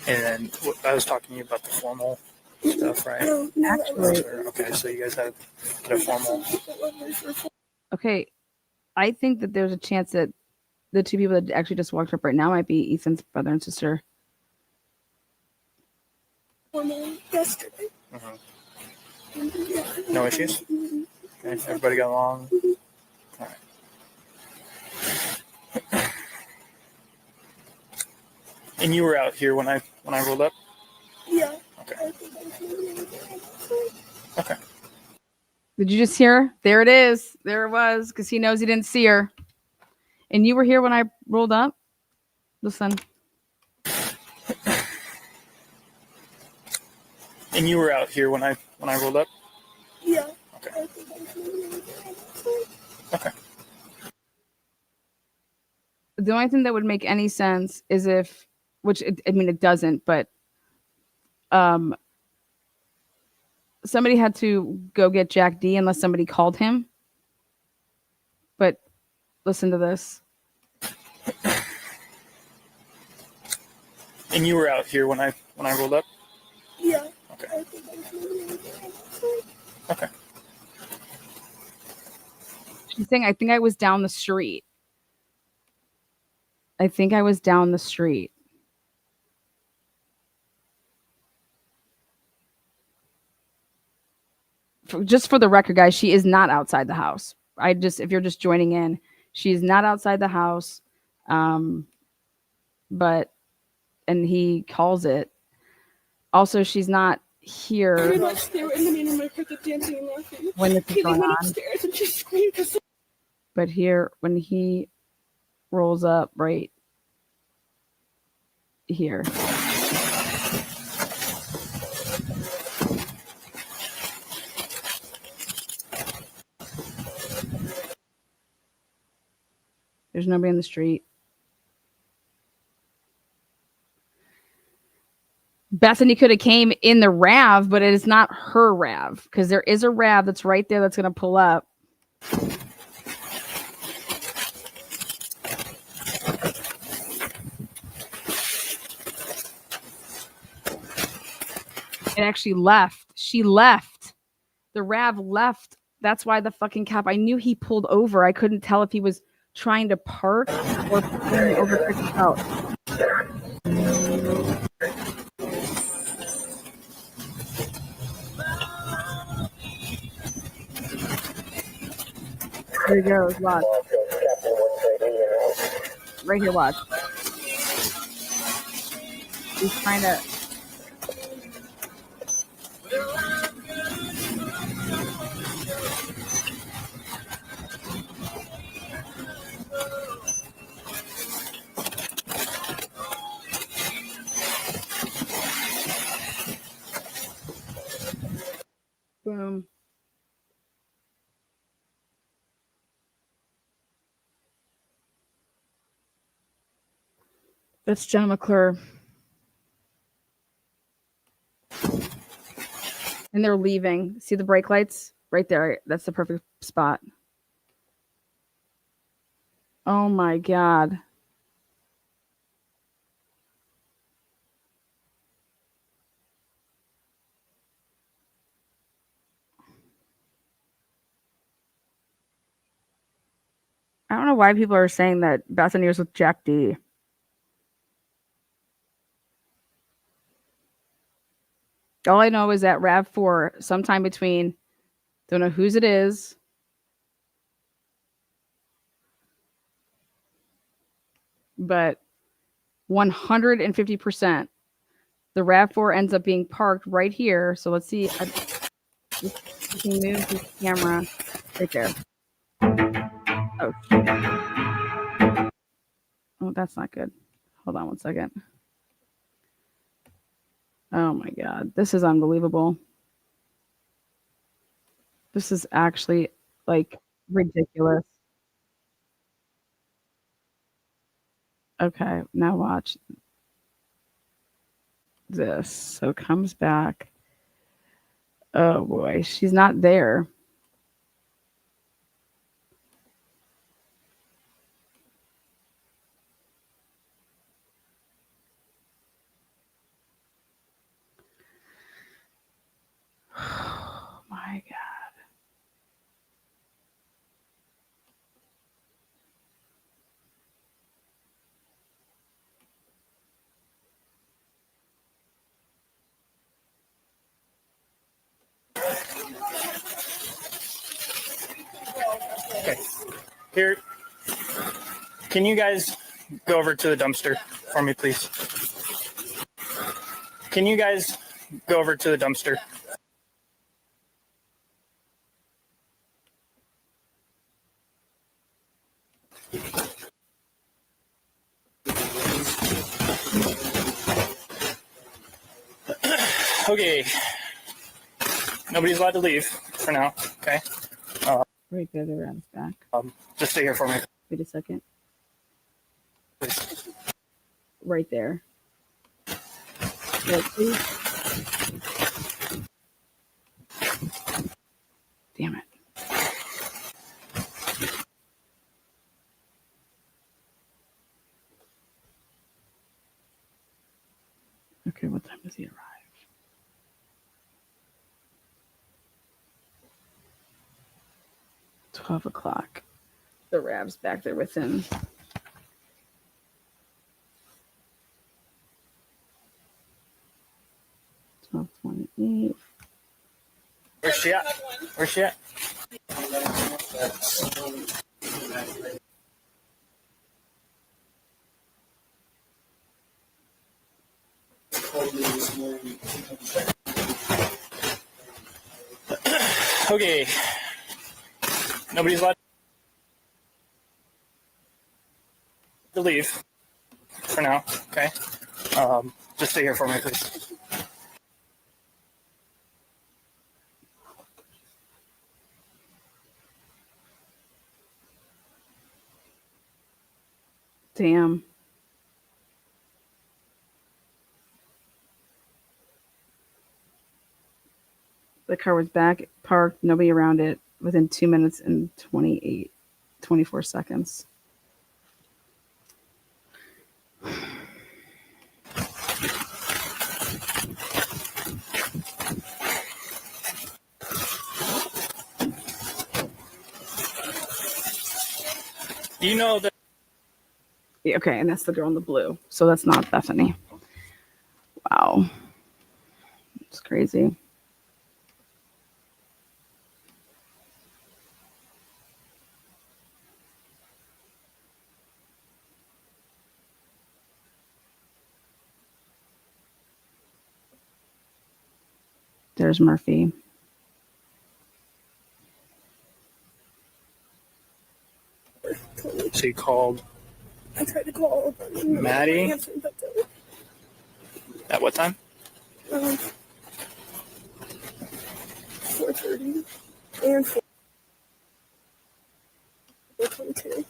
And then I was talking to you about the formal stuff, right? No, Actually, Okay, so you guys had a formal. okay, I think that there's a chance that the two people that actually just walked up right now might be Ethan's brother and sister. Formal yesterday. No issues? Okay, everybody got along? All right. And you were out here when I rolled up? Yeah. Okay. Okay. Did you just hear her? There it is. There it was, because he knows he didn't see her. And you were here when I rolled up? Listen. And you were out here when I rolled up? Yeah. Okay. Okay. The only thing that would make any sense is if, which I mean it doesn't, but somebody had to go get Jack D unless somebody called him. But listen to this. And you were out here when I rolled up? Yeah. Okay. Okay. She's saying, I think I was down the street. I think I was down the street. Just for the record, guys, she is not outside the house. If you're just joining in, she is not outside the house. But, and he calls it. Also, she's not here Pretty much they were in the main room. I heard the dancing and laughing. when this is He going went on. upstairs and she screamed because But here, when he rolls up right here. There's nobody in the street. Bethany could have came in the RAV, but it is not her RAV because there is a RAV that's right there that's going to pull up. It actually left. She left. The RAV left. That's why the fucking cop, I knew he pulled over. I couldn't tell if he was trying to park or pulling over to pick out. Here he goes. Watch. Right here, watch. He's trying to. Boom. That's Jenna McClure. And they're leaving. See the brake lights? Right there. That's the perfect spot. Oh my God. I don't know why people are saying that Bethany was with Jack D. All I know is that RAV4, sometime between, don't know whose it is, but 150%, the RAV4 ends up being parked right here. So let's see. You can move the camera right there. Oh, oh, that's not good. Hold on one second. Oh my God. This is unbelievable. This is actually like ridiculous. Okay, now watch this. So it comes back. Oh boy, she's not there. Oh my God. Okay. Here, can you guys go over to the dumpster for me, please? Can you guys go over to the dumpster? Okay. Nobody's allowed to leave for now. Okay. Right there, the rat's back. Just stay here for me. Wait a second. Please. Right there. Look, please. Damn it. Okay, what time does he arrive? 12 o'clock. The Rav's back there with him. $12.28. Where's she at? Where's she at? Okay. Nobody's allowed to leave for now. Okay. Just stay here for me, please. Damn. The car was back, parked, nobody around it within 2 minutes and 24 seconds. Do you know that? Yeah, okay, and that's the girl in the blue. So that's not Bethany. Wow. It's crazy. There's Murphy. She called I tried to call Maddie? answered, but at what time? 4:30 and 4:22.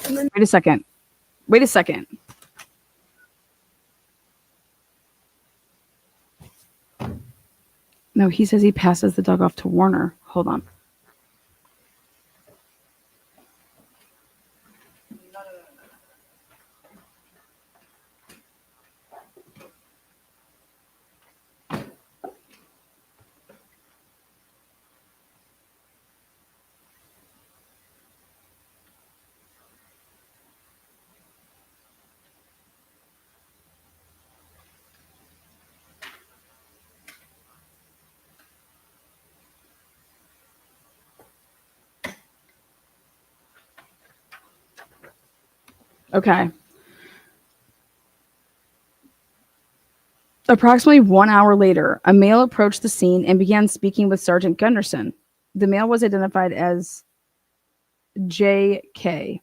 And then Wait a second. Wait a second. No, he says he passes the dog off to Warner. Hold on. Okay. Approximately 1 hour later, a male approached the scene and began speaking with Sergeant Gunderson. The male was identified as J.K.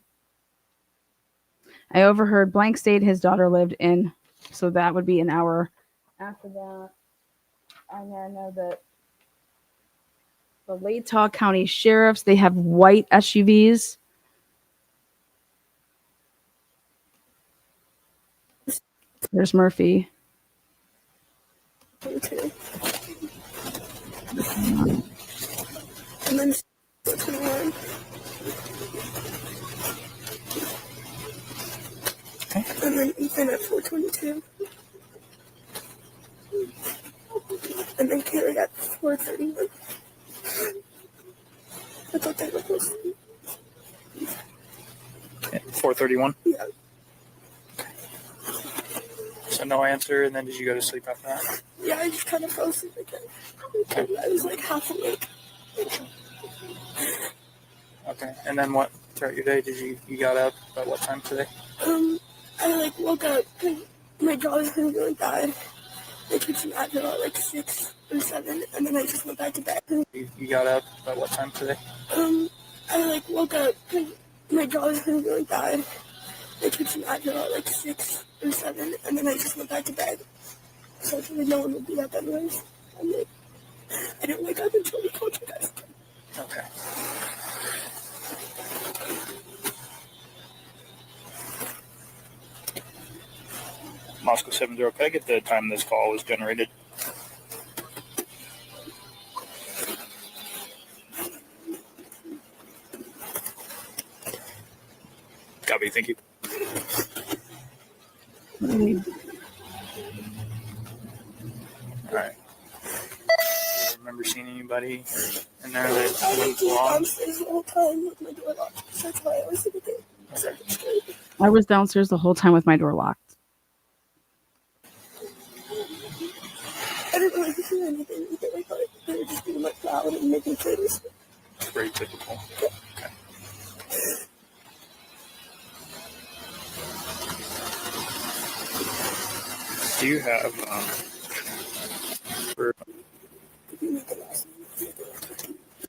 I overheard blank state his daughter lived in, so that would be an hour after that. And I know that the Latah County sheriffs, they have white SUVs. There's Murphy. 22. And then 21. And then Ethan at 422. And then Carrie at 431. I thought they were close. 4:31. Yeah. So no answer, and then did you go to sleep after that? Yeah, I just kind of fell asleep again. I was like half awake. Okay. And then what throughout your day did you got up at what time today? I like woke up and my jaw was really bad. I took some Advil at like 6 or 7, and then I just went back to bed. You got up at what time today? I like woke up and my jaw was really bad. I took some Advil at like 6 or 7, and then I just went back to bed. So I figured no one would be up anyways. And then I didn't wake up until we called you guys. Okay. Moscow 70, can I get the time this call was generated? Copy, thank you. All right. Do you remember seeing anybody in there that I went was along? downstairs the whole time with my door locked. That's why I was sitting there. So I'm scared. I was downstairs the whole time with my door locked. I didn't really hear anything either. I thought they were just being like loud and making things. Very typical. Okay. Do you have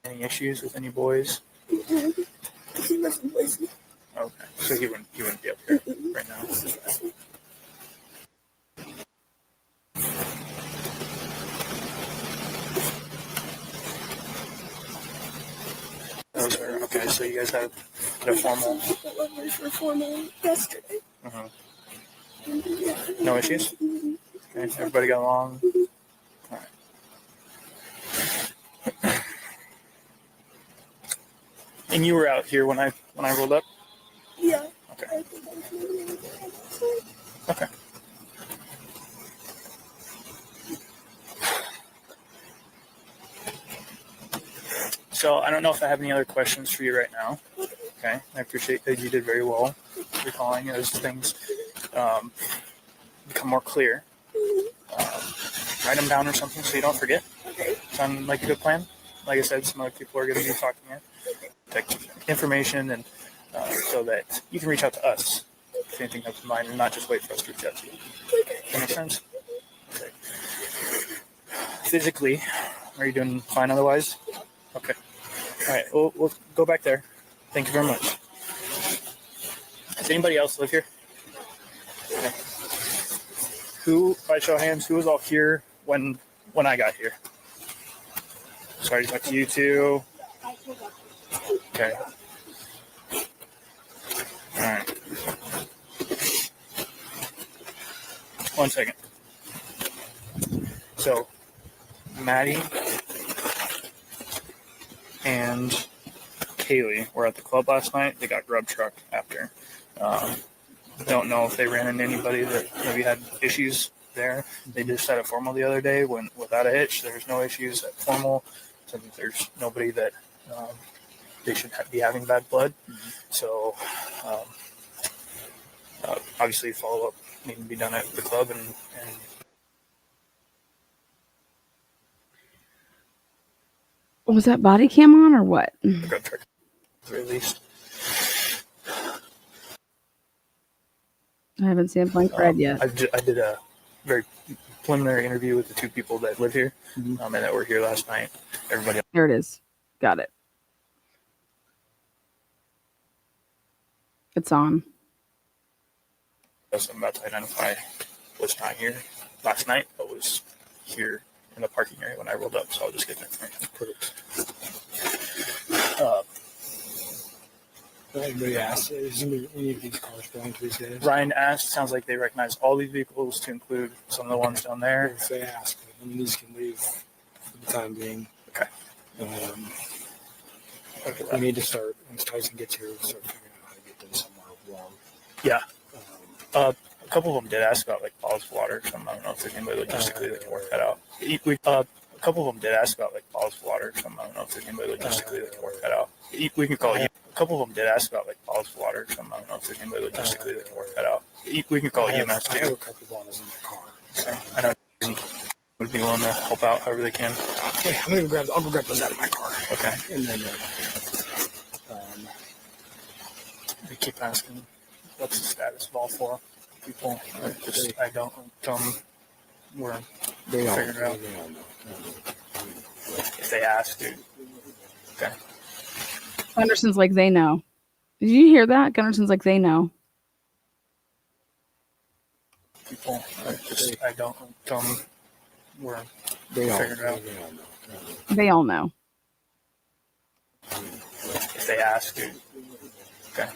any issues with any boys? He lives in Boise. Okay, so he wouldn't be up here right now. Those are okay. So you guys had a formal. The lovers were formal yesterday. Yeah. No issues. Okay, everybody got along. All right. And you were out here when I rolled up. Yeah. Okay. I think I was really good. Okay. So I don't know if I have any other questions for you right now. Okay. I appreciate that you did very well recalling as things become more clear. Write them down or something so you don't forget. Okay. Sound like a good plan? Like I said, some other people are going to be talking here. Take information and so that you can reach out to us if anything comes to mind and not just wait for us to reach out to you. That makes sense? Okay. Physically, are you doing fine otherwise? Okay. All right. We'll go back there. Thank you very much. Does anybody else live here? Okay. Who, by show of hands, who was all here when I got here? Sorry to talk to you too. Okay. All right. One second. So, Maddie and Kaylee were at the club last night. They got grub truck after. Don't know if they ran into anybody that maybe had issues there. They just had a formal the other day when without a hitch. There's no issues at formal. So there's nobody that they should be having bad blood. So obviously follow up needing to be done at the club and Was that body cam on or what? the grub truck released. I haven't seen Blank Red yet. I did a very preliminary interview with the two people that live here and that were here last night. Everybody. There it is. Got it. It's on. I'm about to identify was not here last night, but was here in the parking area when I rolled up. So I'll just get that information. Anybody asked, is any of these cars going to these guys? Ryan asked, sounds like they recognize all these vehicles to include some of the ones down there. If they ask, I mean, these can leave for the time being. Okay. We need to start, once Tyson gets here, we'll start figuring out how to get them somewhere warm. Yeah. A couple of them did ask about like bottled water. So I don't know if there's anybody logistically that can work that out. A couple of them did ask about like bottled water. So I don't know if there's anybody logistically that can work that out. We can call you. A couple of them did ask about like bottled water. So I don't know if there's anybody logistically that can work that out. We can call EMS I have too. a couple bottles in my car. So I know would be willing to help out however they can. Okay, I'll go grab those out of my car. Okay. And then, They keep asking, what's the status of all four people? I don't tell them we're figuring it out. They all know. If they ask, dude. Okay. Gunderson's like they know. Did you hear that? Gunderson's like they know. People, I don't tell them we're They all figuring it out. know. They all know. If they ask, dude. Okay.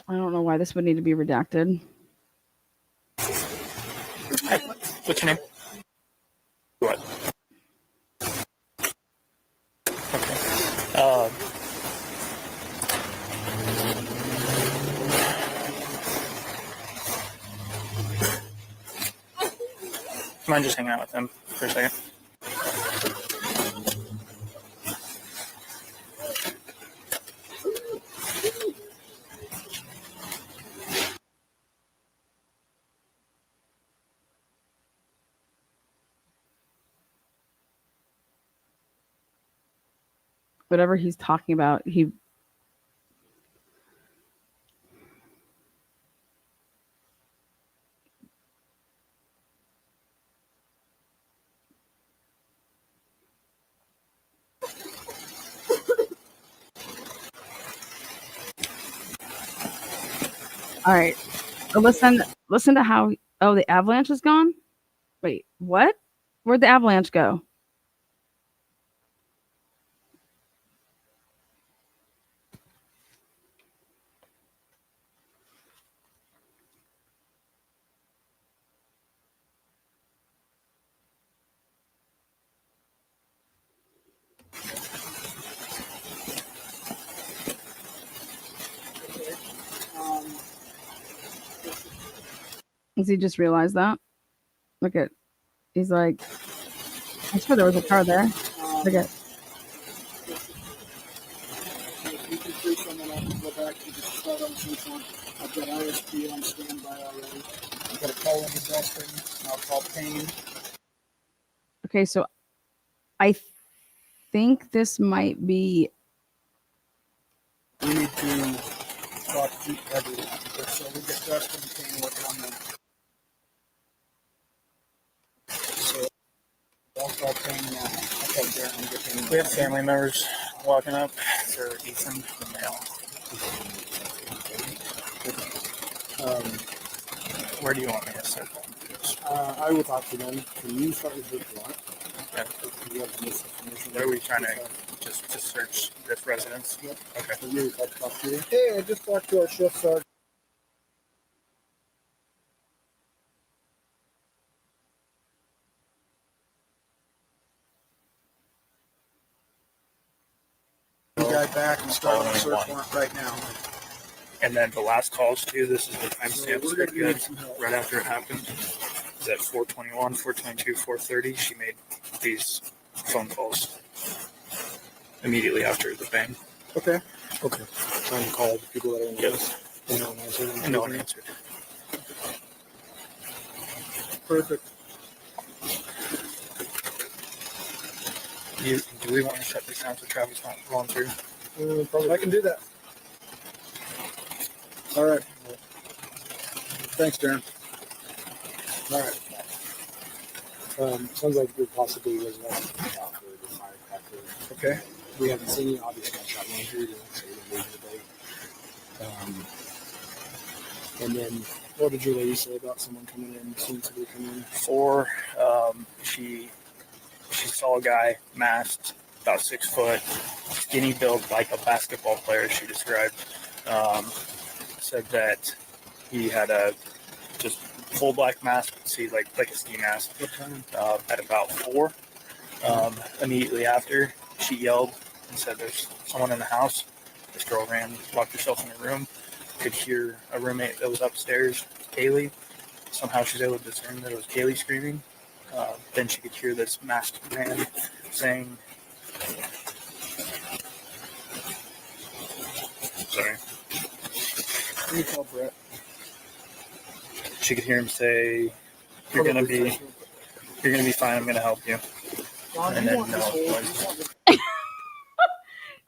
I don't know why this would need to be redacted. Hey, what's your name? What? Okay. Mind just hanging out with them for a second? Whatever he's talking about, he all right. Listen to how the avalanche is gone? Wait, what? Where'd the avalanche go? Does he just realize that? Look at, he's like, I swear there was a car there. Look at, You can free someone up and go back to the start on this one. I've got ISP on standby already. I've got a call in the Dustin. I'll call Payne. okay, so I think this might be, We need to talk to everyone. So we get Dustin and Payne working on that. So I'll call Payne now. I'll call Darren and get him. We have family members walking up. They're Ethan, the male. Where do you want me to start? I will talk to them. Can you start with this one? Okay. You have this information. What are we trying to just to search this residence? Yep. Okay. So you talk to you. Hey, I just talked to our shift sergeant. Guy back and start on the search warrant right now. And then the last calls too. This is the So timestamps we're that gonna you need had some help. right after it happened. Is at 4:21, 4:22, 4:30. She made these phone calls immediately after the bang. Okay. Okay. Time to call the people that are in the Yes. and no one answered. And no one answered. Perfect. Do we want to shut this down so Travis not going through? Probably I can do that. All right. Thanks, Darren. All right. Sounds like there possibly was one out there to fire. Okay. We haven't seen you. Obviously, I shot one here. So you don't leave the And then, what did your lady say about someone coming in? Seems to be coming in. 4, she saw a guy masked, about 6 foot, skinny build like a basketball player. She described. Said that he had a just full black mask. See, like a ski mask. What time? At about 4. Immediately after, she yelled and said, "There's someone in the house." This girl ran, locked herself in her room. Could hear a roommate that was upstairs, Kaylee. Somehow she was able to discern that it was Kaylee screaming. Then she could hear this masked man saying, "Sorry." Let me call Brett. She could hear him say, "You're gonna be fine. I'm gonna help you." Don, And you then want no, this whole- it you wasn't. want this-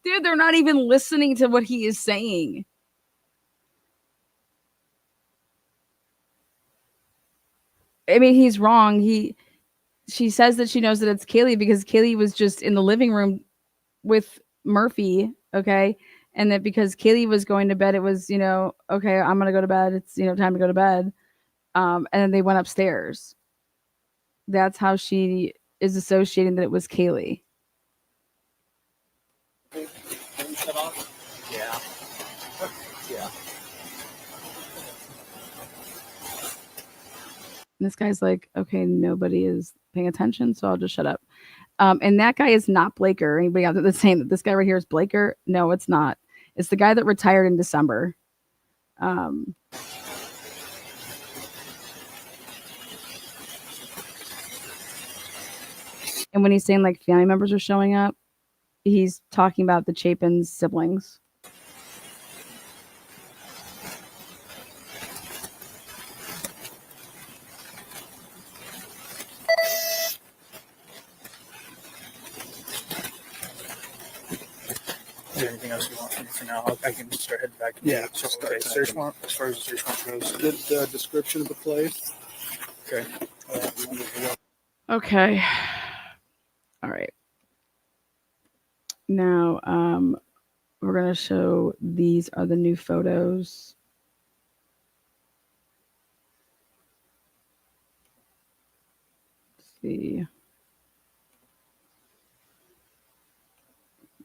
Dude, they're not even listening to what he is saying. I mean, he's wrong. She says that she knows that it's Kaylee because Kaylee was just in the living room with Murphy, okay? And that because Kaylee was going to bed, it was, okay, I'm going to go to bed. It's, time to go to bed. And then they went upstairs. That's how she is associating that it was Kaylee. shut off? Yeah. Yeah. And this guy's like, okay, nobody is paying attention, so I'll just shut up. And that guy is not Blaker. Anybody out there that's saying that this guy right here is Blaker? No, it's not. It's the guy that retired in December. And when he's saying like family members are showing up, he's talking about the Chapin's siblings. Is there anything else you want from me for now? I can start heading back. Yeah, So, start okay, typing. search warrant. As far as the search warrant goes. The description of the place. Okay. Okay. All right. Now, we're going to show these are the new photos. Let's see.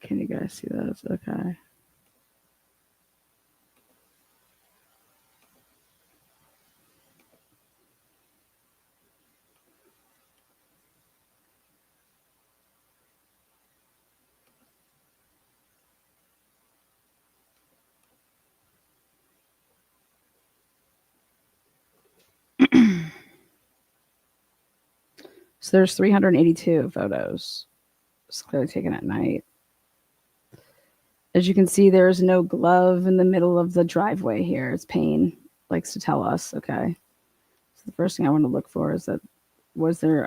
Can you guys see those? Okay. So there's 382 photos. It's clearly taken at night. As you can see, there's no glove in the middle of the driveway here. It's Payne likes to tell us. Okay. So the first thing I want to look for is that was there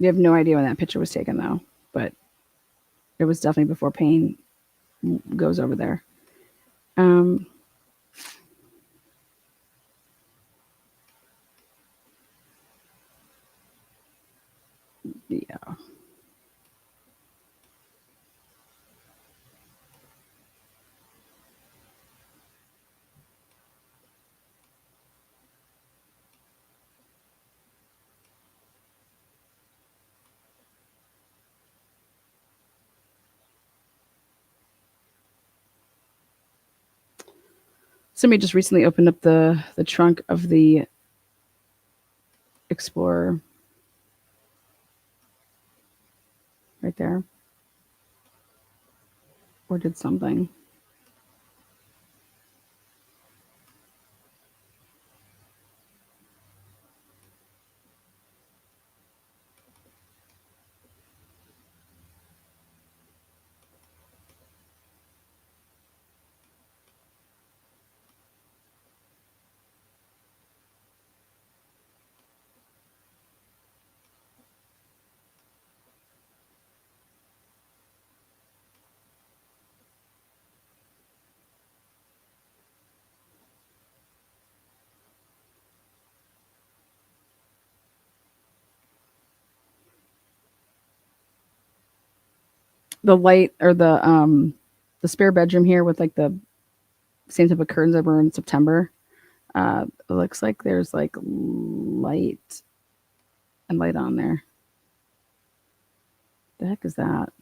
we have no idea when that picture was taken though, but it was definitely before Payne goes over there. Yeah. Somebody just recently opened up the trunk of the Explorer right there. Or did something. the light or the spare bedroom here with like the same type of curtains that were in September. It looks like there's like light and light on there. The heck is that?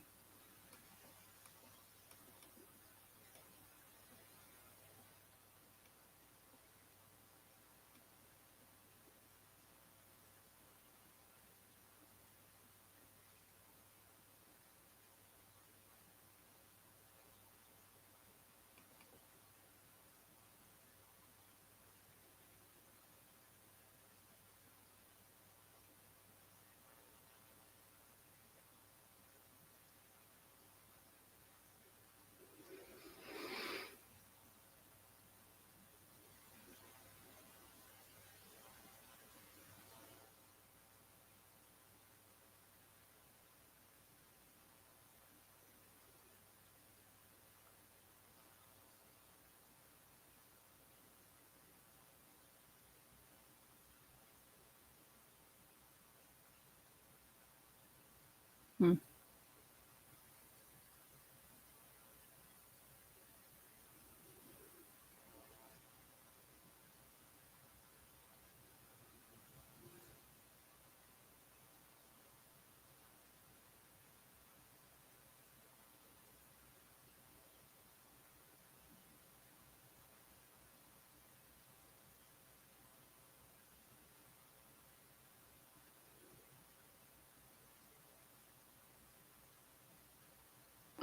Hmm.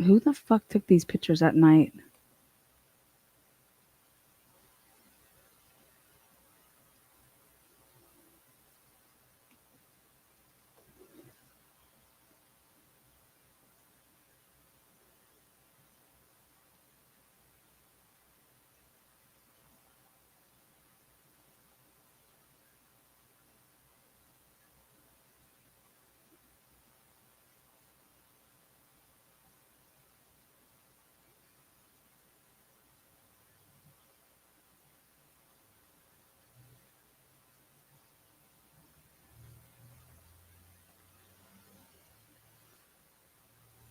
Who the fuck took these pictures at night?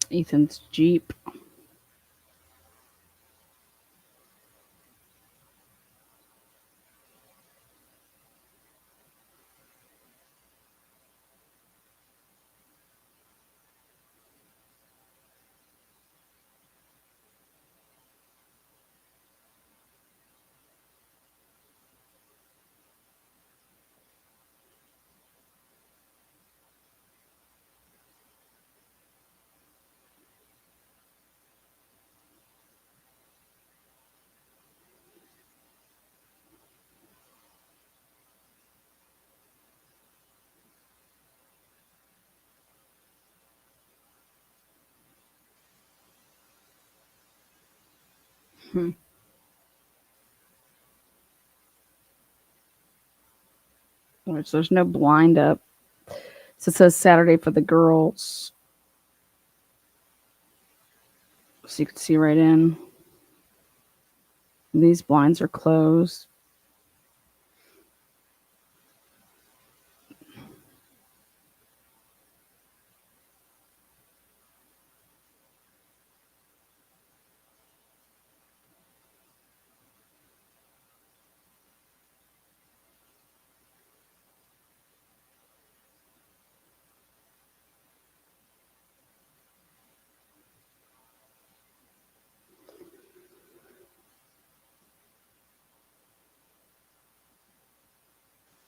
Ethan's Jeep. Hmm. Which there's no blind up. So it says Saturday for the girls. So you can see right in. These blinds are closed.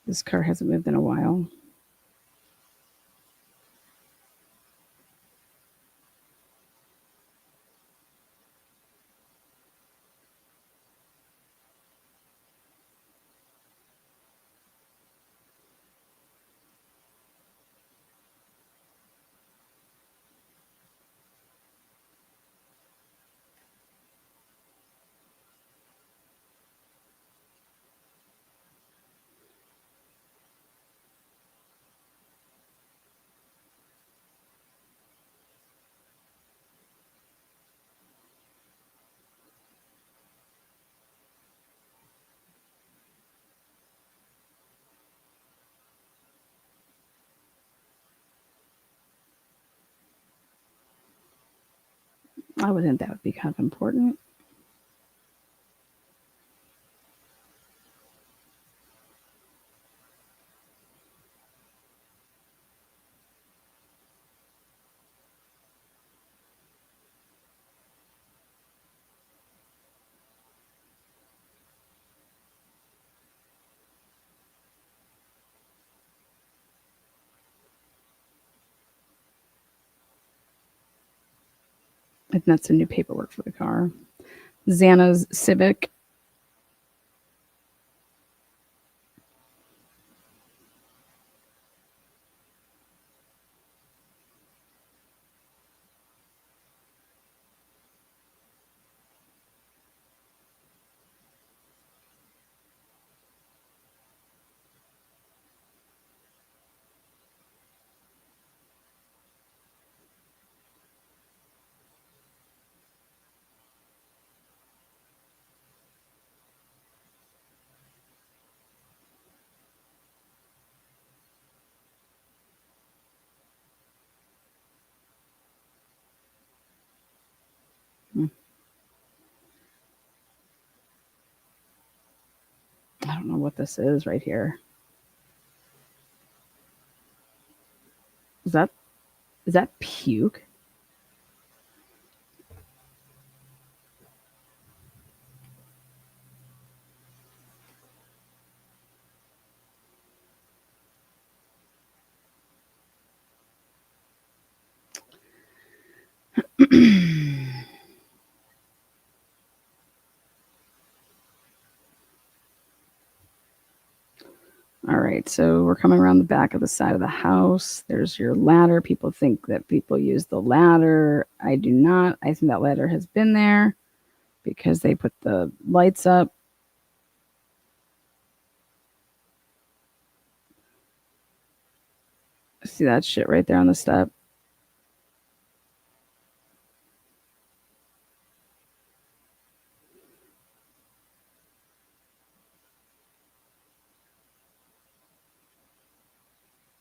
This car hasn't moved in a while. I would think that would be kind of important. I think that's some new paperwork for the car. Xana's Civic. I don't know what this is right here. Is that puke? All right, so we're coming around the back of the side of the house. There's your ladder. People think that people use the ladder. I do not. I think that ladder has been there because they put the lights up. See that shit right there on the step?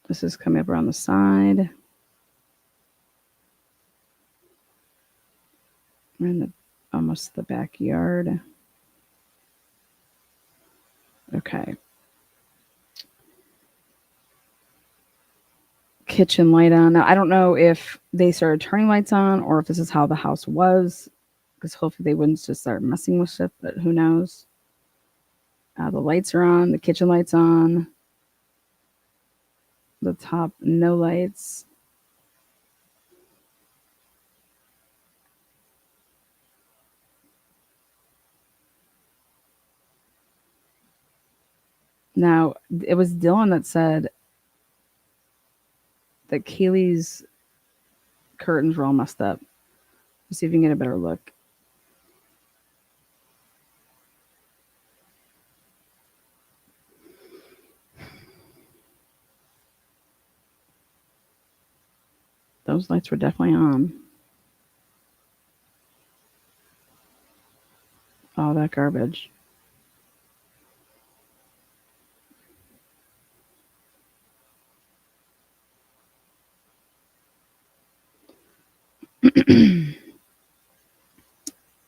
This is coming up around the side. We're in almost the backyard. Okay. Kitchen light on. Now, I don't know if they started turning lights on or if this is how the house was, because hopefully they wouldn't just start messing with shit, but who knows? The lights are on. The kitchen light's on. The top, no lights. Now, it was Dylan that said that Kaylee's curtains were all messed up. Let's see if you can get a better look. Those lights were definitely on. All that garbage.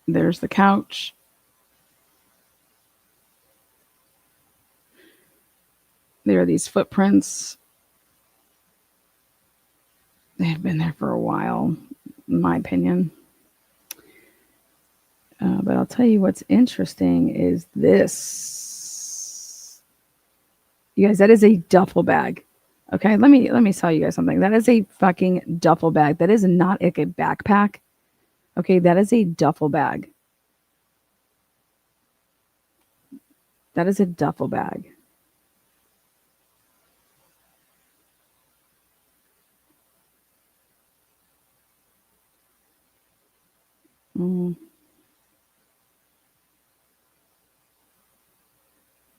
There's the couch. There are these footprints. They had been there for a while, in my opinion. But I'll tell you what's interesting is this. You guys, that is a duffel bag. Okay, let me tell you guys something. That is a fucking duffel bag. That is not like a backpack. Okay, that is a duffel bag. That is a duffel bag. Mm.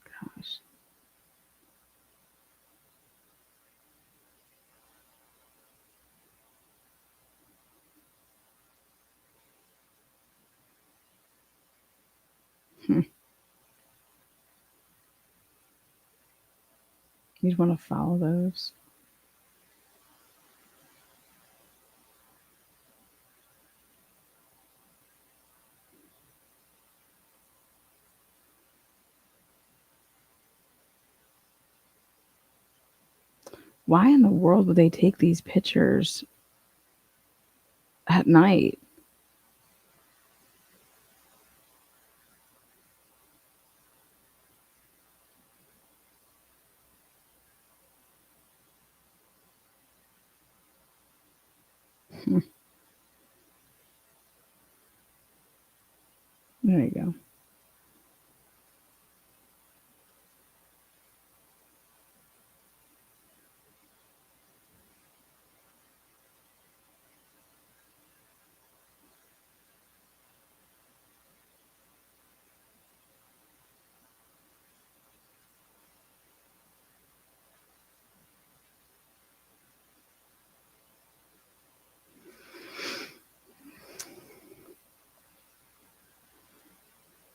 Gosh. You'd want to follow those. Why in the world would they take these pictures at night? There you go.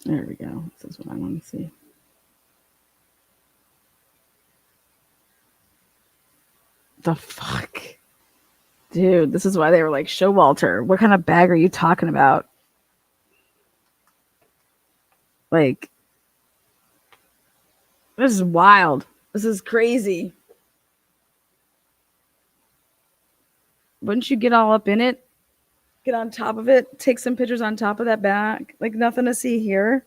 There we go. This is what I want to see. The fuck? Dude, this is why they were like, Showalter, what kind of bag are you talking about? Like, this is wild. This is crazy. Wouldn't you get all up in it? Get on top of it? Take some pictures on top of that bag? Like, nothing to see here?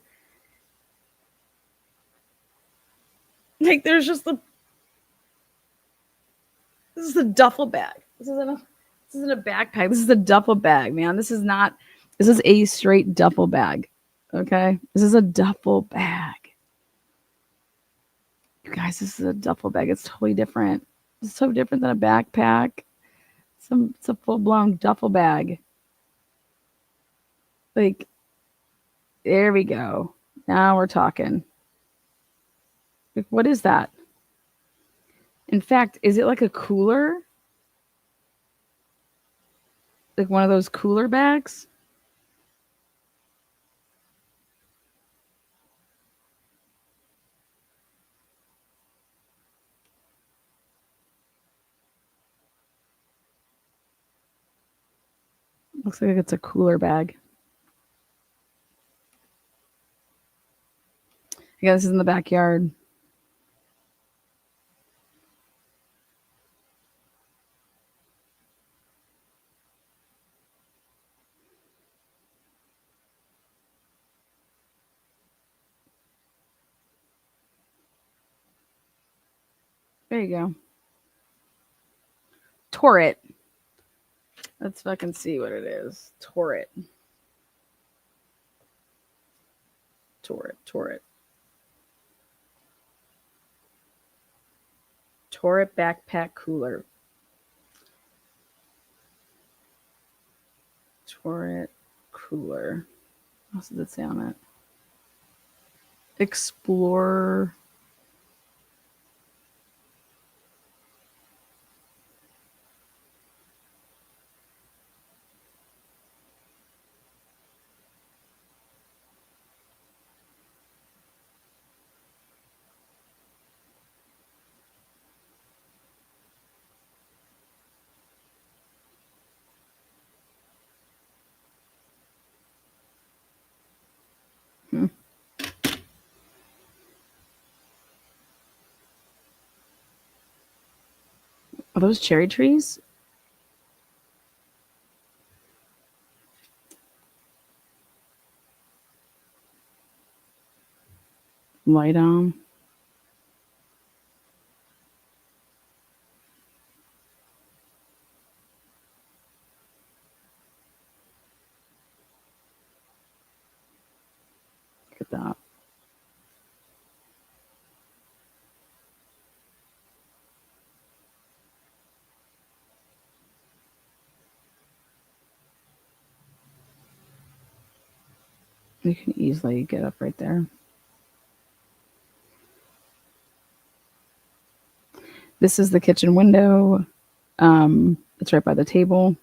Like, there's just the... This is a duffel bag. This isn't a backpack. This is a duffel bag, man. This is a straight duffel bag. Okay? This is a duffel bag. You guys, this is a duffel bag. It's totally different. It's so different than a backpack. It's a full-blown duffel bag. Like, there we go. Now we're talking. Like, what is that? In fact, is it like a cooler? Like one of those cooler bags? Looks like it's a cooler bag. I guess this is in the backyard. There you go. Torrit. Let's fucking see what it is. Torrit. Torrit backpack cooler. Torrit cooler. What else does it say on it? Explorer. Are those cherry trees? Light on. Look at that. You can easily get up right there. This is the kitchen window. It's right by the table.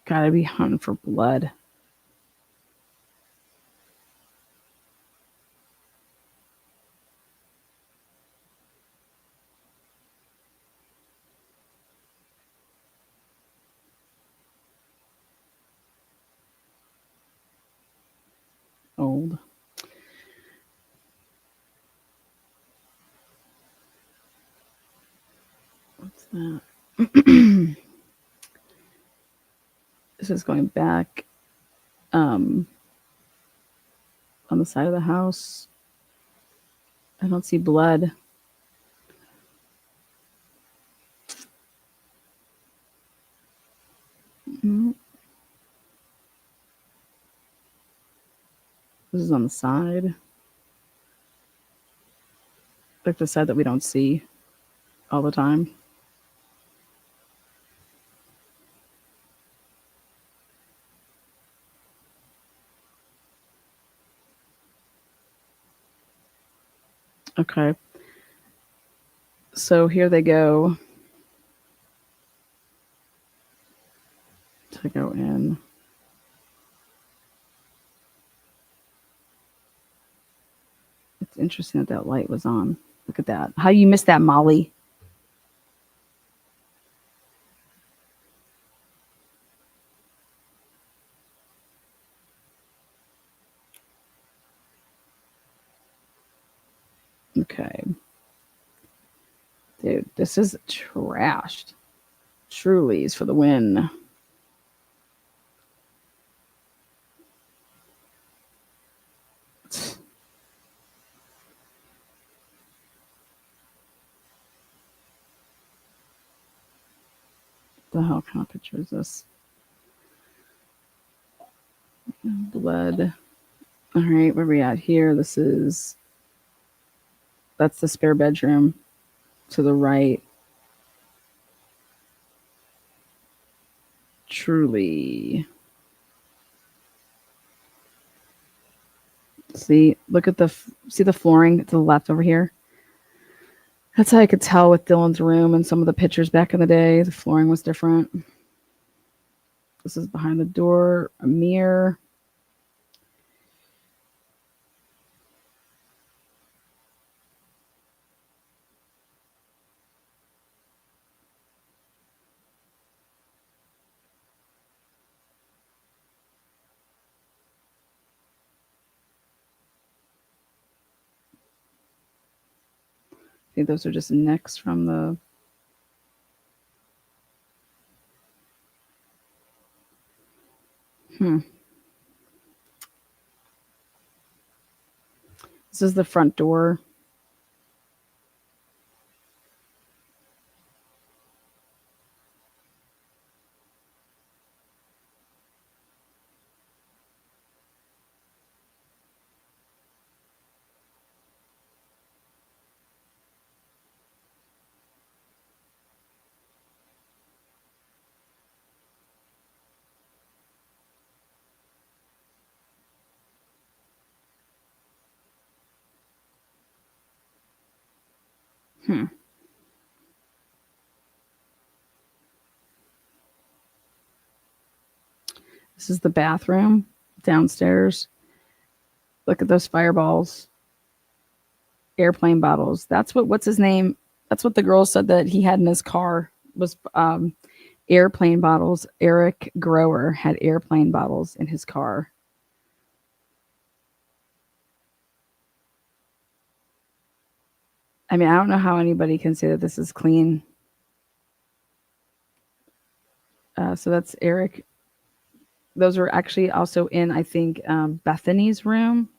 Gotta be hunting for blood. old. What's that? This is going back on the side of the house. I don't see blood. Mm. This is on the side. Like the side that we don't see all the time. Okay. So here they go to go in. It's interesting that that light was on. Look at that. How you missed that, Molly? Okay. Dude, this is trashed. Truly's for the win. The hell kind of picture is this? Blood. All right, where are we at here? That's the spare bedroom to the right. Truly. See, look at see the flooring to the left over here? That's how I could tell with Dylan's room and some of the pictures back in the day. The flooring was different. This is behind the door, a mirror. I think those are just necks from the... This is the front door. This is the bathroom downstairs. Look at those fireballs. Airplane bottles. What's his name? That's what the girl said that he had in his car was airplane bottles. Eric Grower had airplane bottles in his car. I mean, I don't know how anybody can say that this is clean. So that's Eric. Those are actually also in, I think, Bethany's room.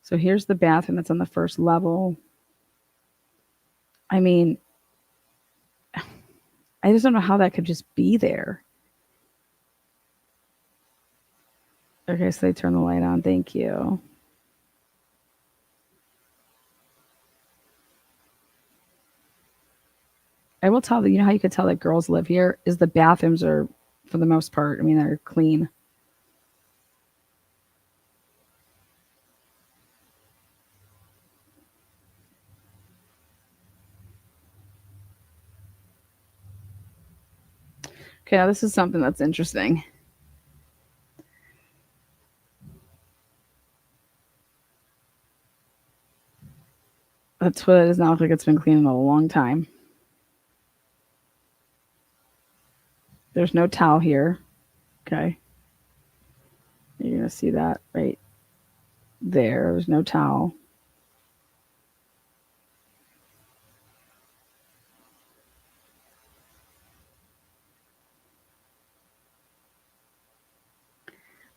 So here's the bathroom that's on the first level. I mean, I just don't know how that could just be there. Okay, so they turn the light on. Thank you. I will tell you know how you could tell that girls live here is the bathrooms are, for the most part, I mean, they're clean. Okay, now this is something that's interesting. The toilet does not look like it's been cleaned in a long time. There's no towel here. Okay. You're going to see that right There's no towel.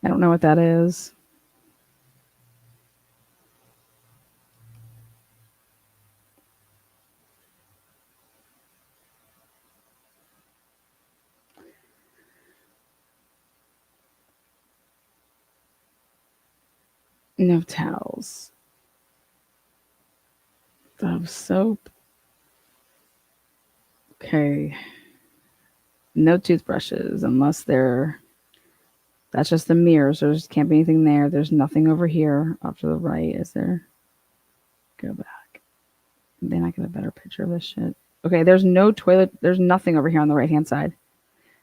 I don't know what that is. No towels. Soap. Okay. No toothbrushes unless they're. That's just the mirrors. There's can't be anything there. There's nothing over here off to the right, is there? Go back. Then I get a better picture of this shit. Okay, there's no toilet. There's nothing over here on the right hand side.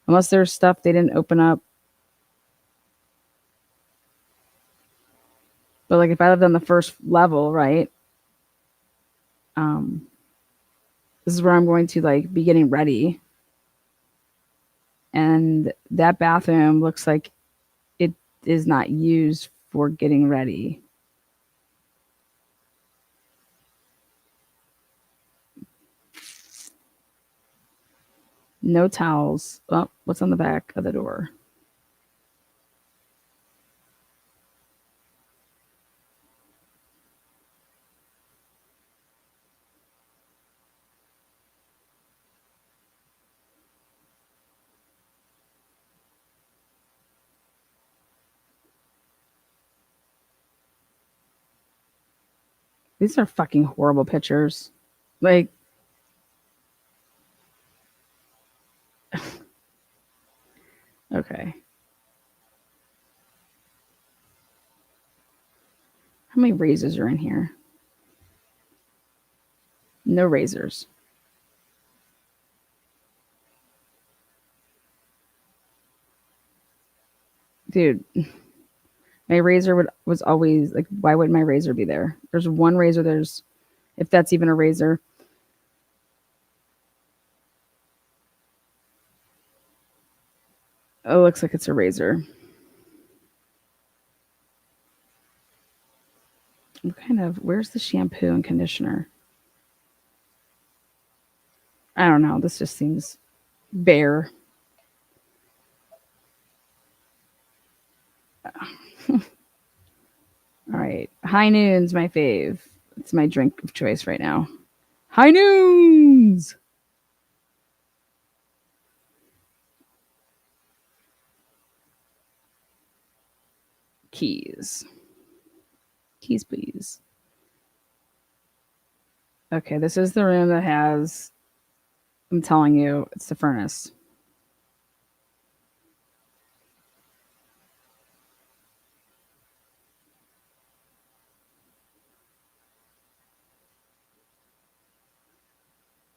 Unless there's stuff they didn't open up. But like if I lived on the first level, right? This is where I'm going to like be getting ready. And that bathroom looks like it is not used for getting ready. No towels. Oh, what's on the back of the door? These are fucking horrible pictures. Like, okay. How many razors are in here? No razors. Dude, my razor was always like, why would my razor be there? There's one razor, if that's even a razor. Oh, it looks like it's a razor. Where's the shampoo and conditioner? I don't know. This just seems bare. All right. High Noon's my fave. It's my drink of choice right now. High Noons! Keys. Keys, please. Okay, this is the room that has, I'm telling you, it's the furnace.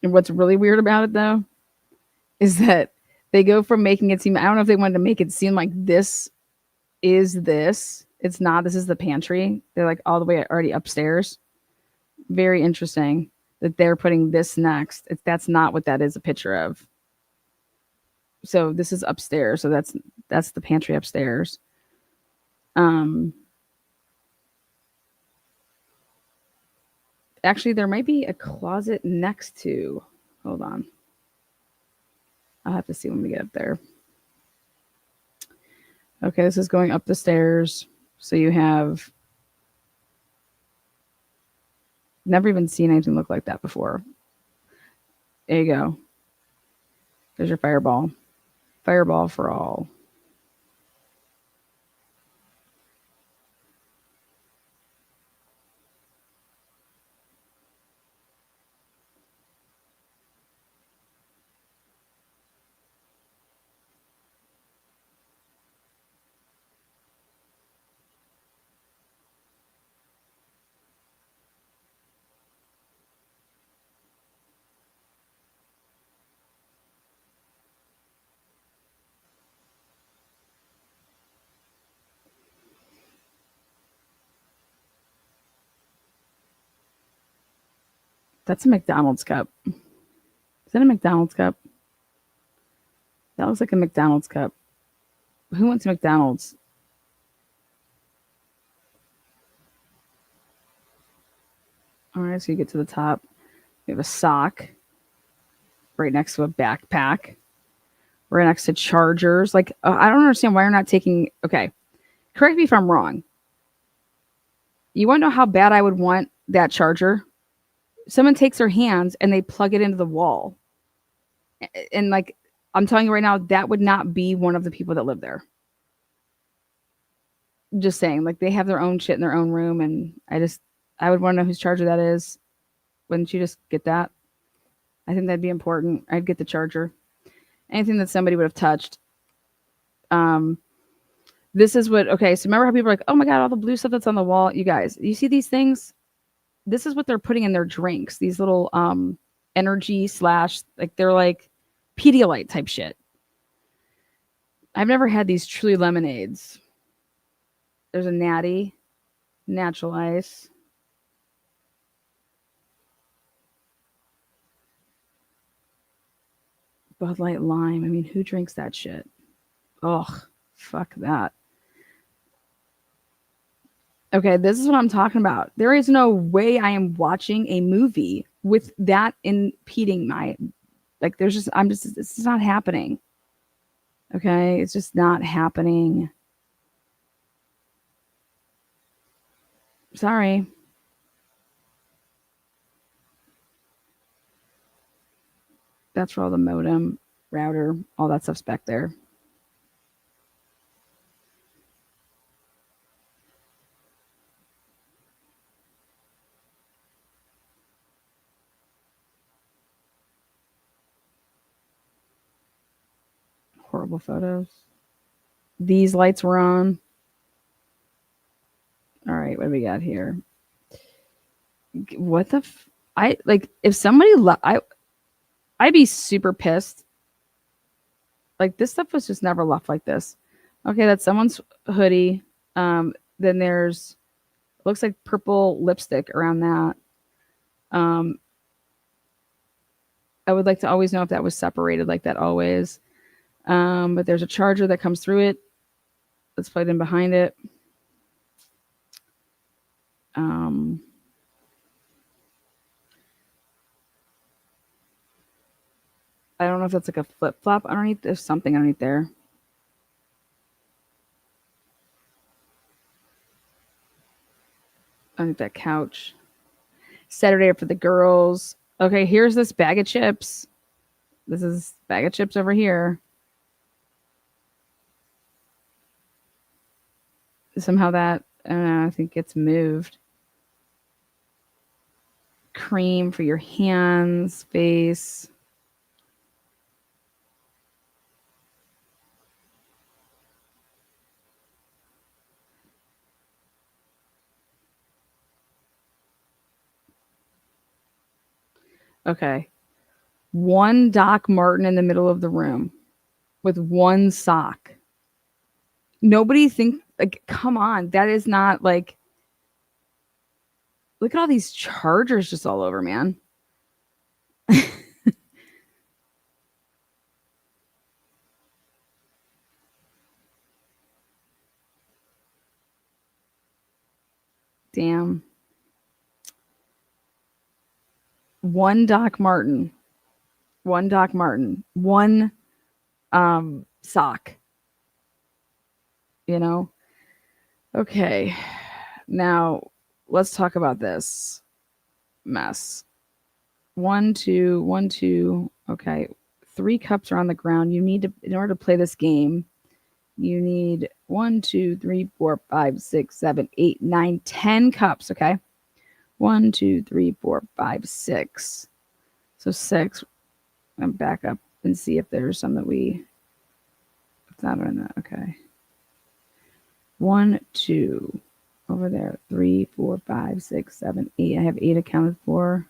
And what's really weird about it, though, is that they go from making it seem, I don't know if they wanted to make it seem like this is this. It's not. This is the pantry. They're like all the way already upstairs. Very interesting that they're putting this next. That's not what that is a picture of. So this is upstairs. So that's the pantry upstairs. Actually, there might be a closet next to. Hold on. I'll have to see when we get up there. Okay, this is going up the stairs. So you have never even seen anything look like that before. There you go. There's your fireball. Fireball for all. That's a McDonald's cup. Is that a McDonald's cup? That looks like a McDonald's cup. Who wants McDonald's? All right, so you get to the top. We have a sock right next to a backpack. Right next to chargers. Like, I don't understand why you're not taking. Okay, correct me if I'm wrong. You want to know how bad I would want that charger? Someone takes their hands and they plug it into the wall. And like, I'm telling you right now, that would not be one of the people that live there. Just saying, like, they have their own shit in their own room, and I would want to know whose charger that is. Wouldn't you just get that? I think that'd be important. I'd get the charger. Anything that somebody would have touched. This is what, okay, so remember how people are like, oh my God, all the blue stuff that's on the wall. You guys, you see these things? This is what they're putting in their drinks. These little energy slash, like, they're like Pedialyte type shit. I've never had these Truly lemonades. There's a Natty, Natural Ice. Bud Light Lime. I mean, who drinks that shit? Ugh, fuck that. Okay, this is what I'm talking about. There is no way I am watching a movie with that impeding my, like, there's just, it's not happening. Okay, it's just not happening. Sorry. That's where all the modem, router, all that stuff's back there. Horrible photos. These lights were on. All right, what do we got here? What the I like if somebody I'd be super pissed. Like, this stuff was just never left like this. Okay, that's someone's hoodie. Then there's looks like purple lipstick around that. I would like to always know if that was separated like that always. But there's a charger that comes through it that's plugged in behind it. I don't know if that's like a flip flop underneath. There's something underneath there. Underneath that couch. Saturday for the girls. Okay, here's this bag of chips. This is bag of chips over here. Somehow that, I don't know, I think gets moved. Cream for your hands, face. Okay. One Doc Martin in the middle of the room with one sock. Nobody think, like, come on. That is not like, look at all these chargers just all over, man. Damn. One Doc Martin. One Doc Martin. One sock. You know? Okay. Now, let's talk about this mess. 1, 2, 1, 2. Okay. 3 cups are on the ground. You need to, in order to play this game, you need 1, 2, 3, 4, 5, 6, 7, 8, 9, 10 cups. Okay. 1, 2, 3, 4, 5, 6. So 6. I'm back up and see if there's some that we. It's not in that. Okay. 1, 2. Over there. 3, 4, 5, 6, 7, 8. I have 8 accounted for.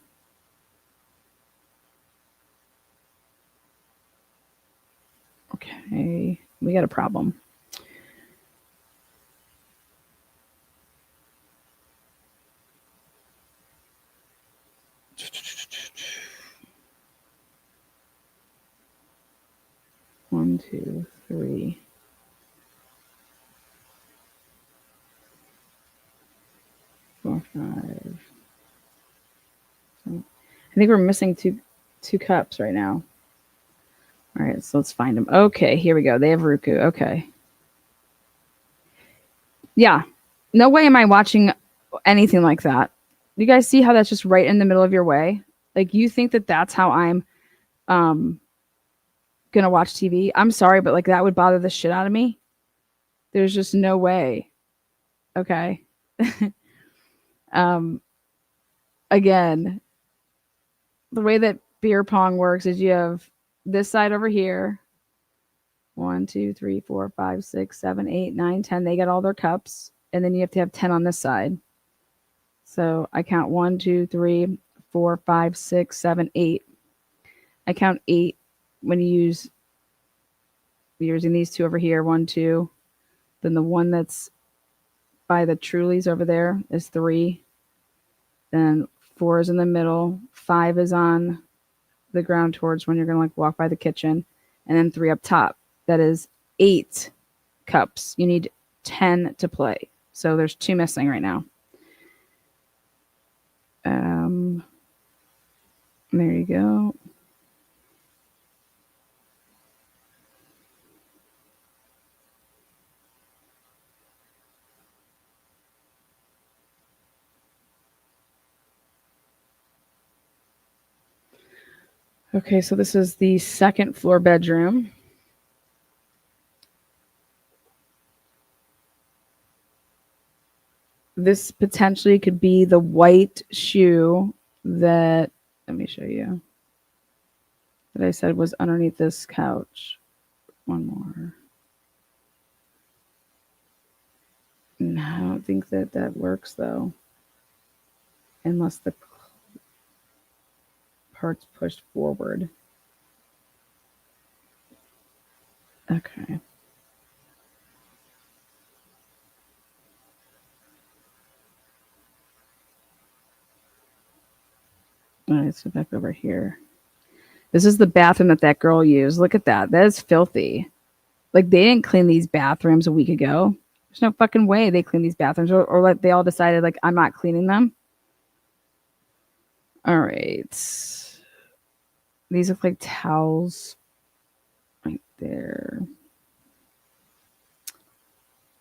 Okay. We got a problem. One, 2, 3. 4, 5. think we're missing two cups right now. All right, so let's find them. Okay, here we go. They have Ruku. Okay. Yeah. No way am I watching anything like that. You guys see how that's just right in the middle of your way? Like, you think that that's how I'm gonna watch TV? I'm sorry, but like that would bother the shit out of me. There's just no way. Okay. Again, the way that beer pong works is you have this side over here. 1, 2, 3, 4, 5, 6, 7, 8, 9, 10. They get all their cups. And then you have to have 10 on this side. So I count 1, 2, 3, 4, 5, 6, 7, 8. I count 8 when you're using these two over here. 1, 2. Then the one that's by the Trulies over there is 3. Then 4 is in the middle. 5 is on the ground towards when you're going to like walk by the kitchen. And then 3 up top. That is 8 cups. You need 10 to play. So there's 2 missing right now. There you go. Okay, so this is the second floor bedroom. This potentially could be the white shoe that, let me show you, that I said was underneath this couch. One more. No, I don't think that works though. Unless the part's pushed forward. Okay. All right, so back over here. This is the bathroom that girl used. Look at that. That is filthy. Like, they didn't clean these bathrooms a week ago. There's no fucking way they clean these bathrooms. Or like they all decided, like, I'm not cleaning them. All right. These look like towels right there.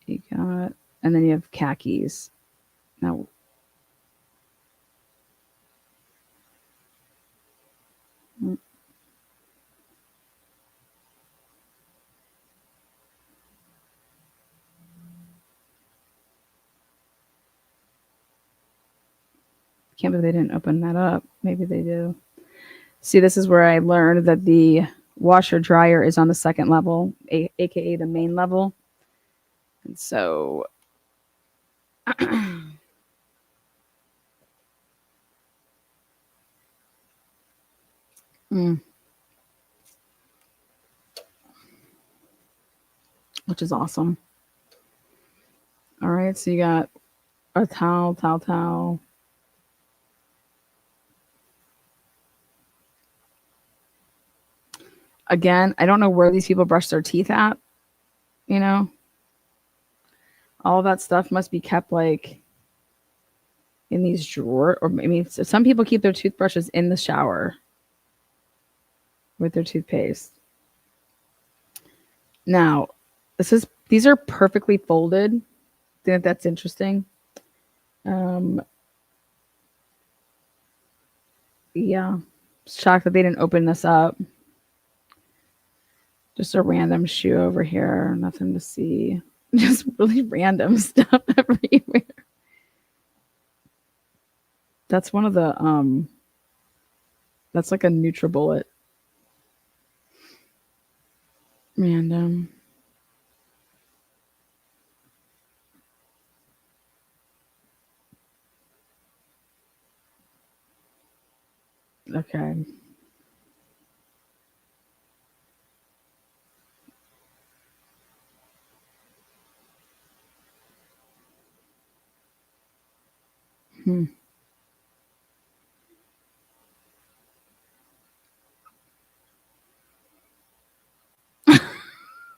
You got, and then you have khakis. Now, can't believe they didn't open that up. Maybe they do. See, this is where I learned that the washer dryer is on the second level, aka the main level. And so which is awesome. All right, so you got a towel. Again, I don't know where these people brush their teeth at. You know, all that stuff must be kept like in these drawers, or I mean, some people keep their toothbrushes in the shower with their toothpaste. Now, these are perfectly folded. I think that's interesting. Yeah, shocked that they didn't open this up. Just a random shoe over here, nothing to see. Just really random stuff everywhere. That's one of the that's like a NutriBullet. Random. Okay.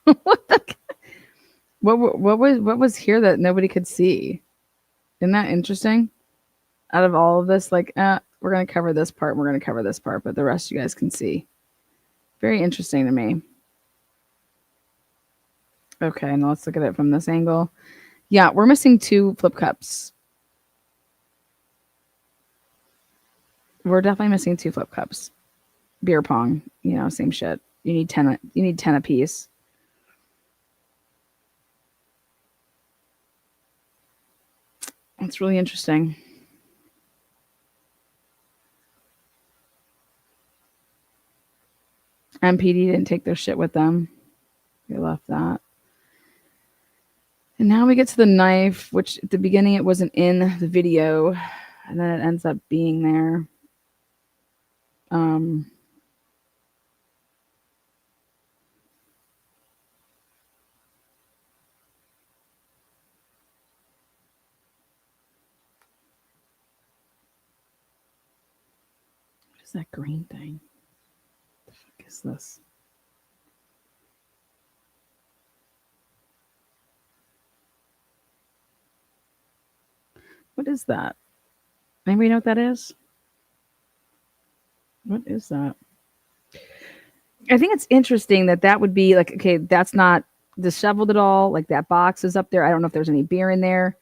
What the? What was here that nobody could see? Isn't that interesting? Out of all of this, like, We're going to cover this part. We're going to cover this part, but the rest you guys can see. Very interesting to me. Okay, now let's look at it from this angle. Yeah, we're missing 2 flip cups. We're definitely missing 2 flip cups. Beer pong, same shit. You need 10. You need 10 apiece. That's really interesting. MPD didn't take their shit with them. They left that. And now we get to the knife, which at the beginning it wasn't in the video, and then it ends up being there. What is that green thing? What the fuck is this? What is that? Anybody know what that is? What is that? I think it's interesting that would be like, okay, that's not disheveled at all. Like that box is up there. I don't know if there's any beer in there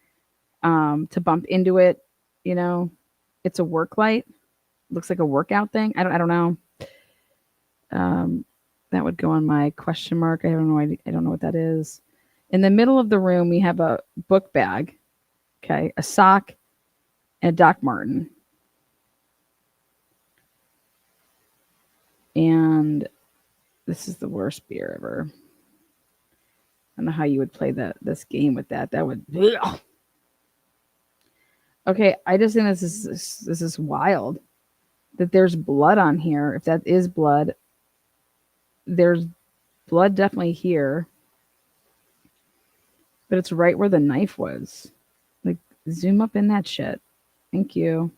to bump into it. It's a work light. Looks like a workout thing. I don't know. That would go on my question mark. I don't know what that is. In the middle of the room, we have a book bag. Okay, a sock and a Doc Martin. And this is the worst beer ever. I don't know how you would play this game with that. That would. Ugh. Okay, I just think this is wild. That there's blood on here. If that is blood, there's blood definitely here. But it's right where the knife was. Like, zoom up in that shit. Thank you.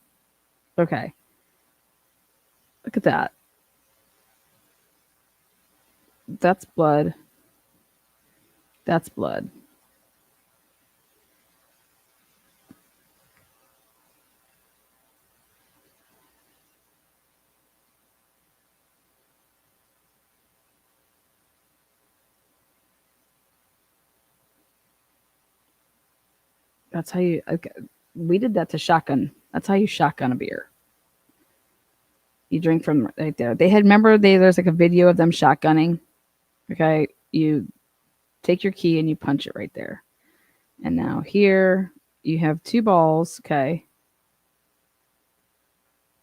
Okay. Look at that. That's blood. That's blood. That's how you. Okay. We did that to shotgun. That's how you shotgun a beer. You drink from right there. There's like a video of them shotgunning. Okay, you take your key and you punch it right there. And now here you have 2 balls. Okay,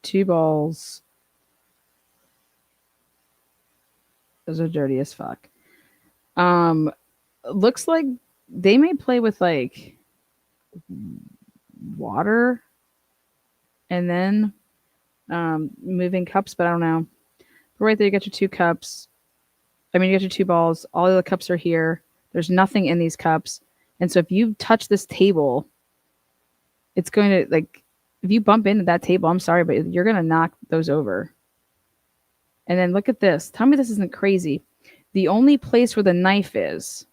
2 balls. Those are dirty as fuck. Looks like they may play with like water and then moving cups, but I don't know. But right there, you got your 2 cups. You got your 2 balls. All of the cups are here. There's nothing in these cups. And so if you touch this table, it's going to, like, if you bump into that table, I'm sorry, but you're going to knock those over. And then look at this. Tell me this isn't crazy. The only place where the knife is,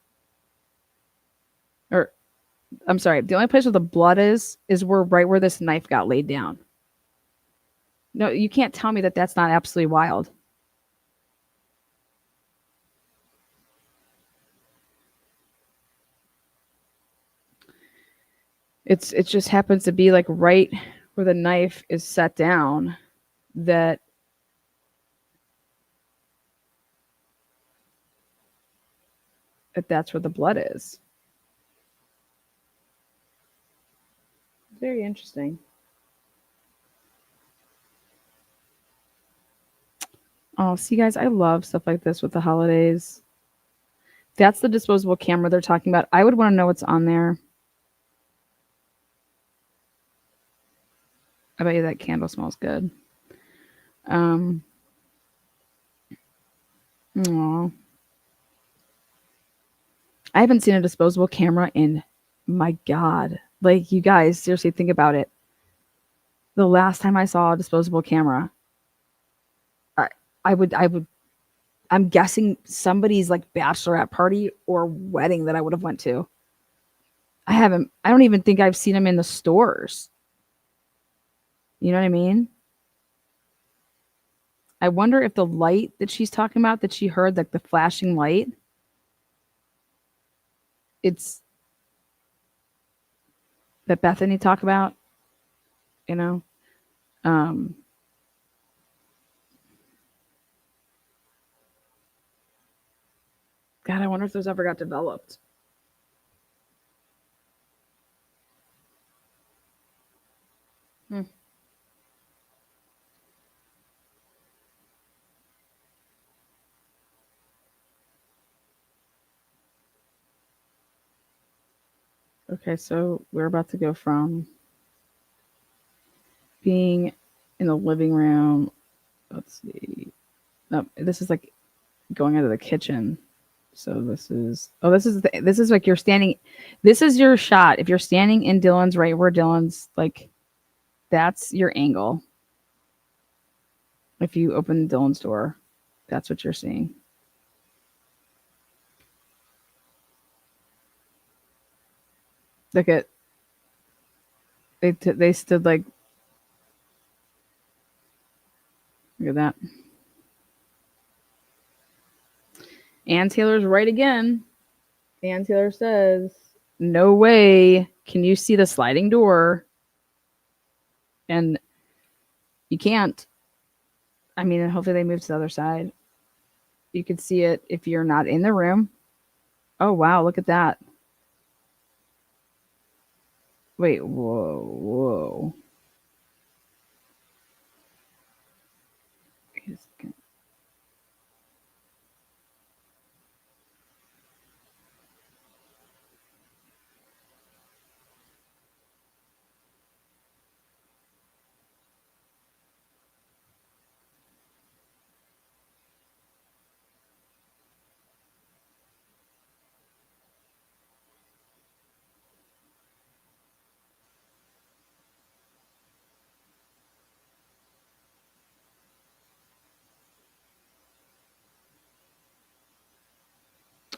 or I'm sorry, the only place where the blood is right where this knife got laid down. No, you can't tell me that that's not absolutely wild. It just happens to be like right where the knife is set down that's where the blood is. Very interesting. Oh, see, guys, I love stuff like this with the holidays. That's the disposable camera they're talking about. I would want to know what's on there. I bet you that candle smells good. Aww. I haven't seen a disposable camera in, my God. Like, you guys, seriously, think about it. The last time I saw a disposable camera, I'm guessing somebody's like bachelorette party or wedding that I would have went to. I don't even think I've seen them in the stores. You know what I mean? I wonder if the light that she's talking about, that she heard, like the flashing light, it's that Bethany talked about, you know? Um, God, I wonder if those ever got developed. Okay, so we're about to go from being in the living room. Let's see. No, this is like going into the kitchen. So this is this is like you're standing. This is your shot. If you're standing in Dylan's, right where Dylan's, like, that's your angle. If you open Dylan's door, that's what you're seeing. Look at they stood like, look at that. Ann Taylor's right again. Ann Taylor says, "No way can you see the sliding door." And you can't. I mean, hopefully they move to the other side. You could see it if you're not in the room. Oh, wow. Look at that. Wait. Whoa. Wait a second.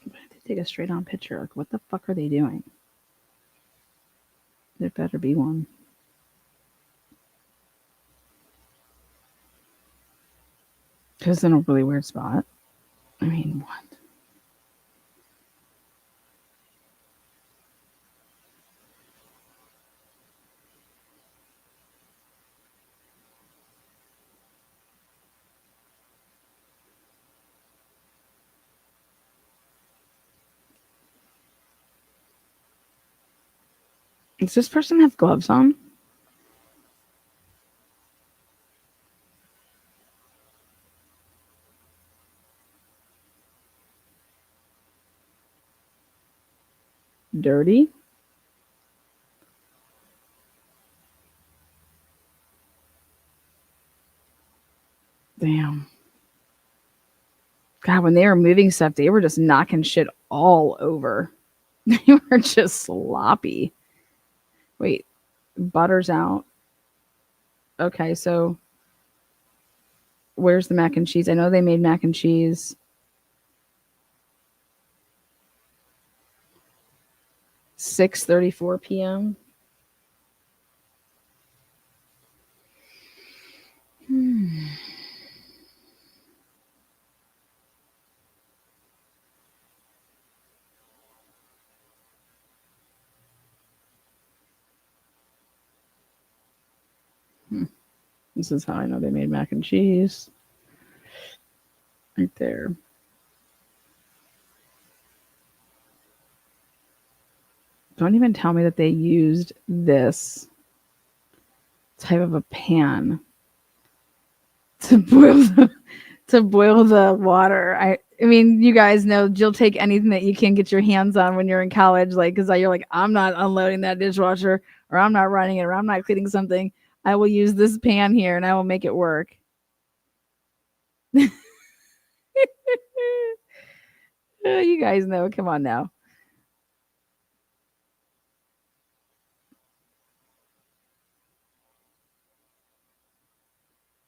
Why did they take a straight on picture? Like, what the fuck are they doing? There better be one. Because it's in a really weird spot. I mean, what? Does this person have gloves on? Dirty? Damn. God, when they were moving stuff, they were just knocking shit all over. They were just sloppy. Wait, butter's out. Okay, so where's the mac and cheese? I know they made mac and cheese. 6:34 p.m. This is how I know they made mac and cheese. Right there. Don't even tell me that they used this type of a pan to boil the water. I mean, you guys know Jill take anything that you can get your hands on when you're in college, like, because you're like, I'm not unloading that dishwasher, or I'm not running it, or I'm not cleaning something. I will use this pan here and I will make it work. You guys know. Come on now.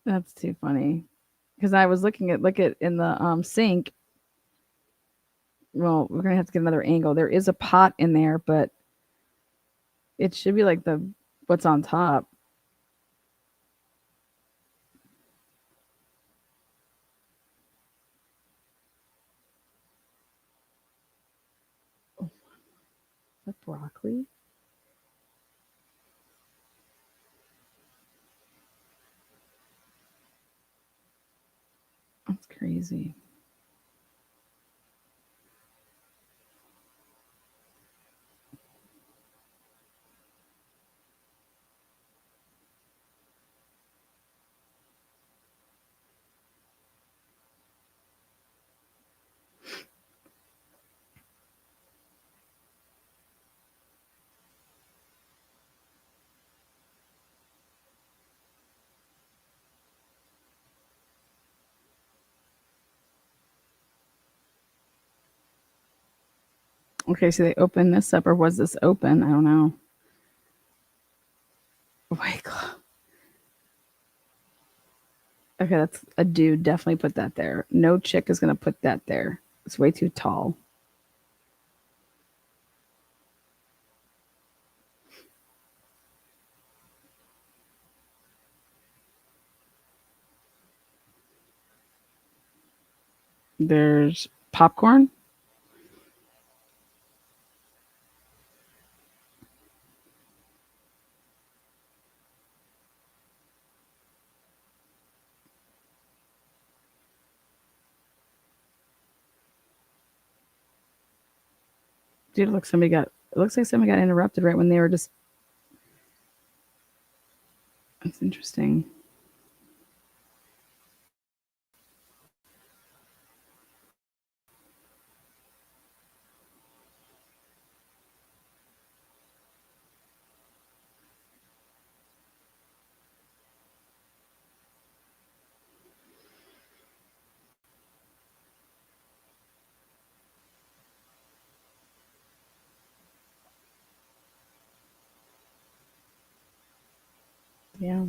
That's too funny. Because I was look at in the sink. Well, we're gonna have to get another angle. There is a pot in there, but it should be like the what's on top. that broccoli? That's crazy. Okay, so they opened this up, or was this open? I don't know. White Claw. Okay, that's a dude. Definitely put that there. No chick is gonna put that there. It's way too tall. There's popcorn. Dude, look, it looks like somebody got interrupted right when they were just. That's interesting. Yeah.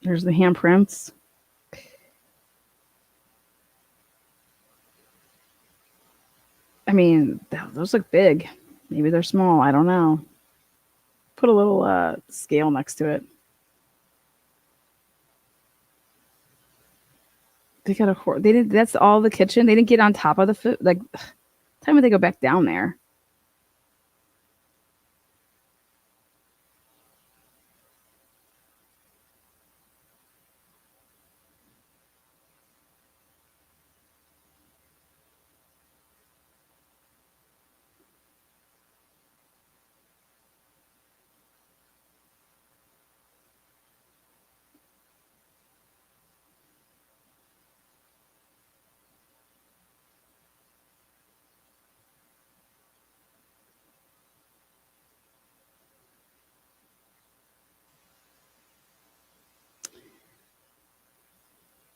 There's the handprints. I mean, those look big. Maybe they're small. I don't know. Put a little scale next to it. They got a horse. They did. That's all the kitchen. They didn't get on top of the food. Like, time would they go back down there?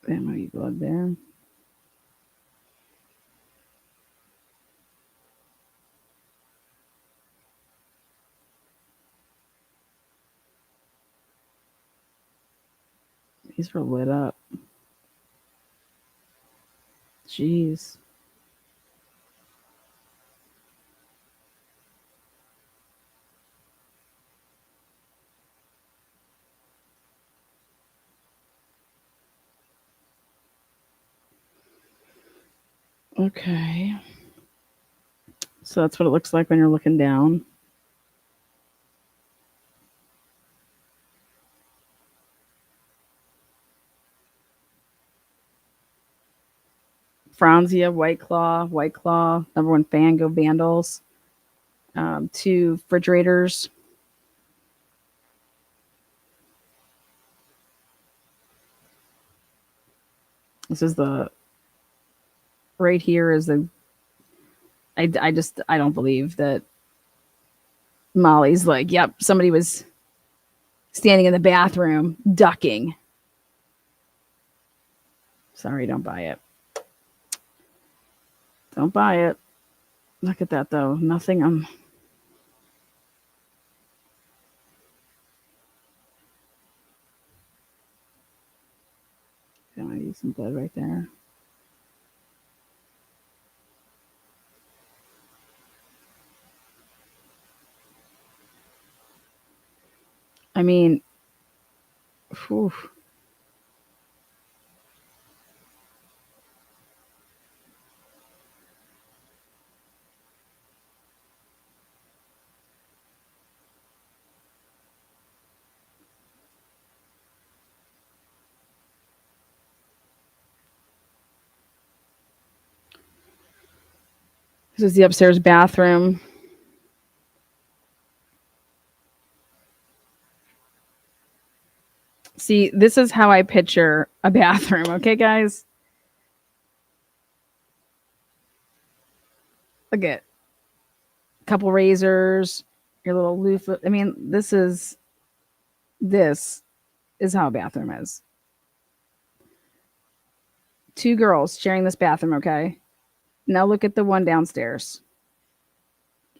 There might be blood there. These were lit up. Jeez. Okay. So that's what it looks like when you're looking down. Franzia, White Claw, number one fan, go Vandals. 2 refrigerators. This is the right here is the. I don't believe that Molly's like, yep, somebody was standing in the bathroom ducking. Sorry, don't buy it. Don't buy it. Look at that though. Nothing. I use some blood right there. I mean, whew. This is the upstairs bathroom. See, this is how I picture a bathroom, okay, guys? Look at a couple razors, your little loofah. I mean, this is how a bathroom is. Two girls sharing this bathroom, okay? Now look at the one downstairs.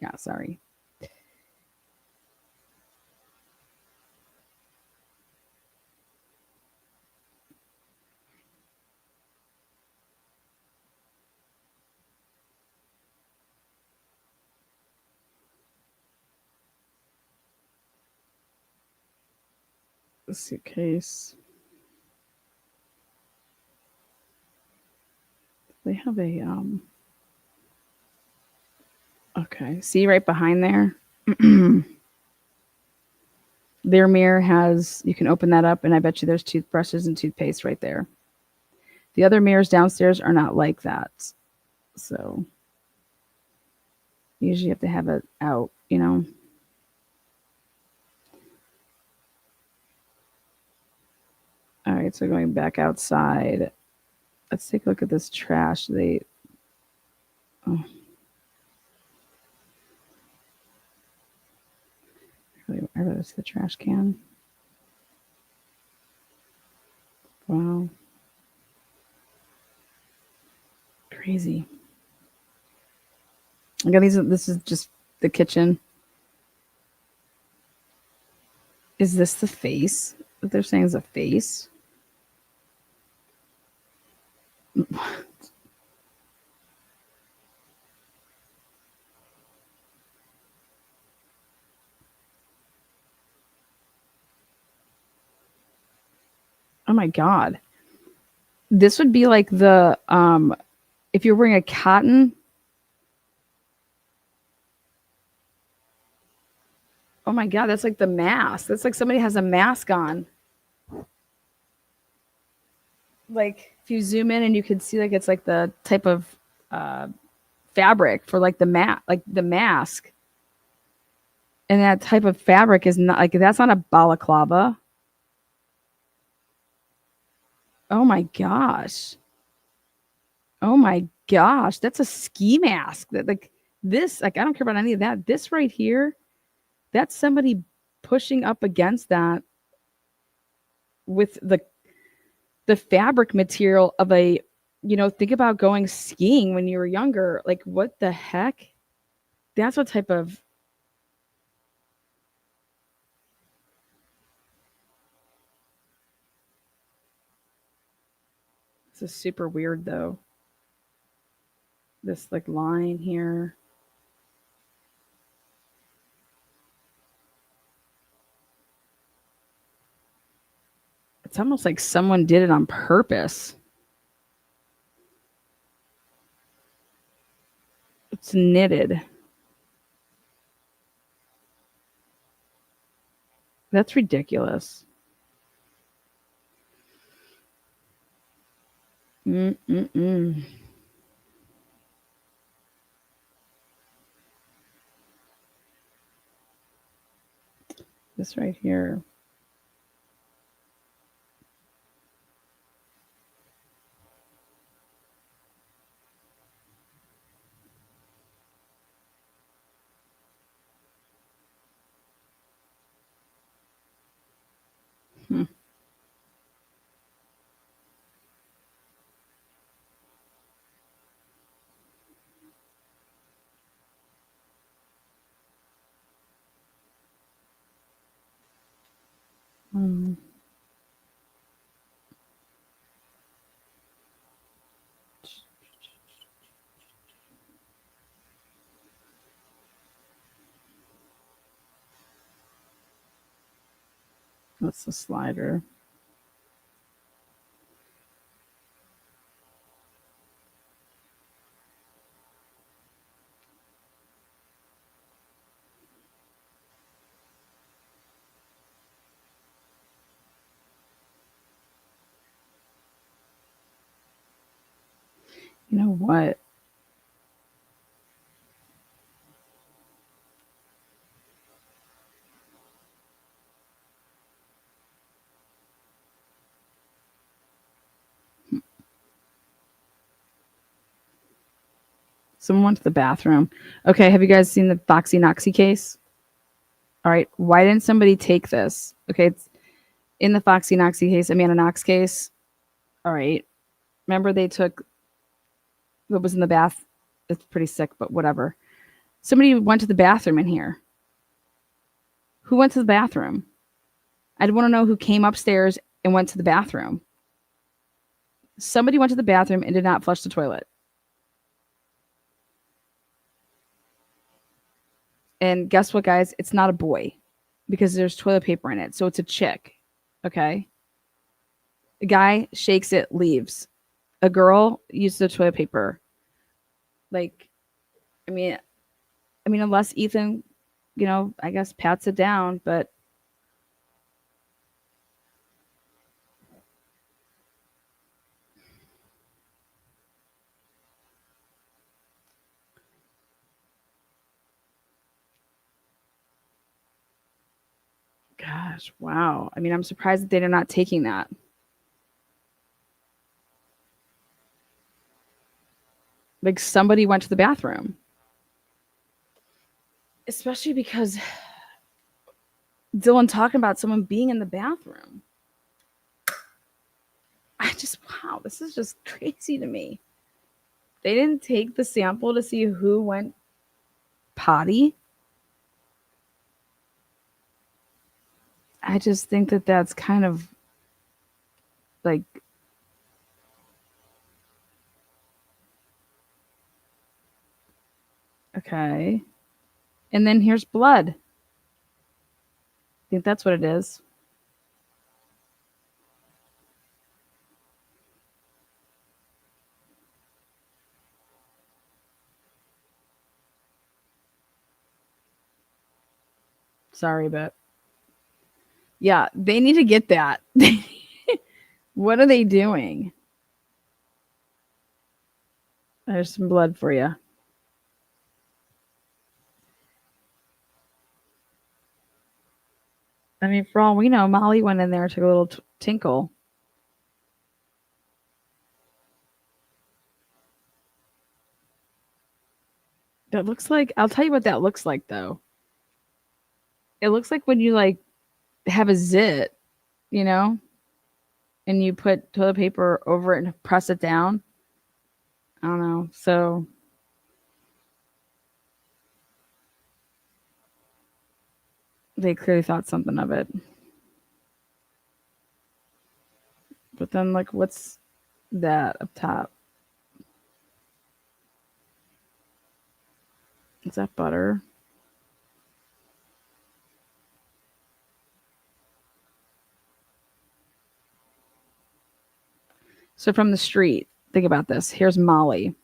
Yeah, sorry. The suitcase. They have a okay. See right behind there? Their mirror has, you can open that up and I bet you there's toothbrushes and toothpaste right there. The other mirrors downstairs are not like that. So usually you have to have it out, you know. All right, so going back outside. Let's take a look at this trash. Oh. I really see the trash can. Wow. Crazy. Again, this is just the kitchen. Is this the face that they're saying is a face? Oh my God. This would be like the if you're wearing a cotton. Oh my God, that's like the mask. That's like somebody has a mask on. Like if you zoom in and you can see like it's like the type of fabric for like the mask. And that type of fabric is not like that's not a balaclava. Oh my gosh. Oh my gosh, that's a ski mask. That like this, like I don't care about any of that. This right here, that's somebody pushing up against that with the fabric material of a, you know, think about going skiing when you were younger. Like what the heck? That's what type of this is super weird though. This like line here. It's almost like someone did it on purpose. It's knitted. That's ridiculous. Mm-mm-mm. This right here. Hmm. Hmm. That's the slider. You know what? Someone went to the bathroom. Okay, have you guys seen the Foxy Noxy case? All right, why didn't somebody take this? Okay, it's in the Foxy Noxy case, Amanda Knox case. All right, remember they took what was in the bath? It's pretty sick, but whatever. Somebody went to the bathroom in here. Who went to the bathroom? I'd want to know who came upstairs and went to the bathroom. Somebody went to the bathroom and did not flush the toilet. And guess what, guys? It's not a boy because there's toilet paper in it. So it's a chick. Okay. A guy shakes it, leaves. A girl uses the toilet paper. Like, I mean, unless Ethan, I guess pats it down, but gosh, wow. I mean, I'm surprised that they're not taking that. Like somebody went to the bathroom. Especially because Dylan talking about someone being in the bathroom. Wow, this is just crazy to me. They didn't take the sample to see who went potty. I just think that that's kind of like, okay. And then here's blood. I think that's what it is. Sorry, but yeah, they need to get that. What are they doing? There's some blood for you. I mean, for all we know, Molly went in there and took a little tinkle. That looks like, I'll tell you what that looks like though. It looks like when you like have a zit, and you put toilet paper over it and press it down. I don't know. So they clearly thought something of it. But then, like, what's that up top? Is that butter? So from the street, think about this. Here's Molly.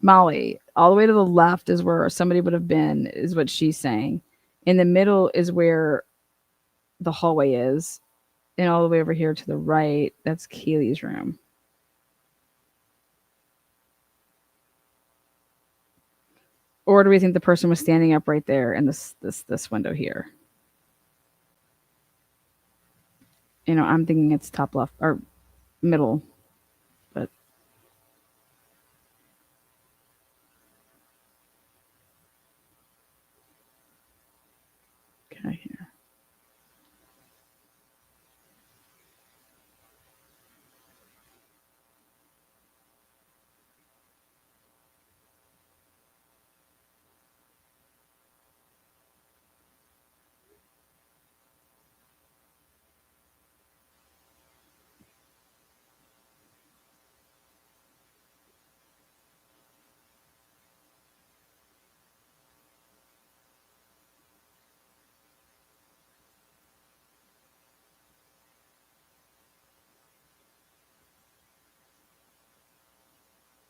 Molly, all the way to the left is where somebody would have been, is what she's saying. In the middle is where the hallway is. And all the way over here to the right, that's Keely's room. Or do we think the person was standing up right there in this window here? I'm thinking it's top left or middle, but okay here.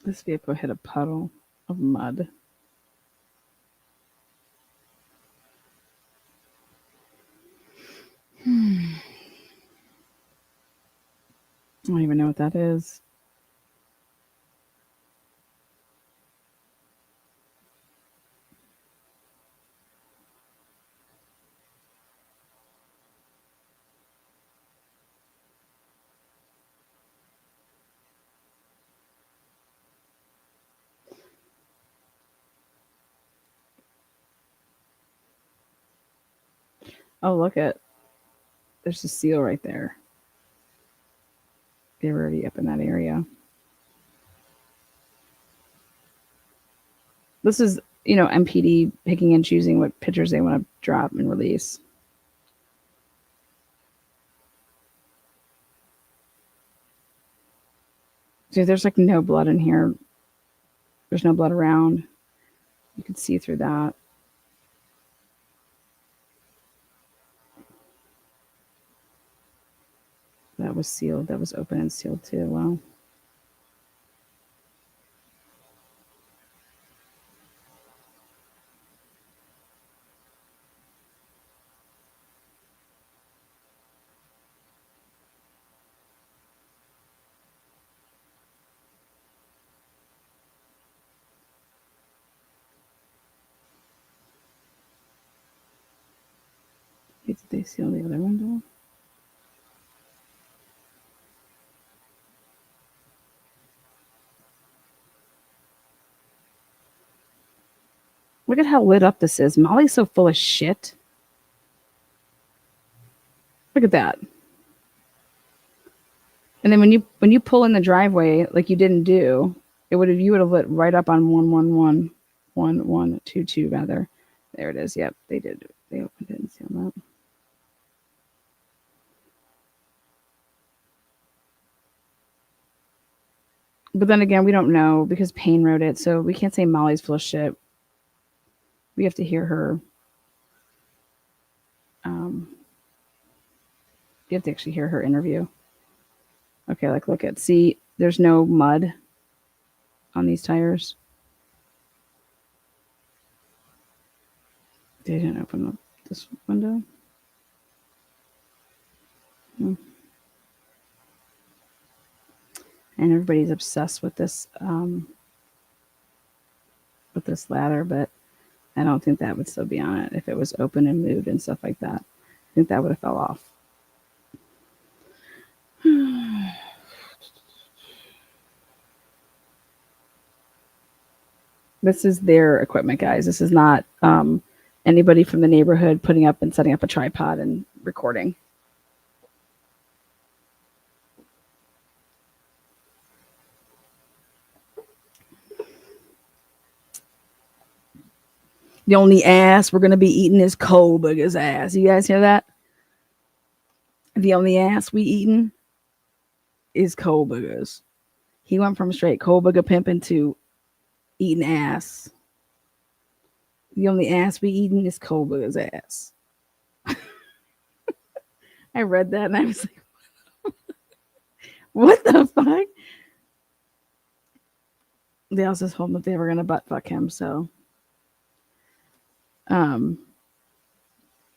This vehicle hit a puddle of mud. I don't even know what that is. Oh, look at. There's a seal right there. They were already up in that area. This is, MPD picking and choosing what pictures they want to drop and release. So there's like no blood in here. There's no blood around. You can see through that. That was sealed. That was open and sealed too. Wow. Did they seal the other window? Look at how lit up this is. Molly's so full of shit. Look at that. And then when you pull in the driveway like you didn't do, you would have lit right up on 1111122 rather. There it is. Yep, they did. They opened it and sealed that. But then again, we don't know because Payne wrote it, so we can't say Molly's full of shit. We have to hear her. You have to actually hear her interview. Okay, see, there's no mud on these tires. They didn't open up this window. And everybody's obsessed with this ladder, but I don't think that would still be on it if it was open and moved and stuff like that. I think that would have fell off. This is their equipment, guys. This is not anybody from the neighborhood putting up and setting up a tripod and recording. The only ass we're going to be eating is Cole Booger's ass. You guys hear that? The only ass we eating is Cole Booger's. He went from straight Cole Booger pimping to eating ass. The only ass we eating is Cole Booger's ass. I read that and I was like, what the fuck? They also told him that they were going to butt fuck him, so.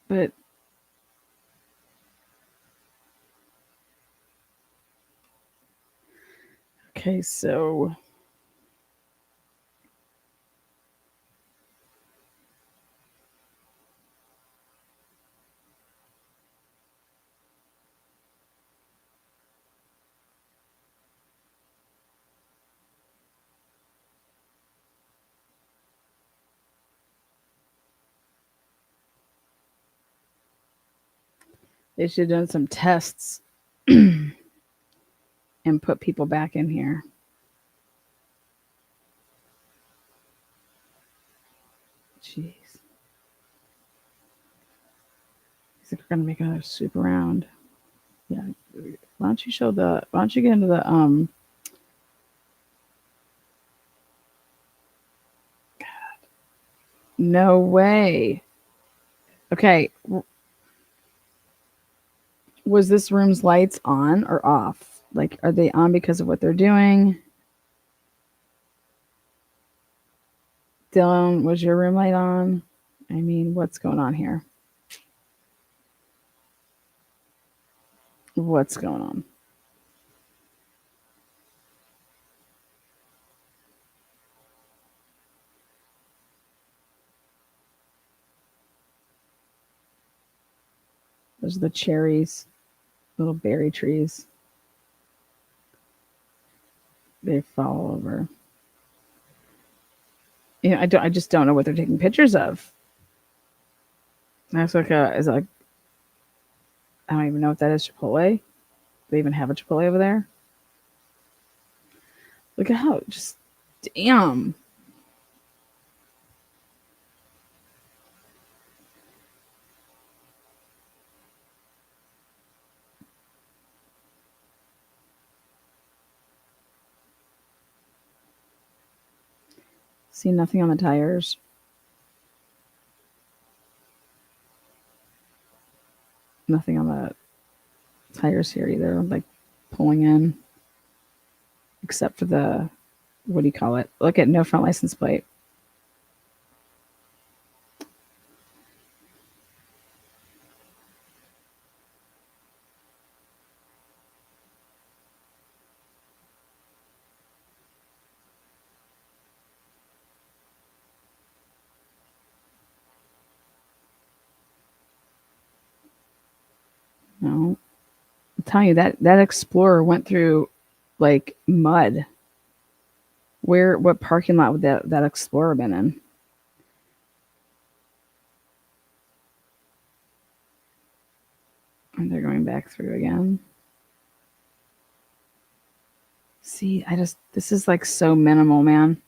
But okay, so they should have done some tests and put people back in here. Jeez. He's like, we're gonna make another swoop around. Yeah. Why don't you get into the God. No way. Okay. Was this room's lights on or off? Like, are they on because of what they're doing? Dylan, was your room light on? I mean, what's going on here? What's going on? Those are the cherries, little berry trees. They fall over. I just don't know what they're taking pictures of. That's like I don't even know what that is. Chipotle? They even have a Chipotle over there? Look at how just damn. See nothing on the tires. Nothing on the tires here either. Like pulling in. Except for the, what do you call it? Look at no front license plate. No. I'm telling you that Explorer went through like mud. What parking lot would that Explorer been in? And they're going back through again. See, this is like so minimal, man.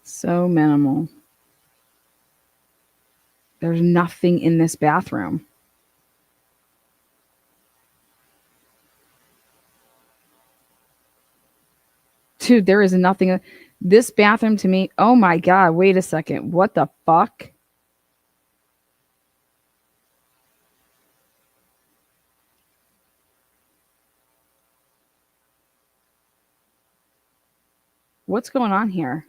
So minimal. There's nothing in this bathroom. Dude, there is nothing. This bathroom to me, oh my God, wait a second. What the fuck? What's going on here?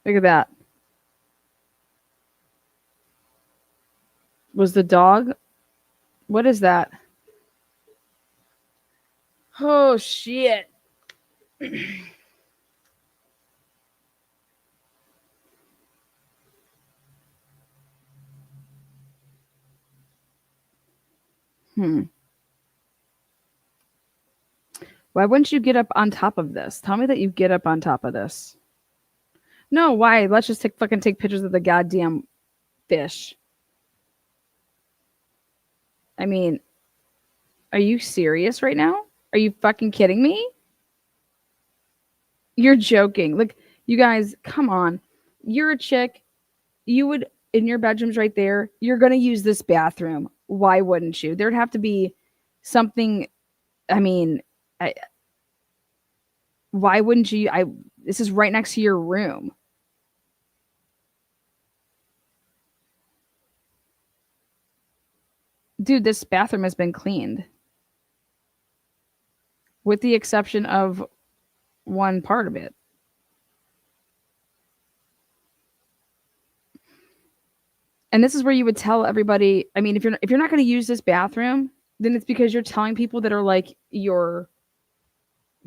Look at that. Was the dog? What is that? Oh, shit. Why wouldn't you get up on top of this? Tell me that you get up on top of this. No, why? Let's just fucking take pictures of the goddamn fish. I mean, are you serious right now? Are you fucking kidding me? You're joking. Like, you guys, come on. You're a chick. You would, in your bedrooms right there, you're going to use this bathroom. Why wouldn't you? There'd have to be something. I mean, why wouldn't you? This is right next to your room. Dude, this bathroom has been cleaned. With the exception of one part of it. And this is where you would tell everybody, I mean, if you're not going to use this bathroom, then it's because you're telling people that are like your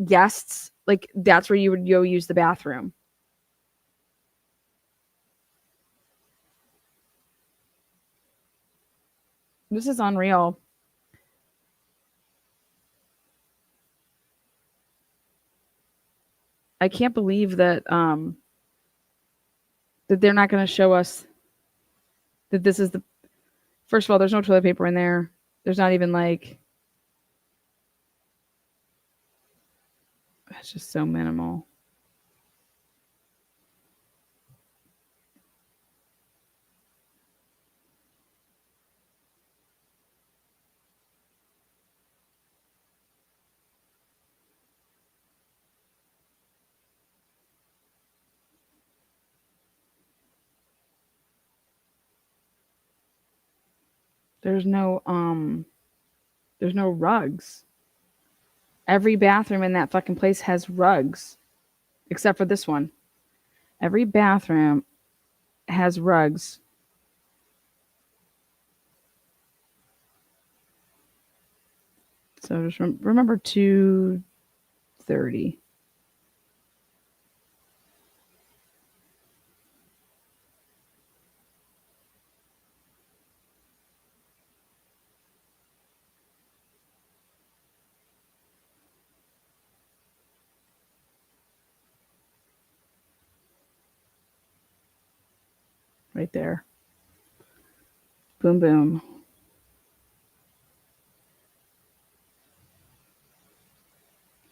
guests, like that's where you would go use the bathroom. This is unreal. I can't believe that that they're not going to show us that this is the. First of all, there's no toilet paper in there. There's not even like. It's just so minimal. There's no rugs. Every bathroom in that fucking place has rugs, except for this one. Every bathroom has rugs. So just remember 230. right there. Boom, boom.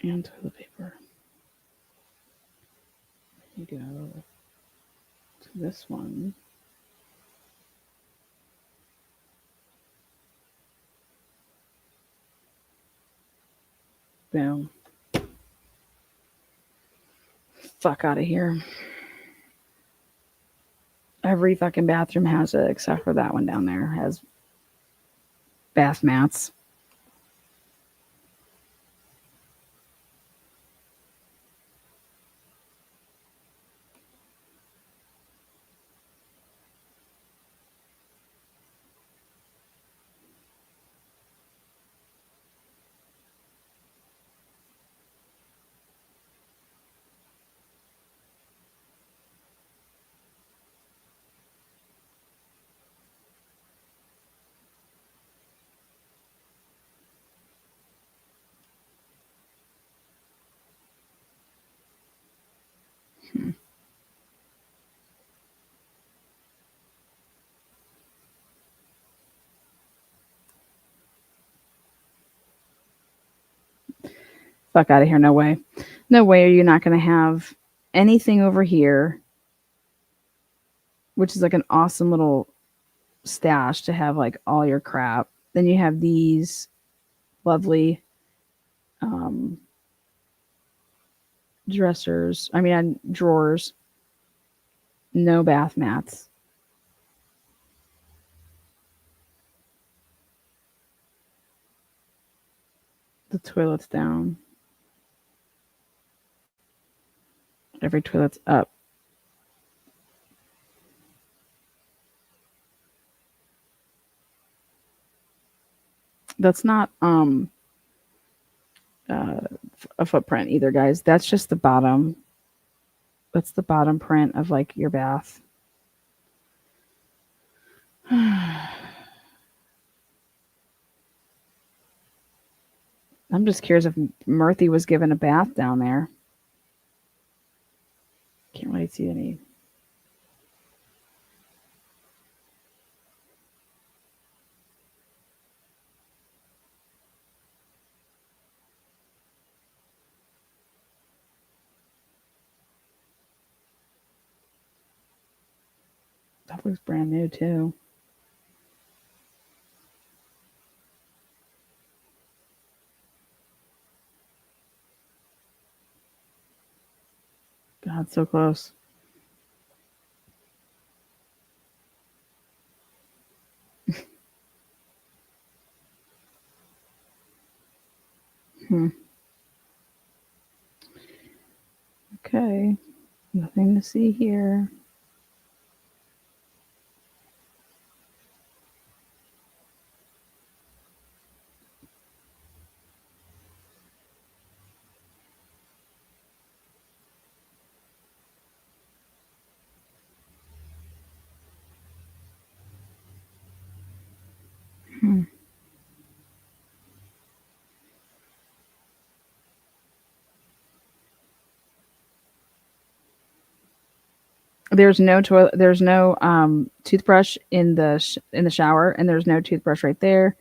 And toilet paper. You go to this one. Boom. Fuck out of here. Every fucking bathroom has it except for that one down there. Has bath mats. Fuck out of here. No way. No way are you not going to have anything over here, which is like an awesome little stash to have like all your crap. Then you have these lovely dressers. I mean, drawers. No bath mats. The toilet's down. Every toilet's up. That's not a footprint either, guys. That's just the bottom. That's the bottom print of like your bath. I'm just curious if Murthy was given a bath down there. Can't really see any. That looks brand new too. God, so close. Okay. Nothing to see here. There's no toilet. There's no toothbrush in the shower, and there's no toothbrush right there.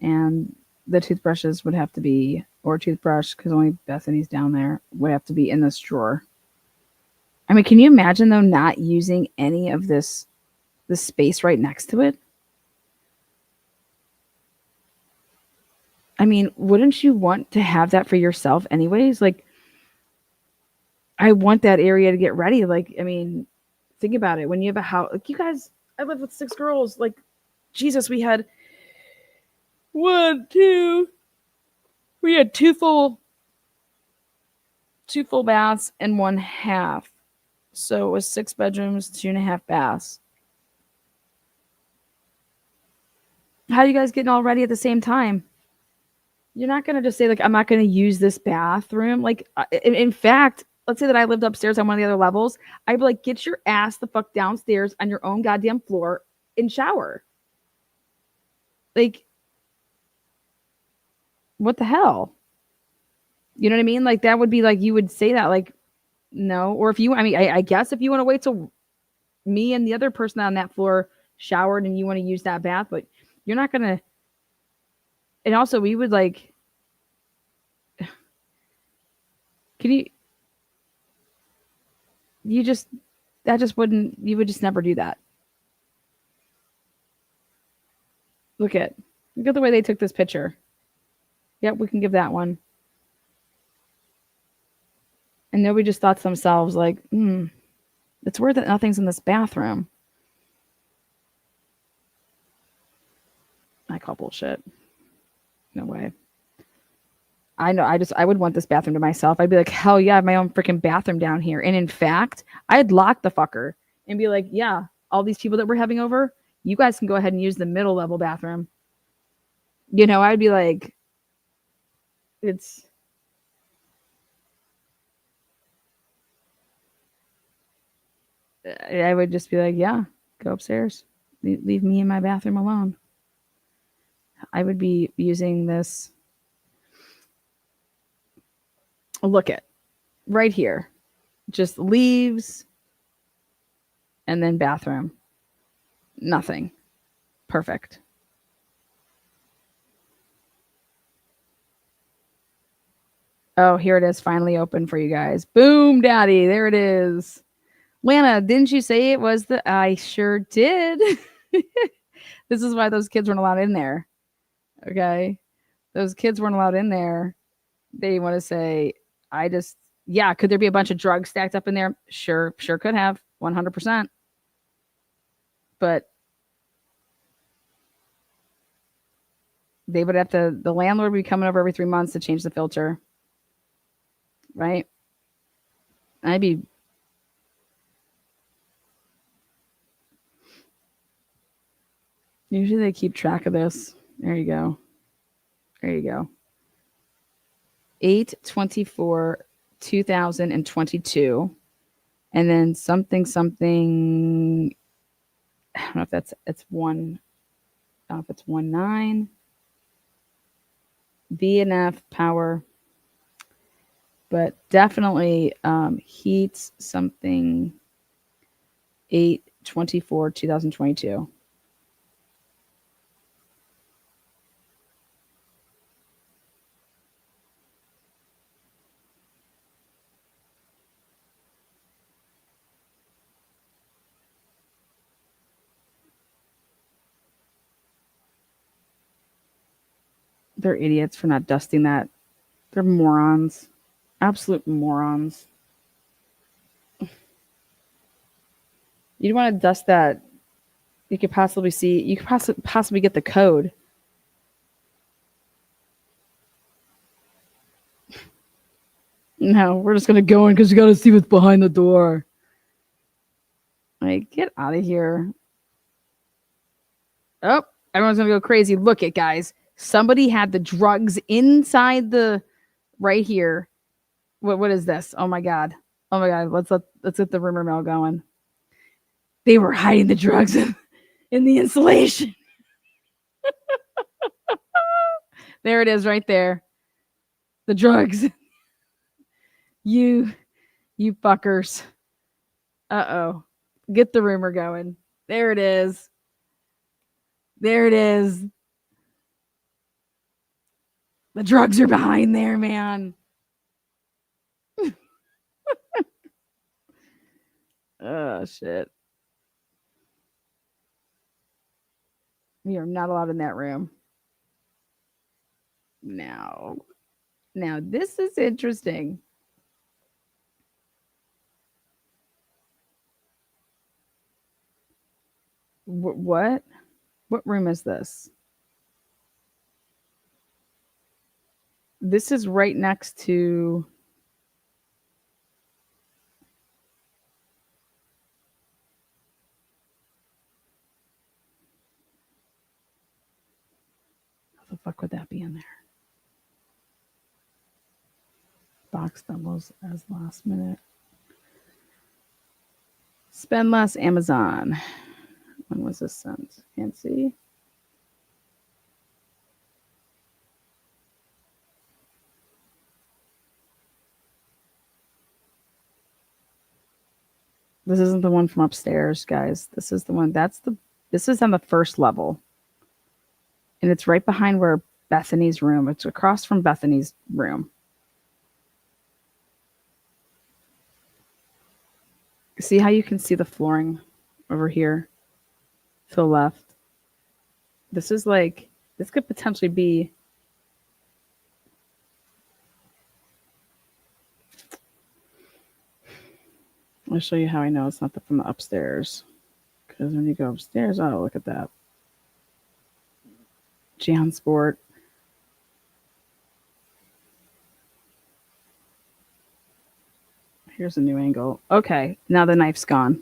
And the toothbrushes would have to be, or toothbrush, because only Bethany's down there, would have to be in this drawer. I mean, can you imagine though not using any of this space right next to it? I mean, wouldn't you want to have that for yourself anyways? Like, I want that area to get ready. Like, I mean, think about it. When you have a house, like you guys, I lived with 6 girls. Like, Jesus, we had we had two full baths and 1 half. So it was 6 bedrooms, 2.5 baths. How are you guys getting all ready at the same time? You're not going to just say, like, I'm not going to use this bathroom. Like, in fact, let's say that I lived upstairs on one of the other levels. I'd be like, get your ass the fuck downstairs on your own goddamn floor and shower. Like, what the hell? You know what I mean? Like, that would be like, you would say that, like, no. Or if you, I mean, I guess if you want to wait till me and the other person on that floor showered and you want to use that bath, but you're not going to. And also, we would like, can you just, that just wouldn't, you would just never do that. Look at the way they took this picture. Yep, we can give that one. And nobody just thought to themselves, like, it's weird that nothing's in this bathroom. I call bullshit. No way. I know. I would want this bathroom to myself. I'd be like, hell yeah, I have my own freaking bathroom down here. And in fact, I'd lock the fucker and be like, yeah, all these people that we're having over, you guys can go ahead and use the middle level bathroom. You know, I'd be like, I would just be like, yeah, go upstairs. Leave me in my bathroom alone. I would be using this. Look at right here. Just leaves and then bathroom. Nothing. Perfect. Oh, here it is, finally open for you guys. Boom, daddy. There it is. Lana, didn't you say it was the... I sure did. This is why those kids weren't allowed in there. Okay? Those kids weren't allowed in there. They want to say, yeah, could there be a bunch of drugs stacked up in there? Sure could have. 100%. But they would have to... The landlord would be coming over every 3 months to change the filter. Right? Usually they keep track of this. There you go. 8/24/2022. And then something. I don't know if it's 19. B&F power. But definitely heat something 8/24/2022. They're idiots for not dusting that. They're morons. Absolute morons. You'd want to dust that. You could possibly get the code. No, we're just going to go in because you got to see what's behind the door. Like, get out of here. Oh, everyone's going to go crazy. Look it, guys. Somebody had the drugs inside the... Right here. What is this? Oh my god. Let's get the rumor mill going. They were hiding the drugs in the insulation. There it is right there. The drugs. You fuckers. Uh-oh. Get the rumor going. There it is. The drugs are behind there, man. Oh, shit. We are not allowed in that room. Now, this is interesting. What? What room is this? This is right next to... How the fuck would that be in there? Box doubles as last minute. Spend less Amazon. When was this sent? Can't see. This isn't the one from upstairs, guys. This is the one. This is on the first level. And it's right behind where Bethany's room. It's across from Bethany's room. See how you can see the flooring over here to the left? This is like, this could potentially be. I'll show you how I know it's not from the upstairs. Because when you go upstairs, oh, look at that. JanSport. Here's a new angle. Okay, now the knife's gone.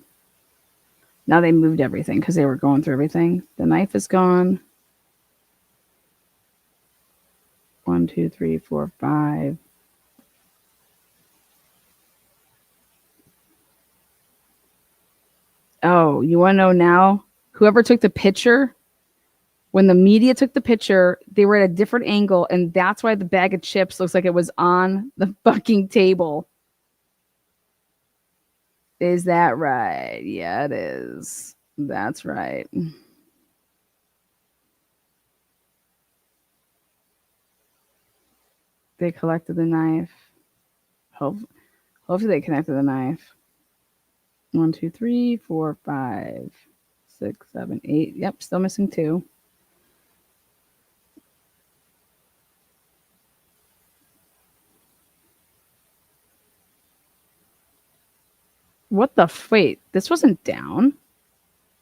Now they moved everything because they were going through everything. The knife is gone. 1, 2, 3, 4, 5. Oh, you want to know now? Whoever took the picture, when the media took the picture, they were at a different angle, and that's why the bag of chips looks like it was on the fucking table. Is that right? Yeah, it is. That's right. They collected the knife. Hopefully they connected the knife. 1, 2, 3, 4, 5, 6, 7, 8. Yep, still missing 2. What the wait? This wasn't down.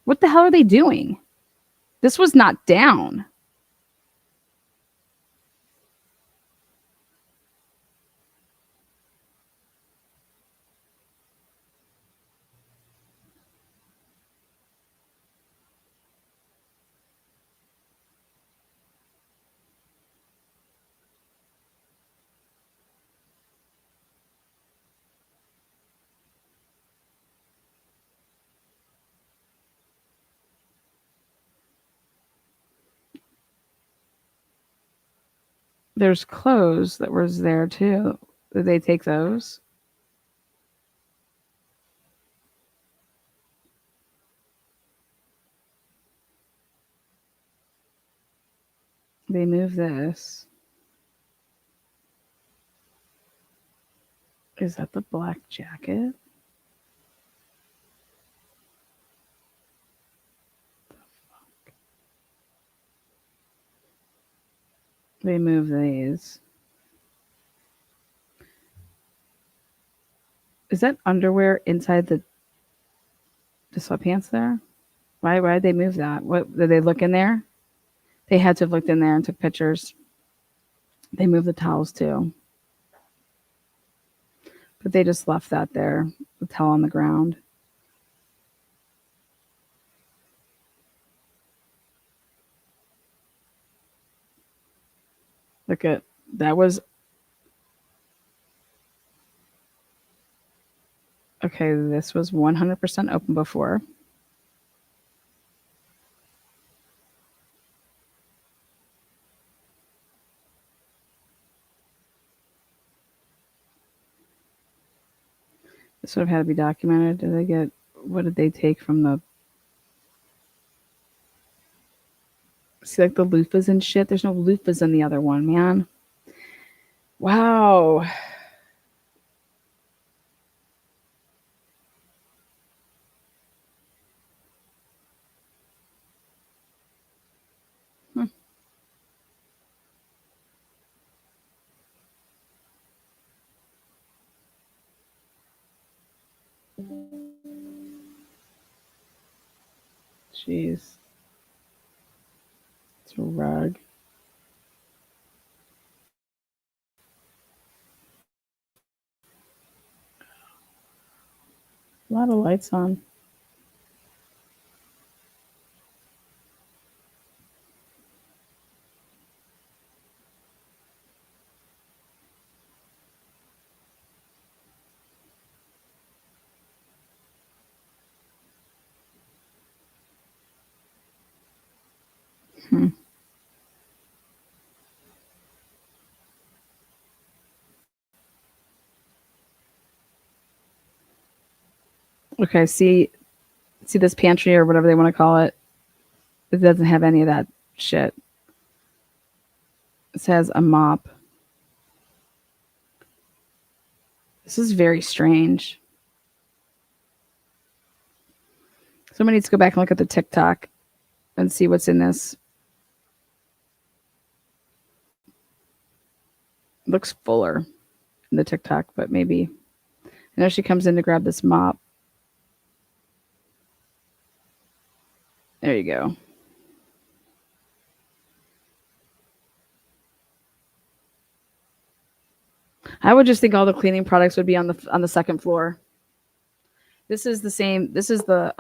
What the hell are they doing? This was not down. There's clothes that was there too. Did they take those? They moved this. Is that the black jacket? They moved these. Is that underwear inside the sweatpants there? Why did they move that? What did they look in there? They had to have looked in there and took pictures. They moved the towels too. But they just left that there, the towel on the ground. Look at that was okay. This was 100% open before. This would have had to be documented. Did they get what did they take from the see like the loofahs and shit? There's no loofahs in the other one, man. Wow. Jeez. It's a rug. A lot of lights on. Hmm. Okay, see this pantry or whatever they want to call it? It doesn't have any of that shit. It says a mop. This is very strange. Somebody needs to go back and look at the TikTok and see what's in this. Looks fuller in the TikTok, but maybe. I know she comes in to grab this mop. There you go. I would just think all the cleaning products would be on the second floor. This is the same. This is the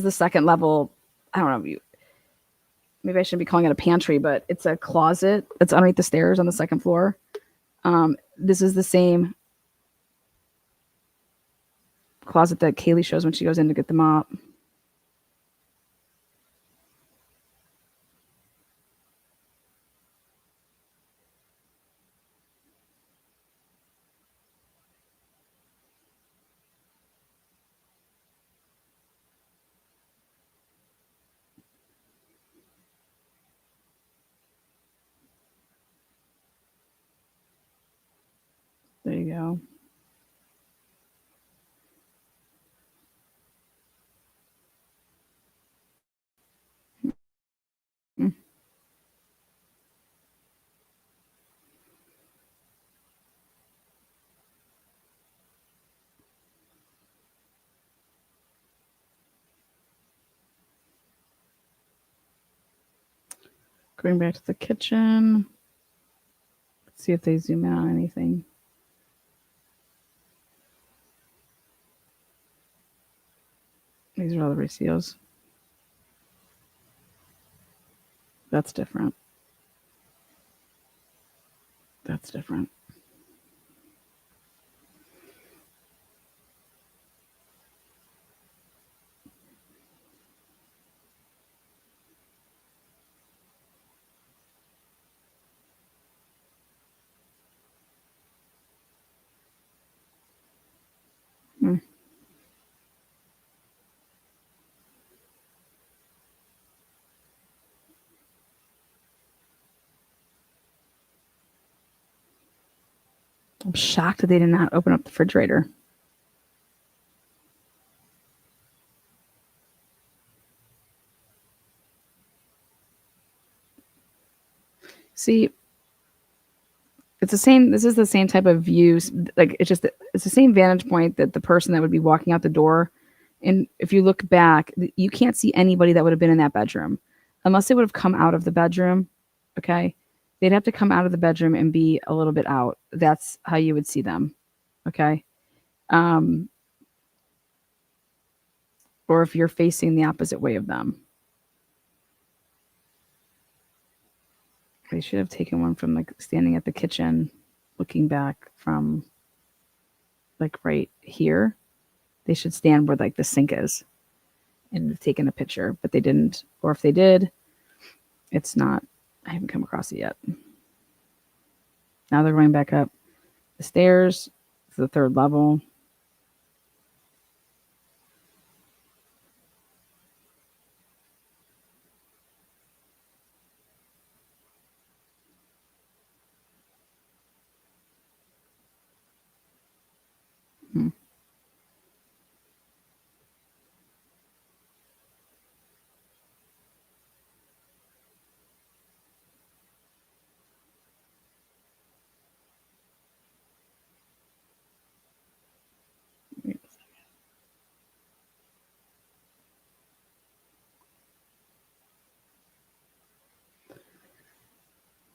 second level. I don't know. Maybe I shouldn't be calling it a pantry, but it's a closet that's underneath the stairs on the second floor. This is the same closet that Kaylee shows when she goes in to get the mop. There you go. Mm. Going back to the kitchen. Let's see if they zoom in on anything. These are all the ratios. That's different. That's different. Hmm. I'm shocked that they did not open up the refrigerator. See, it's the same. This is the same type of views. Like it's the same vantage point that the person that would be walking out the door. And if you look back, you can't see anybody that would have been in that bedroom unless they would have come out of the bedroom. Okay. They'd have to come out of the bedroom and be a little bit out. That's how you would see them. Okay. Or if you're facing the opposite way of them. They should have taken one from like standing at the kitchen, looking back from like right here. They should stand where like the sink is and have taken a picture, but they didn't. Or if they did, it's not. I haven't come across it yet. Now they're going back up the stairs to the third level.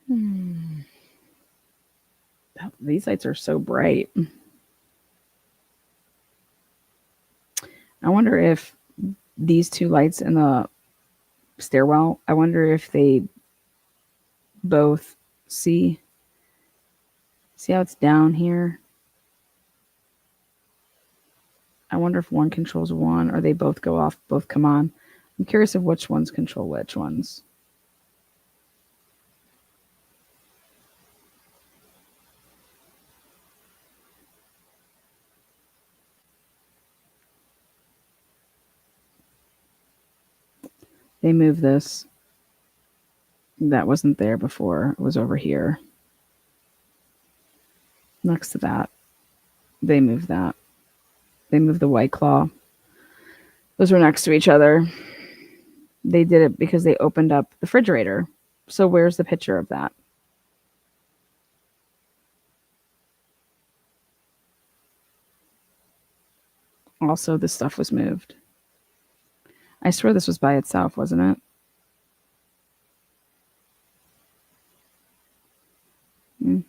Hmm. These lights are so bright. I wonder if these two lights in the stairwell, I wonder if they both see how it's down here. I wonder if one controls one or they both go off, both come on. I'm curious of which ones control which ones. They moved this. That wasn't there before. It was over here. Next to that, they moved that. They moved the White Claw. Those were next to each other. They did it because they opened up the refrigerator. So where's the picture of that? Also, this stuff was moved. I swear this was by itself, wasn't it? Hmm.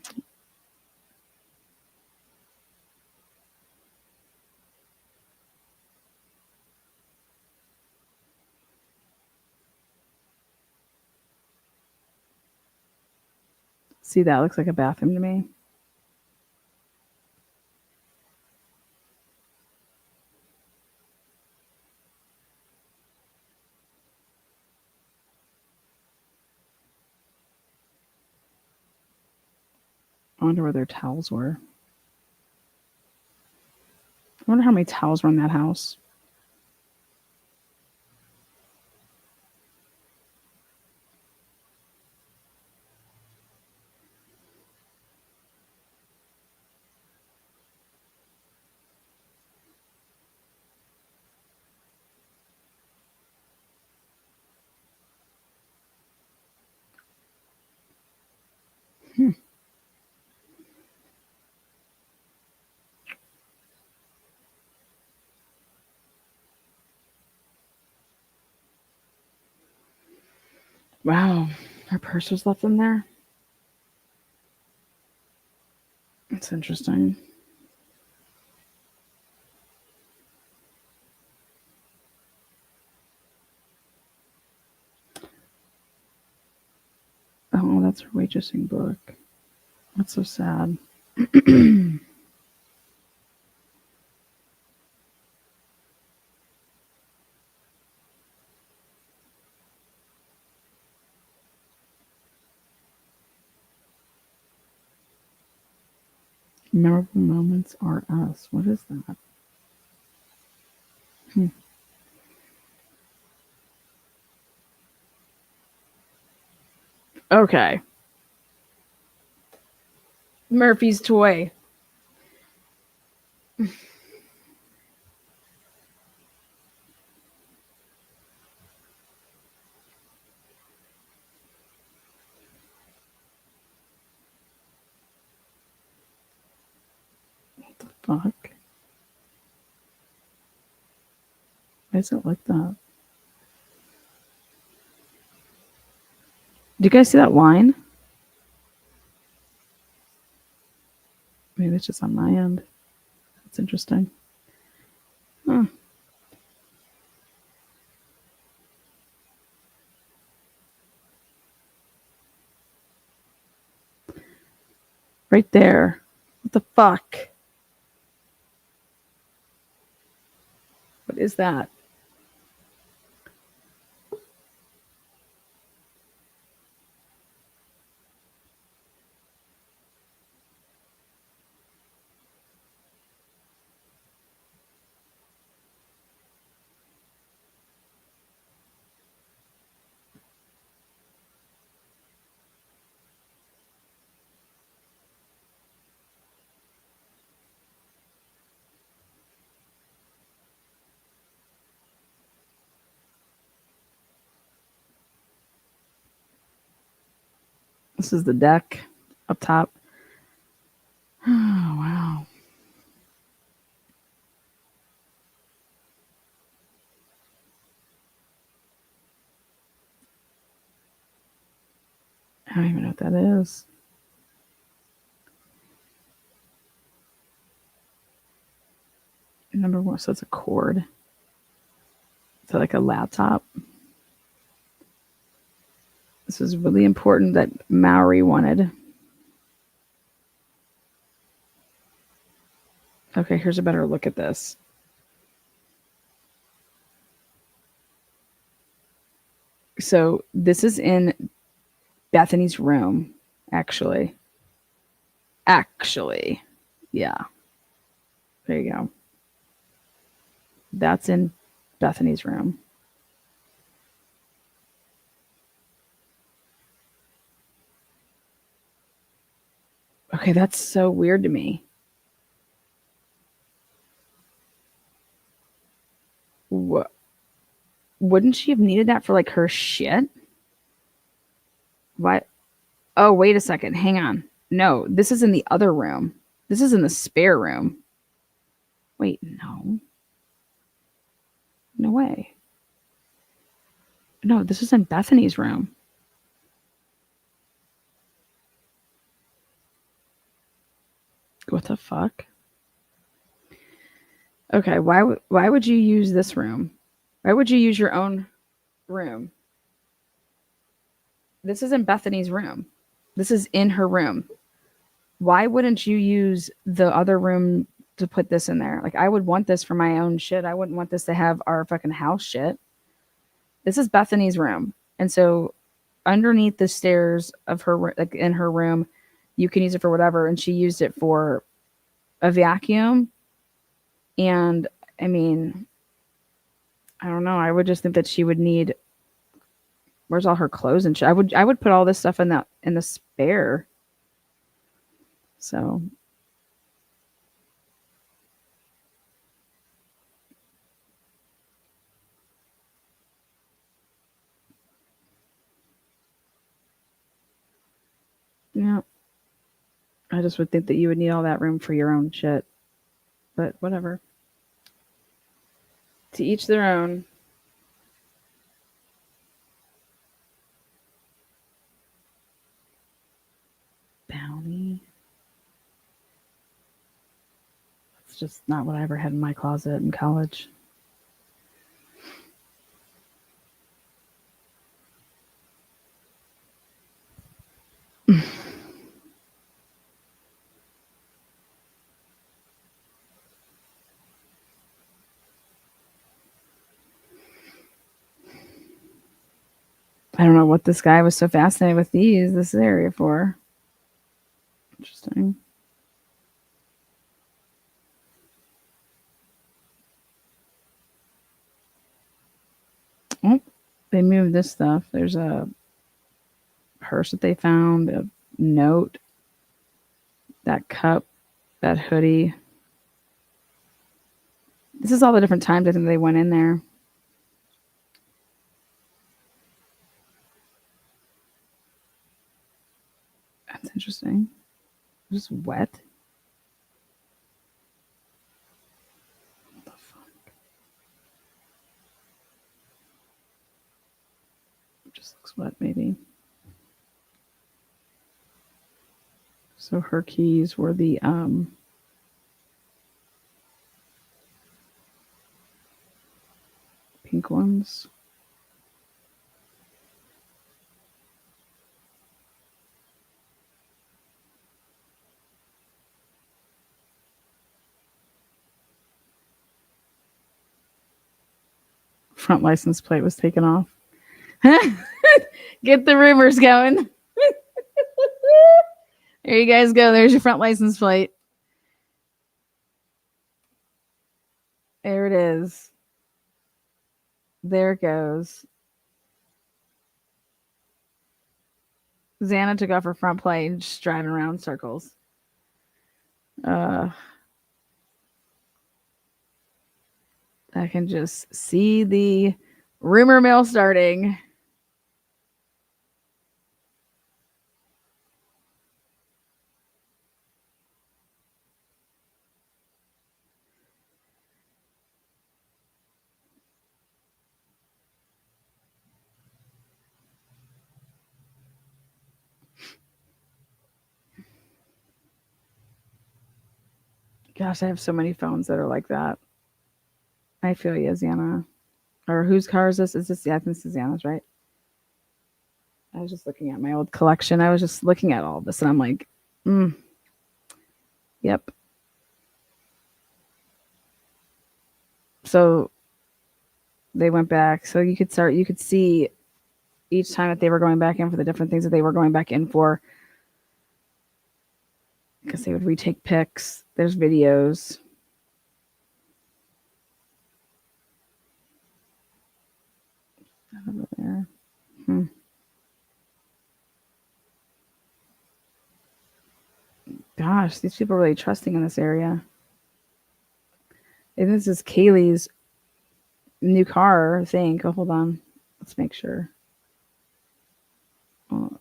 See, that looks like a bathroom to me. I wonder where their towels were. I wonder how many towels were in that house. Wow, her purse was left in there. That's interesting. Oh, that's her waitressing book. That's so sad. Memorable moments are us. What is that? Okay. Murphy's toy. What the fuck? Why is it like that? Do you guys see that line? Maybe it's just on my end. That's interesting. Huh. Right there. What the fuck? What is that? This is the deck up top. Oh, wow. I don't even know what that is. Number one, so it's a cord. Is that like a laptop? This is really important that Maori wanted. Okay, here's a better look at this. So this is in Bethany's room, actually. Yeah. There you go. That's in Bethany's room. Okay, that's so weird to me. What? Wouldn't she have needed that for like her shit? Why? Oh, wait a second. Hang on. No, this is in the other room. This is in the spare room. Wait, no. No way. No, this is in Bethany's room. What the fuck? Okay, why would you use this room? Why would you use your own room? This is in Bethany's room. This is in her room. Why wouldn't you use the other room to put this in there? Like, I would want this for my own shit. I wouldn't want this to have our fucking house shit. This is Bethany's room. And so underneath the stairs of her, like in her room, you can use it for whatever. And she used it for a vacuum. And I mean, I don't know. I would just think that she would need, where's all her clothes and shit? I would put all this stuff in the spare. So yeah. I just would think that you would need all that room for your own shit. But whatever. To each their own. Bounty. It's just not what I ever had in my closet in college. I don't know what this guy was so fascinated with this area for. Interesting. Oh, they moved this stuff. There's a purse that they found, a note, that cup, that hoodie. This is all the different times I think they went in there. That's interesting. Just wet. What the fuck? It just looks wet, maybe. So her keys were the pink ones. Front license plate was taken off. Get the rumors going. There you guys go. There's your front license plate. There it is. There it goes. Xana took off her front plate and just driving around in circles. I can just see the rumor mill starting. Gosh, I have so many phones that are like that. I feel you, Xana. Or whose car is this? Is this? Yeah, I think this is Xana's, right? I was just looking at my old collection. I was just looking at all this, and I'm like, yep. So they went back. So you could see each time that they were going back in for the different things that they were going back in for. Because they would retake pics. There's videos. Over there. gosh, these people are really trusting in this area. And this is Kaylee's new car, I think. Oh, hold on. Let's make sure. Oh,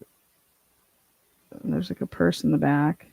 there's like a purse in the back.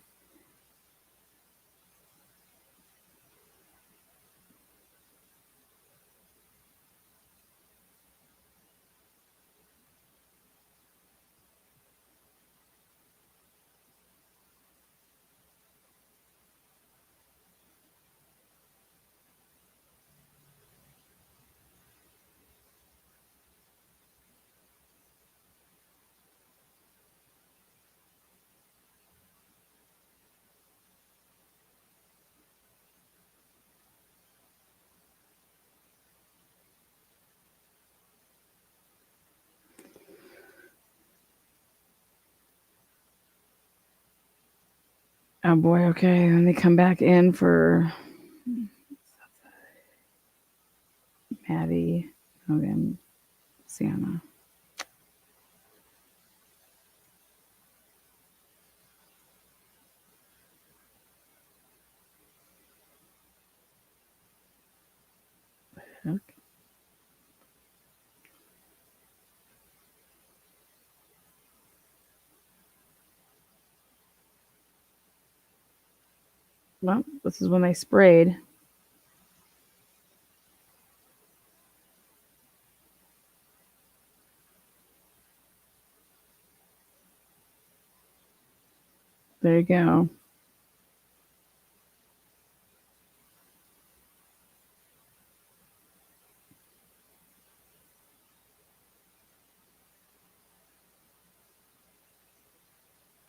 Oh boy, okay. Then they come back in for Maddie, Logan, Sienna. Okay. Well, this is when they sprayed. There you go.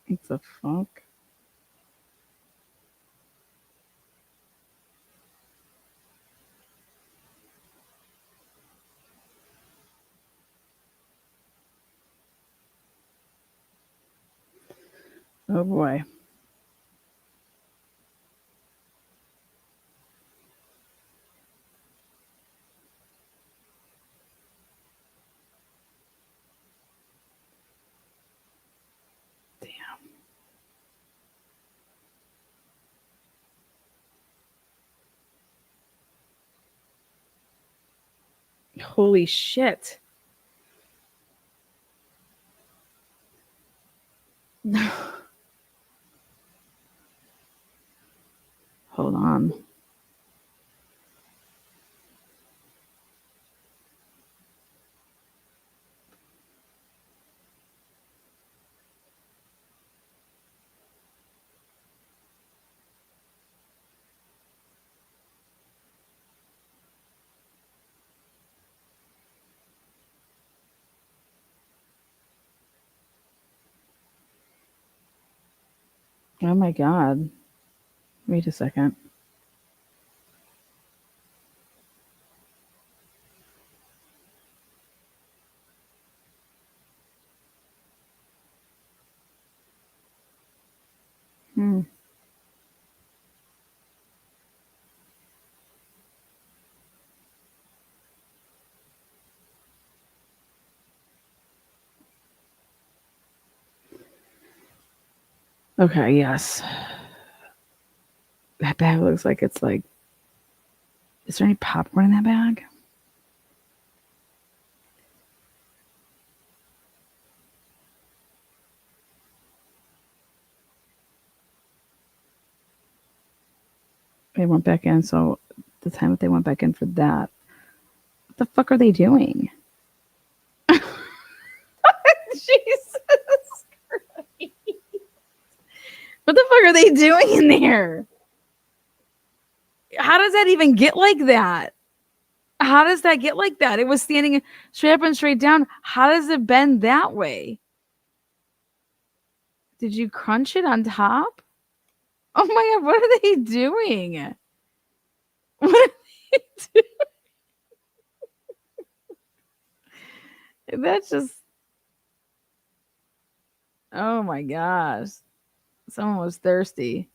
What the fuck? Oh boy. Damn. Holy shit. Hold on. Oh my god. Wait a second. Hmm. Okay, yes. That bag looks like it's like. Is there any popcorn in that bag? They went back in, so the time that they went back in for that, what the fuck are they doing? Jesus Christ. What the fuck are they doing in there? How does that even get like that? How does that get like that? It was standing straight up and straight down. How does it bend that way? Did you crunch it on top? Oh my god, what are they doing? What are they doing? That's just. Oh my gosh. Someone was thirsty.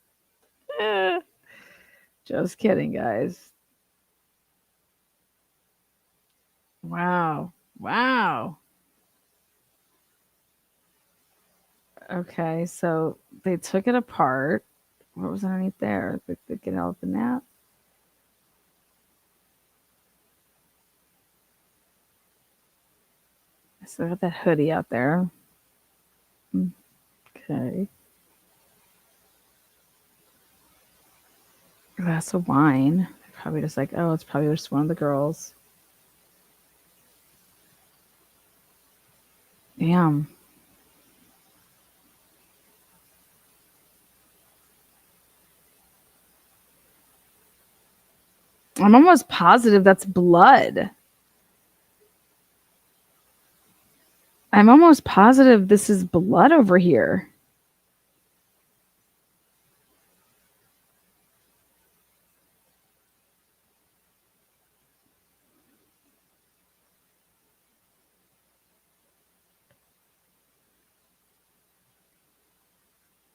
Just kidding, guys. Wow. Wow. Okay, so they took it apart. What was underneath there? Get out the nap. So I got that hoodie out there. Okay. Glass of wine. Probably just like, oh, it's probably just one of the girls. Damn. I'm almost positive that's blood. I'm almost positive this is blood over here.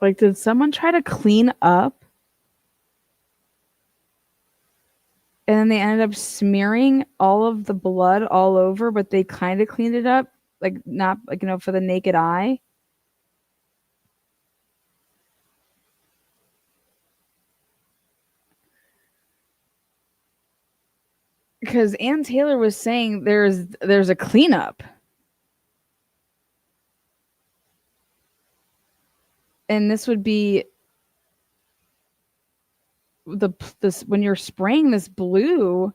Like, did someone try to clean up? And then they ended up smearing all of the blood all over, but they kind of cleaned it up, like not like for the naked eye. Because Ann Taylor was saying there's a cleanup. And this would be this when you're spraying this blue,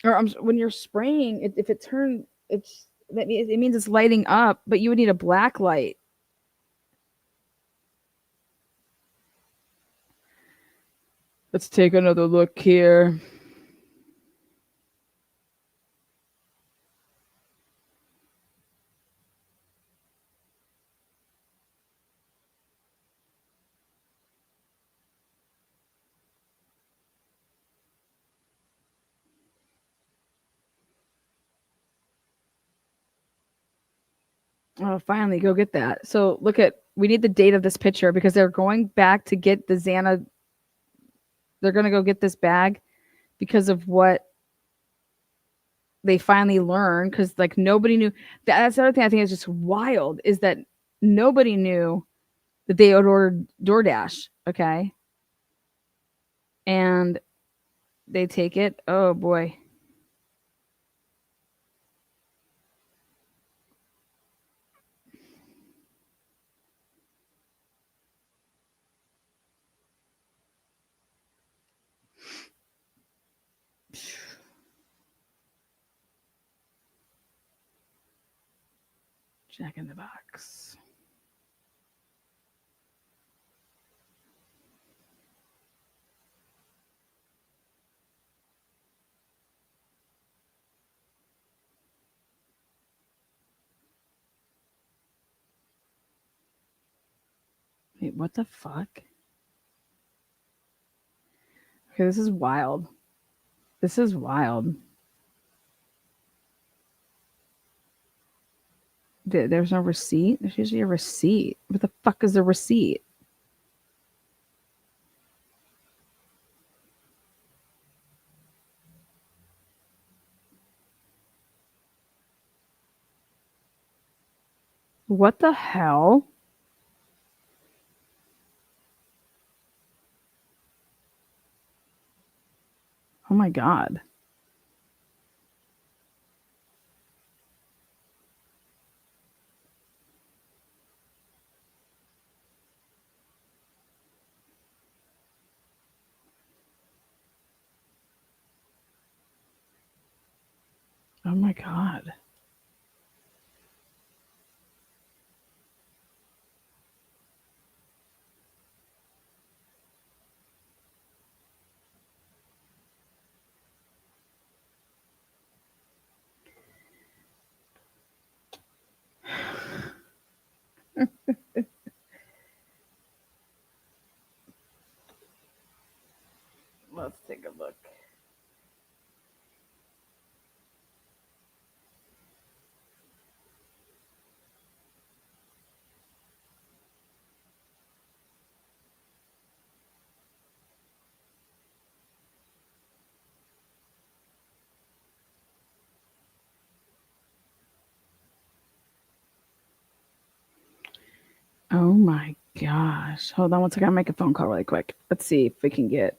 or when you're spraying it, if it turned, it means it's lighting up, but you would need a black light. Let's take another look here. Oh, finally, go get that. So we need the date of this picture because they're going back to get the Xana. They're going to go get this bag because of what they finally learned. Because like nobody knew. That's the other thing I think is just wild is that nobody knew that they had ordered DoorDash. Okay. And they take it. Oh boy. Jack in the Box. Wait, what the fuck? Okay, this is wild. This is wild. There's no receipt. There's usually a receipt. What the fuck is a receipt? What the hell? Oh my god. Oh my god. Let's take a look. Oh my Gosh, hold on one second. I'll make a phone call really quick. Let's see if we can get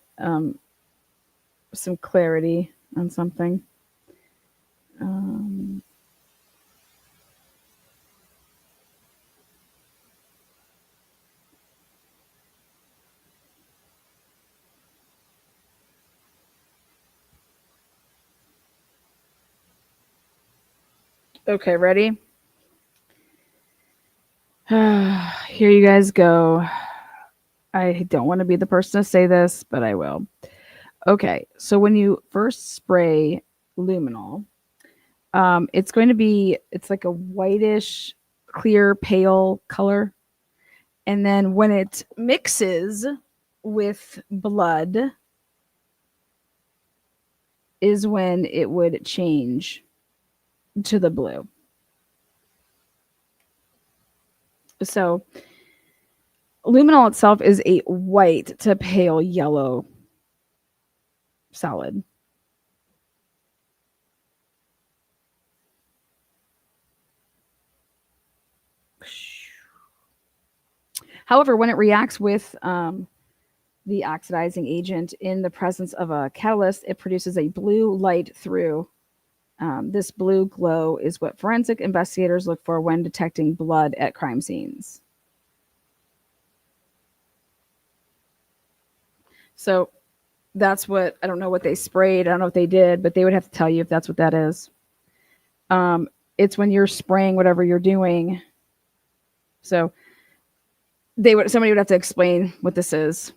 some clarity on something. Okay, ready? Here you guys go. I don't want to be the person to say this, but I will. Okay, so when you first spray luminol, it's going to be, it's like a whitish, clear, pale color. And then when it mixes with blood is when it would change to the blue. So luminol itself is a white to pale yellow solid. However, when it reacts with the oxidizing agent in the presence of a catalyst, it produces a blue light through. This blue glow is what forensic investigators look for when detecting blood at crime scenes. So that's what, I don't know what they sprayed. I don't know what they did, but they would have to tell you if that's what that is. It's when you're spraying whatever you're doing. So somebody would have to explain what this is.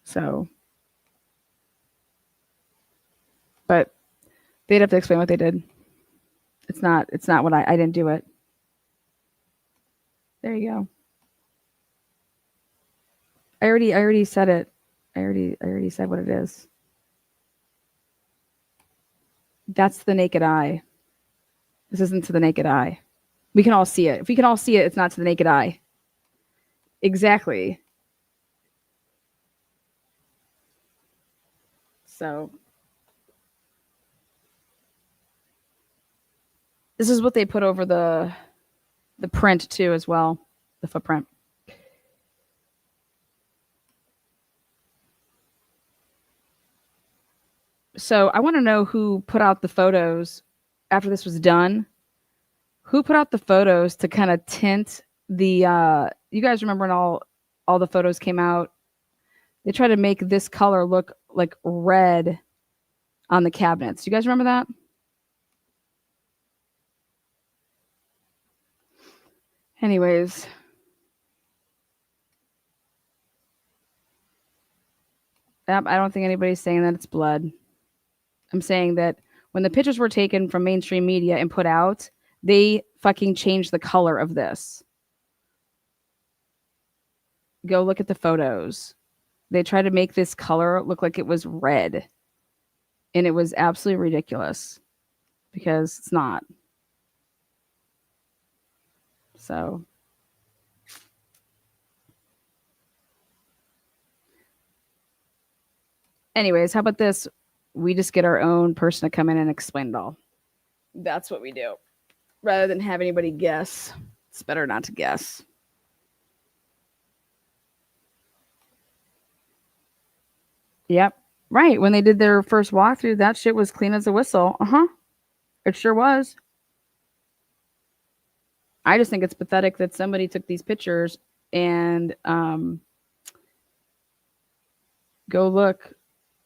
So, but they'd have to explain what they did. It's not what I didn't do it. There you go. I already said it. I already said what it is. That's the naked eye. This isn't to the naked eye. We can all see it. If we can all see it, it's not to the naked eye. Exactly. So this is what they put over the print too as well, the footprint. So I want to know who put out the photos after this was done. Who put out the photos to kind of tint the you guys remember when all the photos came out? They tried to make this color look like red on the cabinets. You guys remember that? Anyways, I don't think anybody's saying that it's blood. I'm saying that when the pictures were taken from mainstream media and put out, they fucking changed the color of this. Go look at the photos. They tried to make this color look like it was red. And it was absolutely ridiculous because it's not. So anyways, how about this? We just get our own person to come in and explain it all. That's what we do. Rather than have anybody guess. It's better not to guess. Yep. Right. When they did their first walkthrough, that shit was clean as a whistle. It sure was. I just think it's pathetic that somebody took these pictures and go look.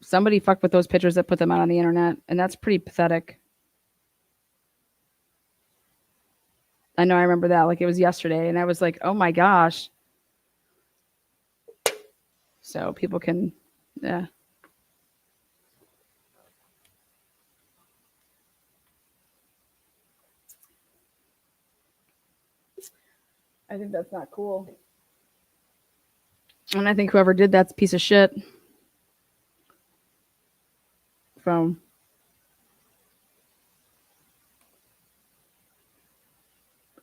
Somebody fucked with those pictures that put them out on the internet, and that's pretty pathetic. I know I remember that like it was yesterday, and I was like, oh my gosh. So people can, yeah. I think that's not cool. And I think whoever did that's a piece of shit. From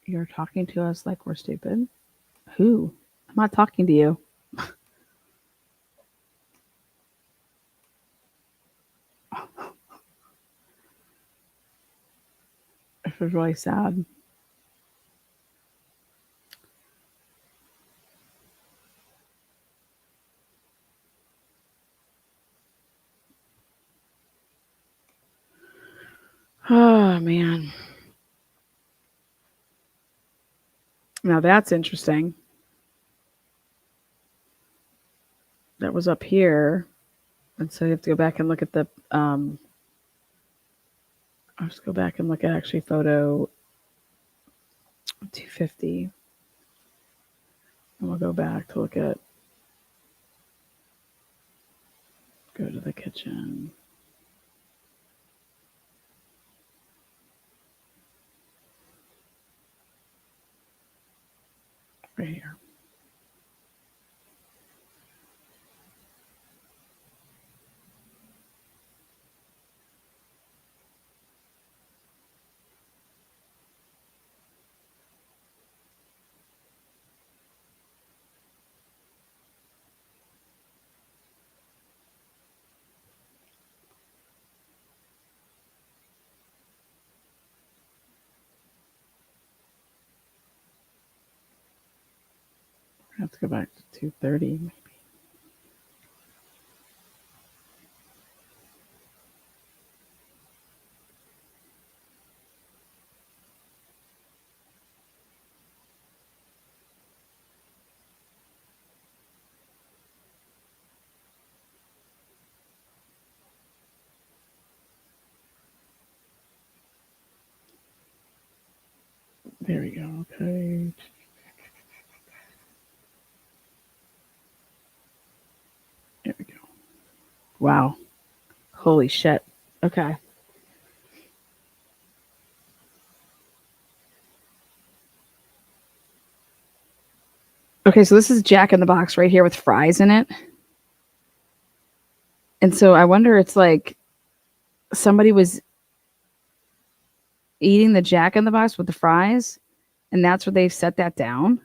you're talking to us like we're stupid. Who? I'm not talking to you. which was really sad. Oh man. Now that's interesting. That was up here. And so you have to go back and look at the I'll just go back and look at actually photo 250. And we'll go back to look at go to the kitchen. Right here. I have to go back to 230 maybe. There we go. Okay. There we go. Wow. Holy shit. Okay. Okay, so this is Jack in the Box right here with fries in it. And so I wonder it's like somebody was eating the Jack in the Box with the fries, and that's where they set that down.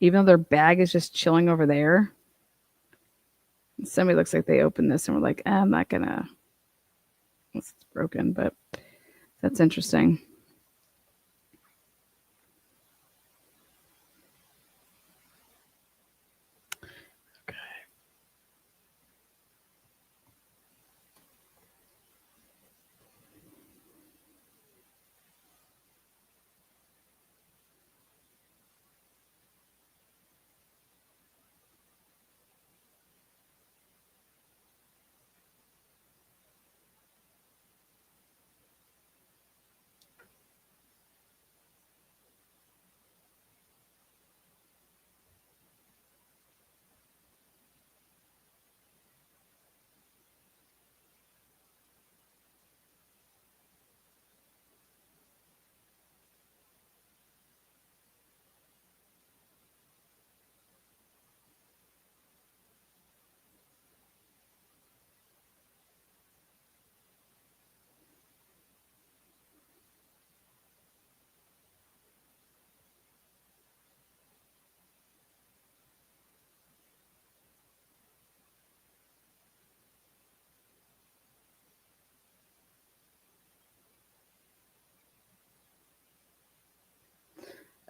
Even though their bag is just chilling over there. Somebody looks like they opened this and were like, I'm not gonna. It's broken, but that's interesting. Okay.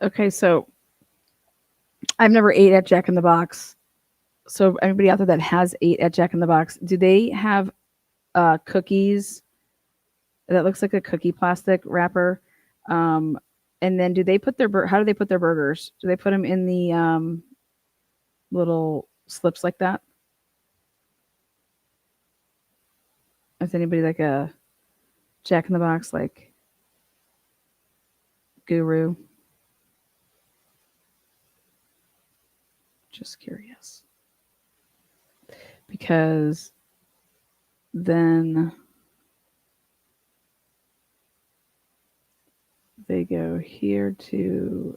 Okay, so I've never ate at Jack in the Box. So anybody out there that has ate at Jack in the Box, do they have cookies that looks like a cookie plastic wrapper? And then do they put their how do they put their burgers? Do they put them in the little slips like that? Is anybody like a Jack in the Box like guru? Just curious. Because then they go here to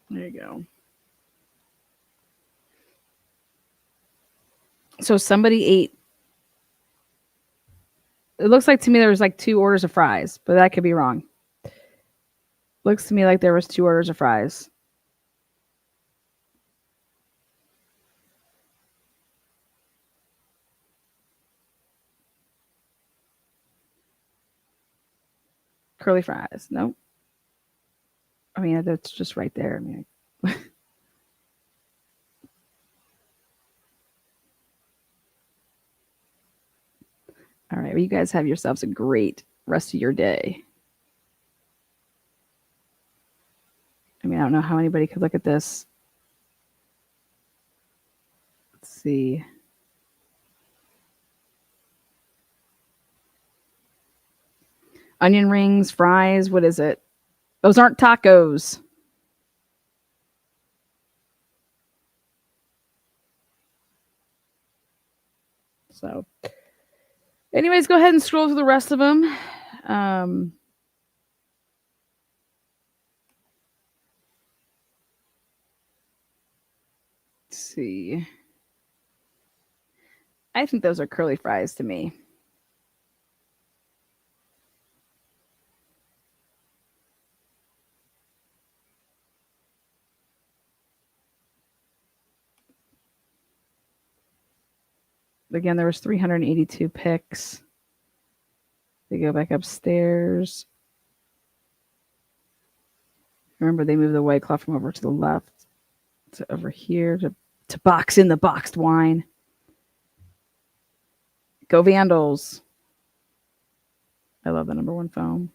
there you go. So somebody ate. It looks like to me there was like 2 orders of fries, but that could be wrong. Looks to me like there was 2 orders of fries. Curly fries. Nope. I mean, that's just right there. I mean, all right. Well, you guys have yourselves a great rest of your day. I mean, I don't know how anybody could look at this. Let's see. Onion rings, fries. What is it? Those aren't tacos. So, anyways, go ahead and scroll through the rest of them. Let's see. I think those are curly fries to me. Again, there was 382 picks. They go back upstairs. Remember, they moved the White Claw from over to the left to over here to box in the boxed wine. Go Vandals. I love the number 1 foam.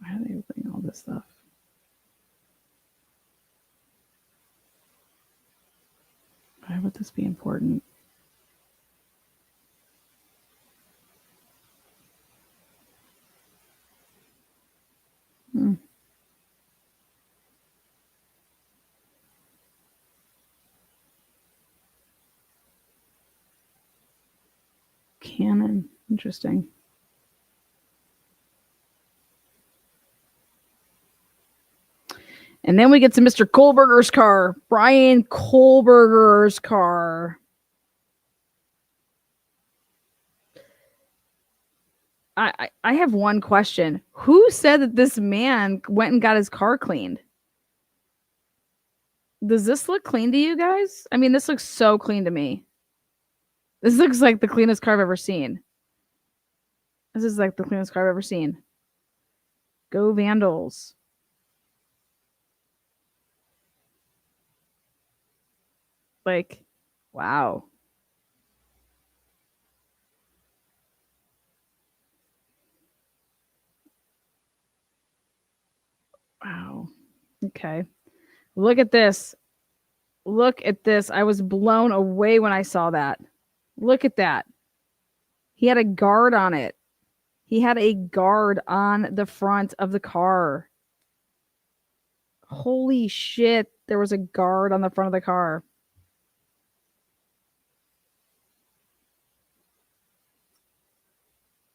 Why are they opening all this stuff? Why would this be important? Canon. Interesting. And then we get to Mr. Kohlberger's car. Brian Kohlberger's car. I have one question. Who said that this man went and got his car cleaned? Does this look clean to you guys? I mean, this looks so clean to me. This looks like the cleanest car I've ever seen. This is like the cleanest car I've ever seen. Go Vandals. Like, wow. Wow. Okay. Look at this. Look at this. I was blown away when I saw that. Look at that. He had a guard on it. He had a guard on the front of the car. Holy shit. There was a guard on the front of the car.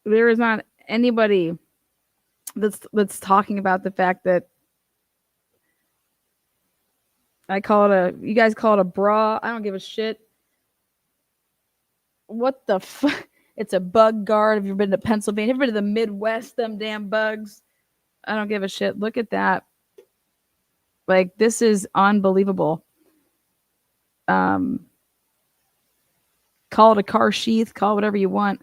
There is not anybody that's talking about the fact that you guys call it a bra. I don't give a shit. What the fuck? It's a bug guard. Have you ever been to Pennsylvania? Have you ever been to the Midwest? Them damn bugs. I don't give a shit. Look at that. Like, this is unbelievable. Call it a car sheath. Call it whatever you want.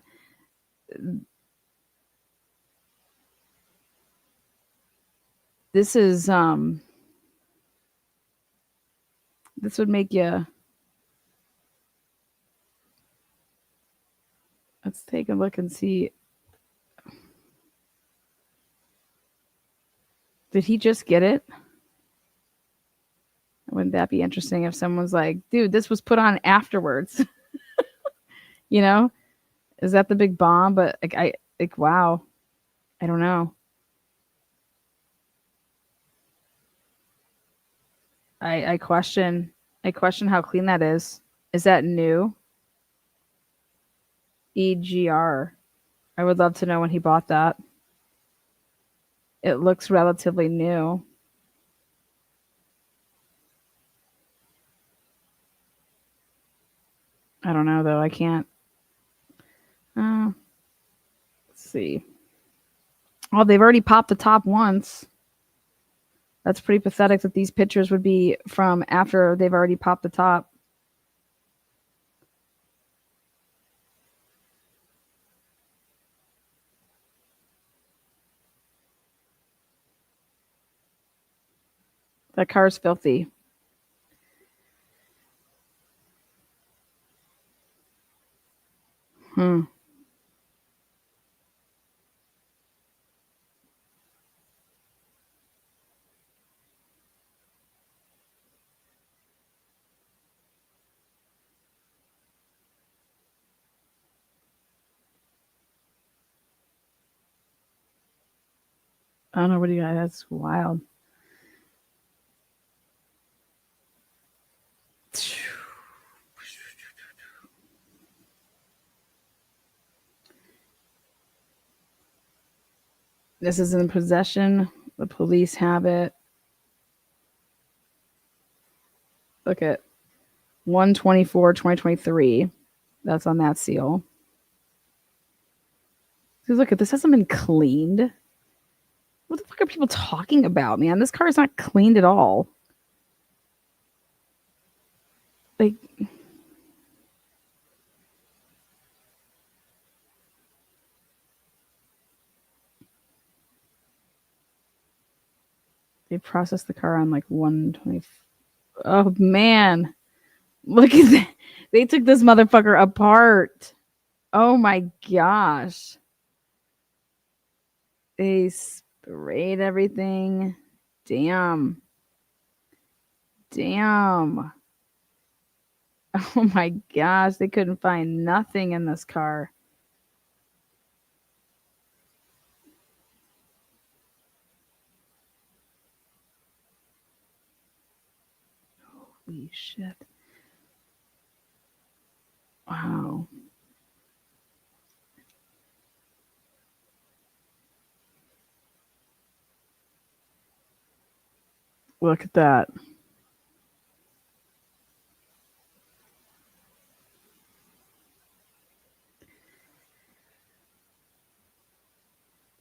This is this would make you. Let's take a look and see. Did he just get it? Wouldn't that be interesting if someone's like, dude, this was put on afterwards? You know? Is that the big bomb? But wow. I don't know. I question how clean that is. Is that new? EGR. I would love to know when he bought that. It looks relatively new. I don't know though. I can't. Let's see. Oh, they've already popped the top once. That's pretty pathetic that these pictures would be from after they've already popped the top. That car's filthy. Hmm. I don't know what do you got. That's wild. This is in possession. The police have it. Look at 1/24/2023. That's on that seal. Look at this. Hasn't been cleaned. What the fuck are people talking about, man? This car is not cleaned at all. Like, they processed the car on like 120. Oh man, look at that. They took this motherfucker apart. Oh my gosh. They sprayed everything. Damn. Damn. Oh my gosh, they couldn't find nothing in this car. Holy shit. Wow. Look at that.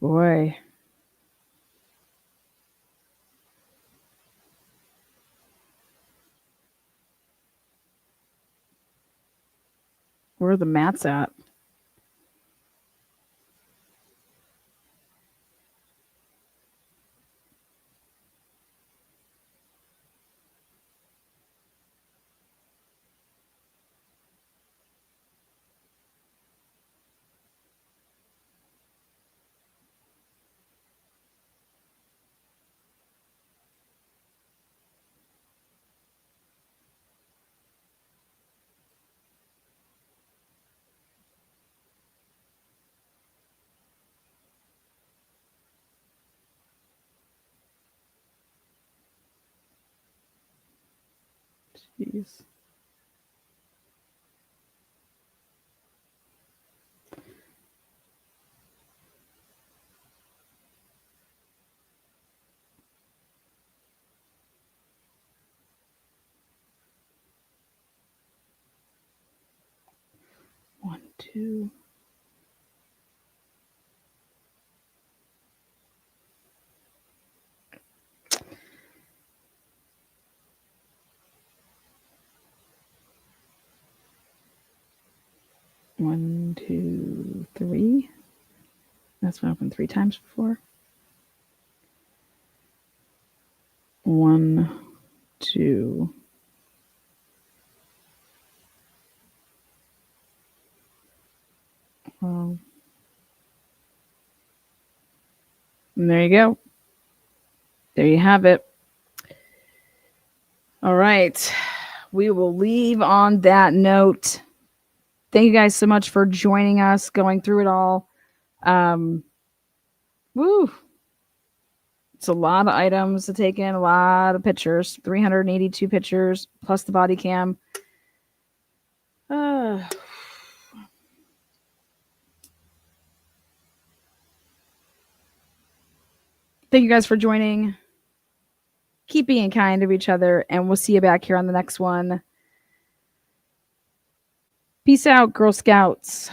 Boy. Where are the mats at? Jeez. One, two. One, two, three. That's been opened 3 times before. 1, 2. Well, and there you go. There you have it. All right. We will leave on that note. Thank you guys so much for joining us, going through it all. Woo. It's a lot of items to take in, a lot of pictures, 382 pictures plus the body cam. Thank you guys for joining. Keep being kind to each other, and we'll see you back here on the next one. Peace out, Girl Scouts.